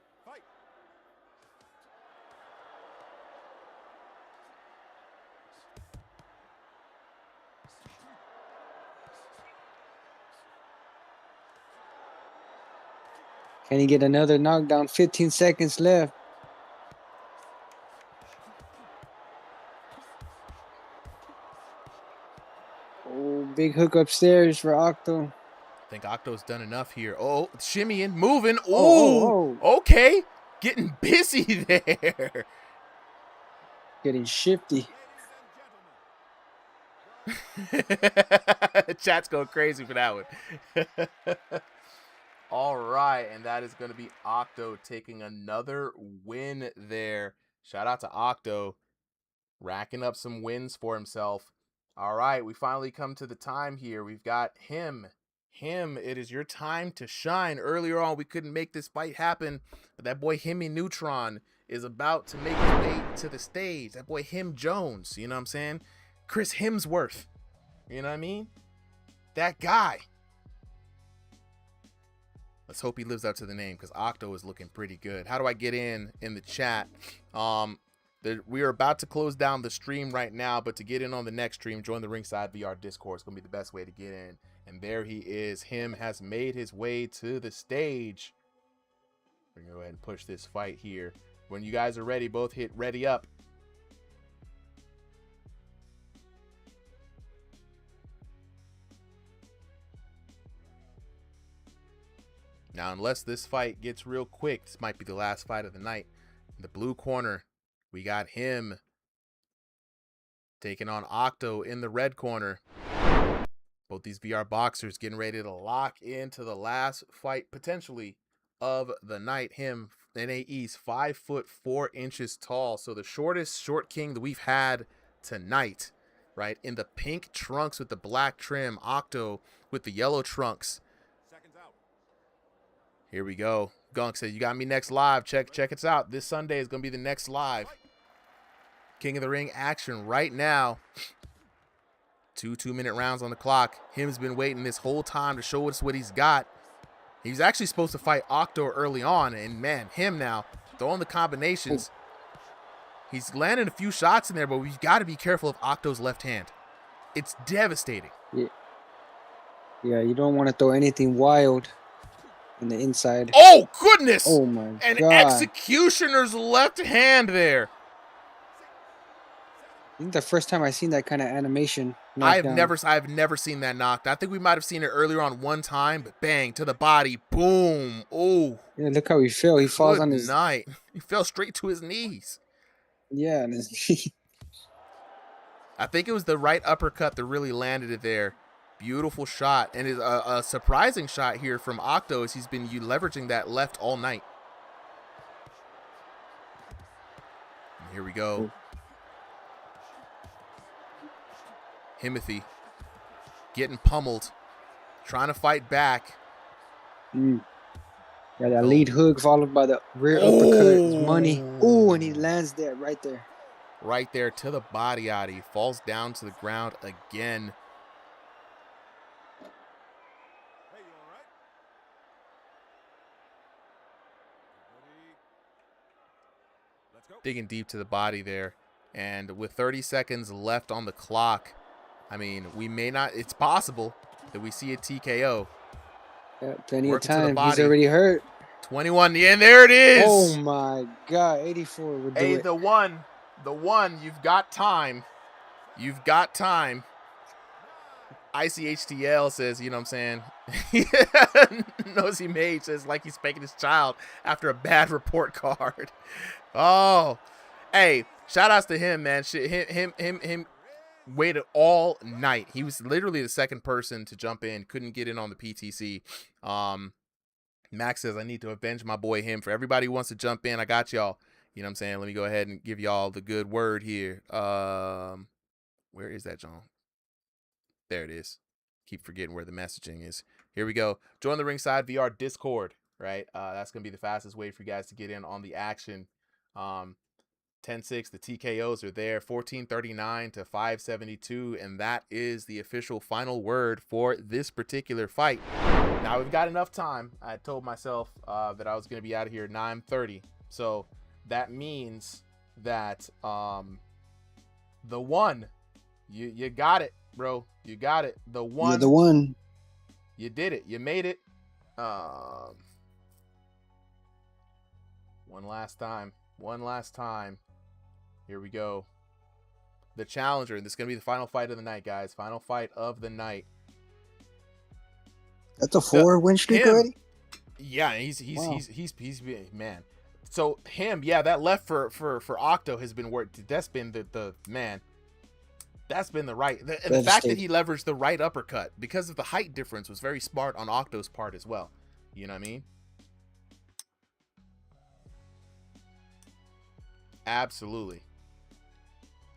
Can he get another knockdown? 15 seconds left. Oh, big hook upstairs for Octo. I think Octo's done enough here. Oh, shimmying, moving. Ooh, Oh. okay. Getting busy there. Getting shifty. Chat's going crazy for that one. All right, and that is going to be Octo taking another win there. Shout out to Octo, racking up some wins for himself. All right, we finally come to the time here. We've got him. It is your time to shine. Earlier on, we couldn't make this fight happen, but that boy Himmy Neutron is about to make his way to the stage. That boy Him Jones, you know what I'm saying? Chris Hemsworth, you know what I mean? That guy. Let's hope he lives up to the name, because Octo is looking pretty good. How do I get in the chat? We are about to close down the stream right now, but to get in on the next stream, join the Ringside VR Discord. It's going to be the best way to get in. And there he is. Him has made his way to the stage. We're going to go ahead and push this fight here. When you guys are ready, both hit ready up. Now, unless this fight gets real quick, this might be the last fight of the night. In the blue corner, we got him taking on Octo in the red corner. Both these VR boxers getting ready to lock into the last fight, potentially, of the night. Him, NAE's 5'4" tall. So the shortest short king that we've had tonight, right? In the pink trunks with the black trim. Octo with the yellow trunks. Here we go. Gunk said, you got me next live. Check it out. This Sunday is going to be the next live. King of the Ring action right now. 2 2-minute rounds on the clock. Him's been waiting this whole time to show us what he's got. He's actually supposed to fight Octo early on. And, man, him now throwing the combinations. He's landing a few shots in there, but we've got to be careful of Octo's left hand. It's devastating. Yeah, you don't want to throw anything wild in the inside. Oh, goodness. Oh, my An God. executioner's left hand there. I think the first time I seen that kind of animation. I've knockdown. never seen that knocked. I think we might have seen it earlier on one time, but bang to the body, boom. Oh, Yeah, look how he fell. He falls on his. night. He fell straight to his knees. Yeah, on his knee. I think it was the right uppercut that really landed it there. Beautiful shot, and is a surprising shot here from Octo as he's been leveraging that left all night. And here we go. Himothy getting pummeled, trying to fight back. Yeah, that lead hook followed by the rear uppercut is money. Oh, and he lands there, right there. Right there to the body out. He falls down to the ground again. Hey, you all right? Let's go. Digging deep to the body there. And with 30 seconds left on the clock, I mean, we may not, it's possible that we see a TKO. Plenty of Working to the time. He's body. already hurt. 21. Yeah, and there it is. Oh my God. 84 would do Hey, it. the one. You've got time. You've got time. ICHTL says, you know what I'm saying? Nosy Mage says like he's spanking his child after a bad report card. Oh, hey, shout outs to him, man. Him waited all night. He was literally the second person to jump in. Couldn't get in on the PTC. Max says, I need to avenge my boy him. For everybody who wants to jump in, I got y'all. You know what I'm saying? Let me go ahead and give y'all the good word here. Where is that, John? There it is. Keep forgetting where the messaging is. Here we go. Join the Ringside VR Discord, right? That's going to be the fastest way for you guys to get in on the action. 10-6, the TKOs are there. 1439 to 572, and that is the official final word for this particular fight. Now, we've got enough time. I told myself that I was going to be out of here at 9:30, so that means that the one, you got it, bro. You got it. The one. You're the one. You did it. You made it. One last time. One last time. Here we go. The challenger. This is going to be the final fight of the night, guys. Final fight of the night. That's a 4-win streak already? Yeah, he's Wow. man. So him, yeah, that left for Octo has been worked. That's been the man. That's been the right. And the fact that he leveraged the right uppercut because of the height difference was very smart on Octo's part as well. You know what I mean? Absolutely.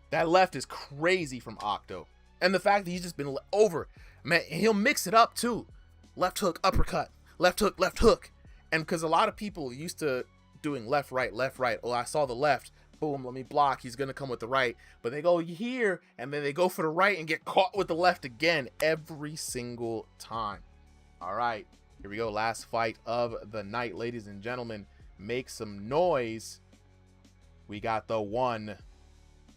That left is crazy from Octo. And the fact that he's just been over. Man, he'll mix it up too. Left hook, uppercut. Left hook, left hook. And because a lot of people used to doing left, right, left, right. Oh, I saw the left. Boom, let me block. He's going to come with the right. But they go here, and then they go for the right and get caught with the left again every single time. All right, here we go. Last fight of the night, ladies and gentlemen. Make some noise. We got the one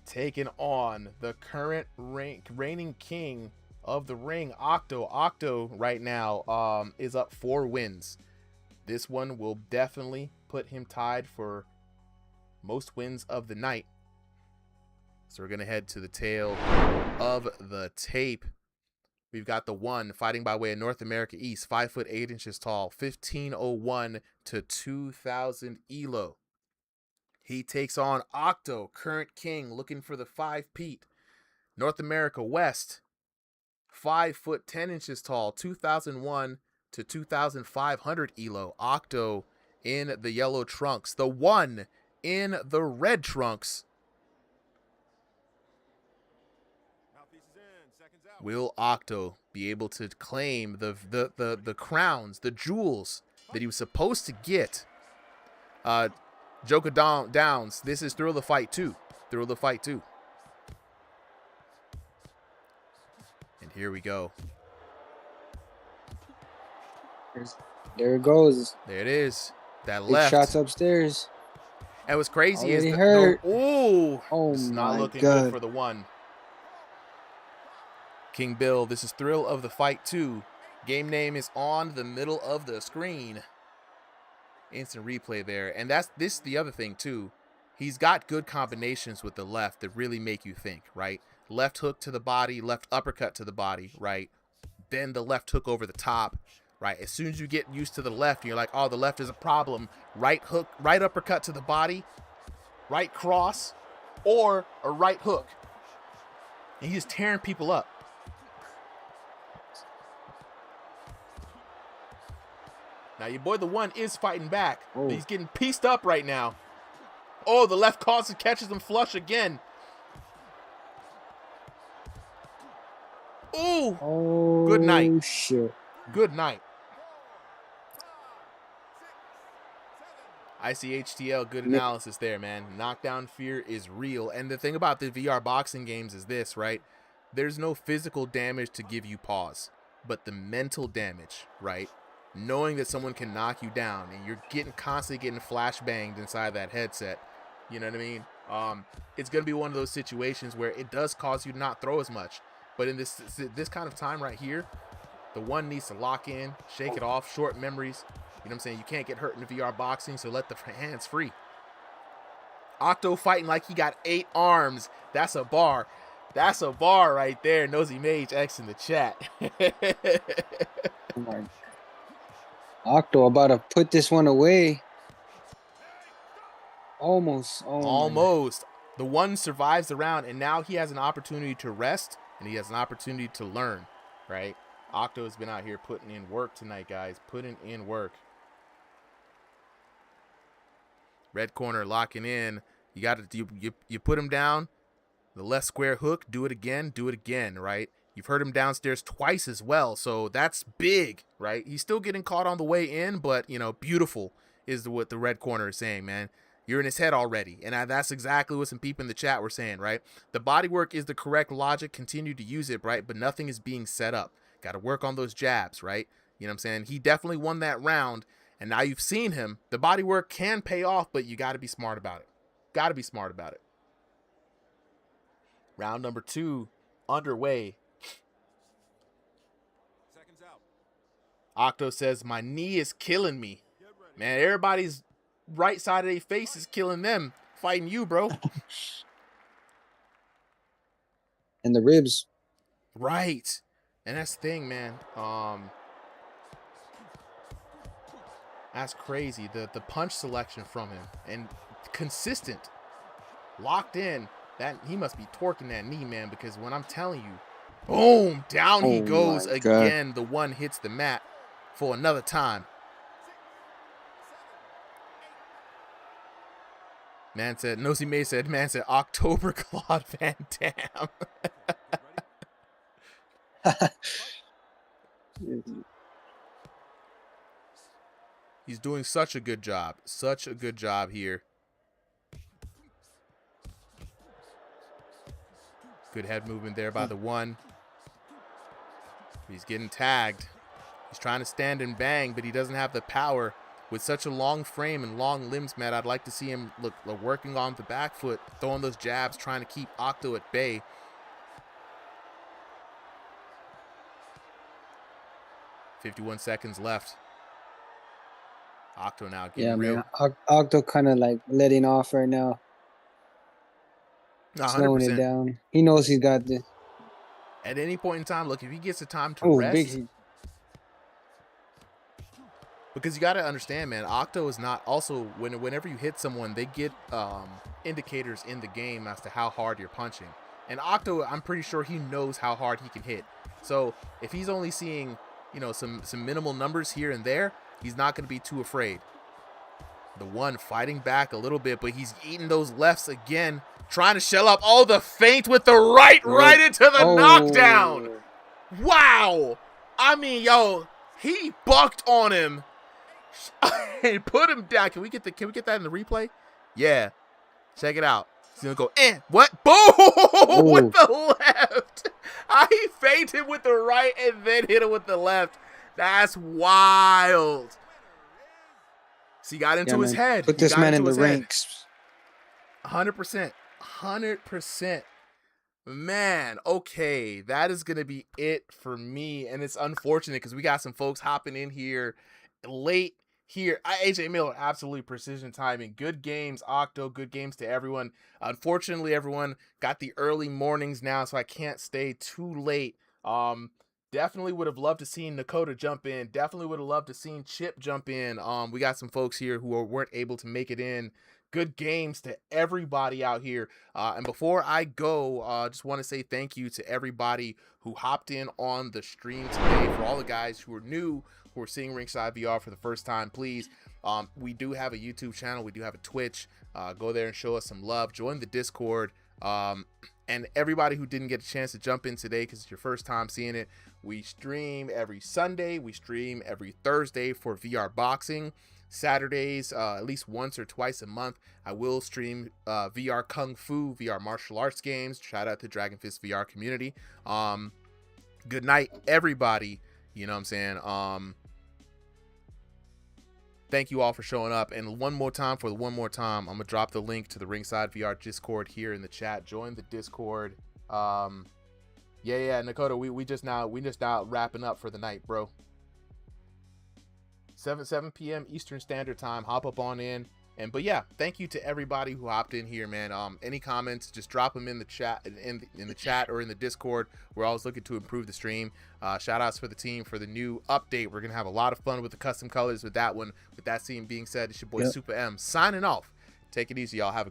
taking on the current reigning king of the ring, Octo. Octo right now is up 4 wins. This one will definitely put him tied for most wins of the night. So we're going to head to the tail of the tape. We've got the one fighting by way of North America East, 5 foot 8 inches tall, 1501 to 2000 ELO. He takes on Octo, current king, looking for the 5-peat. North America West, 5 foot 10 inches tall, 2001 to 2500 ELO. Octo in the yellow trunks. The one in the red trunks. Will Octo be able to claim the crowns, the jewels that he was supposed to get? Joker Downs, this is Thrill of the Fight 2. Thrill of the Fight 2. And here we go. There it goes. There it is. That Big left. shots upstairs. And what's crazy Already is hurt. Oh, Oh it's not my looking God. good for the one. King Bill, this is Thrill of the Fight 2. Game name is on the middle of the screen. Instant replay there. And this the other thing too. He's got good combinations with the left that really make you think, right? Left hook to the body, left uppercut to the body, right? Then the left hook over the top, right? As soon as you get used to the left, you're like, oh, the left is a problem. Right hook, right uppercut to the body, right cross, or a right hook. And he's tearing people up. Now, your boy, the one, is fighting back. Oh. He's getting pieced up right now. Oh, the left calls and catches him flush again. Ooh. Oh, Good night. Shit. Good night. ICHTL, good analysis there, man. Knockdown fear is real. And the thing about the VR boxing games is this, right? There's no physical damage to give you pause, but the mental damage, right? Knowing that someone can knock you down and you're constantly getting flash banged inside that headset, you know what I mean? It's going to be one of those situations where it does cause you to not throw as much. But in this kind of time right here, The one needs to lock in, shake it off, short memories. You know what I'm saying? You can't get hurt in the VR boxing, so let the hands free. Octo fighting like he got 8 arms. That's a bar. That's a bar right there. Nosy Mage X in the chat. Oh my. Octo about to put this one away. Almost. Oh Almost. The one survives the round, and now he has an opportunity to rest, and he has an opportunity to learn, right? Octo has been out here putting in work tonight, guys. Putting in work. Red corner locking in. You got to you put him down. The left square hook. Do it again. Do it again. Right. You've heard him downstairs twice as well, so that's big, right? He's still getting caught on the way in, but you know, beautiful is what the red corner is saying, man. You're in his head already, and that's exactly what some people in the chat were saying, right? The body work is the correct logic. Continue to use it, right? But nothing is being set up. Got to work on those jabs, right? You know what I'm saying? He definitely won that round, and now you've seen him. The body work can pay off, but you got to be smart about it. Got to be smart about it. Round number 2 underway. Seconds out. Octo says, my knee is killing me. Man, everybody's right side of their face is killing them. Fighting you, bro. And the ribs. Right. And that's the thing, man. That's crazy. The punch selection from him. And consistent. Locked in. That he must be torquing that knee, man, because when I'm telling you, boom, down he goes again. The one hits the mat for another time. Man said, Nosy May said, man said, October Claude Van Damme. He's doing such a good job. Such a good job here. Good head movement there by the one. He's getting tagged. He's trying to stand and bang, but he doesn't have the power. With such a long frame and long limbs, Matt, I'd like to see him look working on the back foot, throwing those jabs, trying to keep Octo at bay. "51 seconds left. Octo now getting real. Man. Octo kind of like letting off right now. 100%. Slowing it down. He knows he's got this. At any point in time, look, if he gets the time to rest. Big. Because you got to understand, man, Octo is not also, whenever you hit someone, they get indicators in the game as to how hard you're punching. And Octo, I'm pretty sure he knows how hard he can hit. So if he's only seeing, you know, some minimal numbers here and there, he's not going to be too afraid. The one fighting back a little bit, but he's eating those lefts again, trying to shell up. Oh, the feint with the right into the knockdown. Wow. I mean, yo, he bucked on him. And put him down. Can we get that in the replay? Yeah. Check it out. He's gonna go, what? Boom! With the left. He feinted with the right and then hit him with the left. That's wild. So he got into his head. Put this man in the ranks. 100%. 100%. Man, okay. That is gonna be it for me. And it's unfortunate because we got some folks hopping in here late here. AJ Miller, absolutely precision timing. Good games, Octo. Good games to everyone. Unfortunately, everyone got the early mornings now, so I can't stay too late. Definitely would have loved to seen Nakota jump in. Definitely would have loved to seen Chip jump in. We got some folks here who weren't able to make it in. Good games to everybody out here. And before I go, just want to say thank you to everybody who hopped in on the stream today. For all the guys who are new, who are seeing Ringside VR for the first time, please, we do have a YouTube channel. We do have a Twitch. Go there and show us some love. Join the Discord. And everybody who didn't get a chance to jump in today because it's your first time seeing it, we stream every Sunday. We stream every Thursday for VR boxing. Saturdays, at least once or twice a month, I will stream VR Kung Fu, VR martial arts games. Shout out to Dragon Fist VR community. Good night, everybody. You know what I'm saying? Thank you all for showing up. And one more time, I'm going to drop the link to the Ringside VR Discord here in the chat. Join the Discord. Yeah, Nakota, we just now wrapping up for the night, bro. 7 p.m. Eastern Standard Time. Hop up on in. But yeah, thank you to everybody who hopped in here, man. Any comments, just drop them in the chat, in the chat or in the Discord. We're always looking to improve the stream. Shout outs for the team for the new update. We're gonna have a lot of fun with the custom colors with that one. With that being said, it's your boy Super M signing off. Take it easy, y'all. Have a good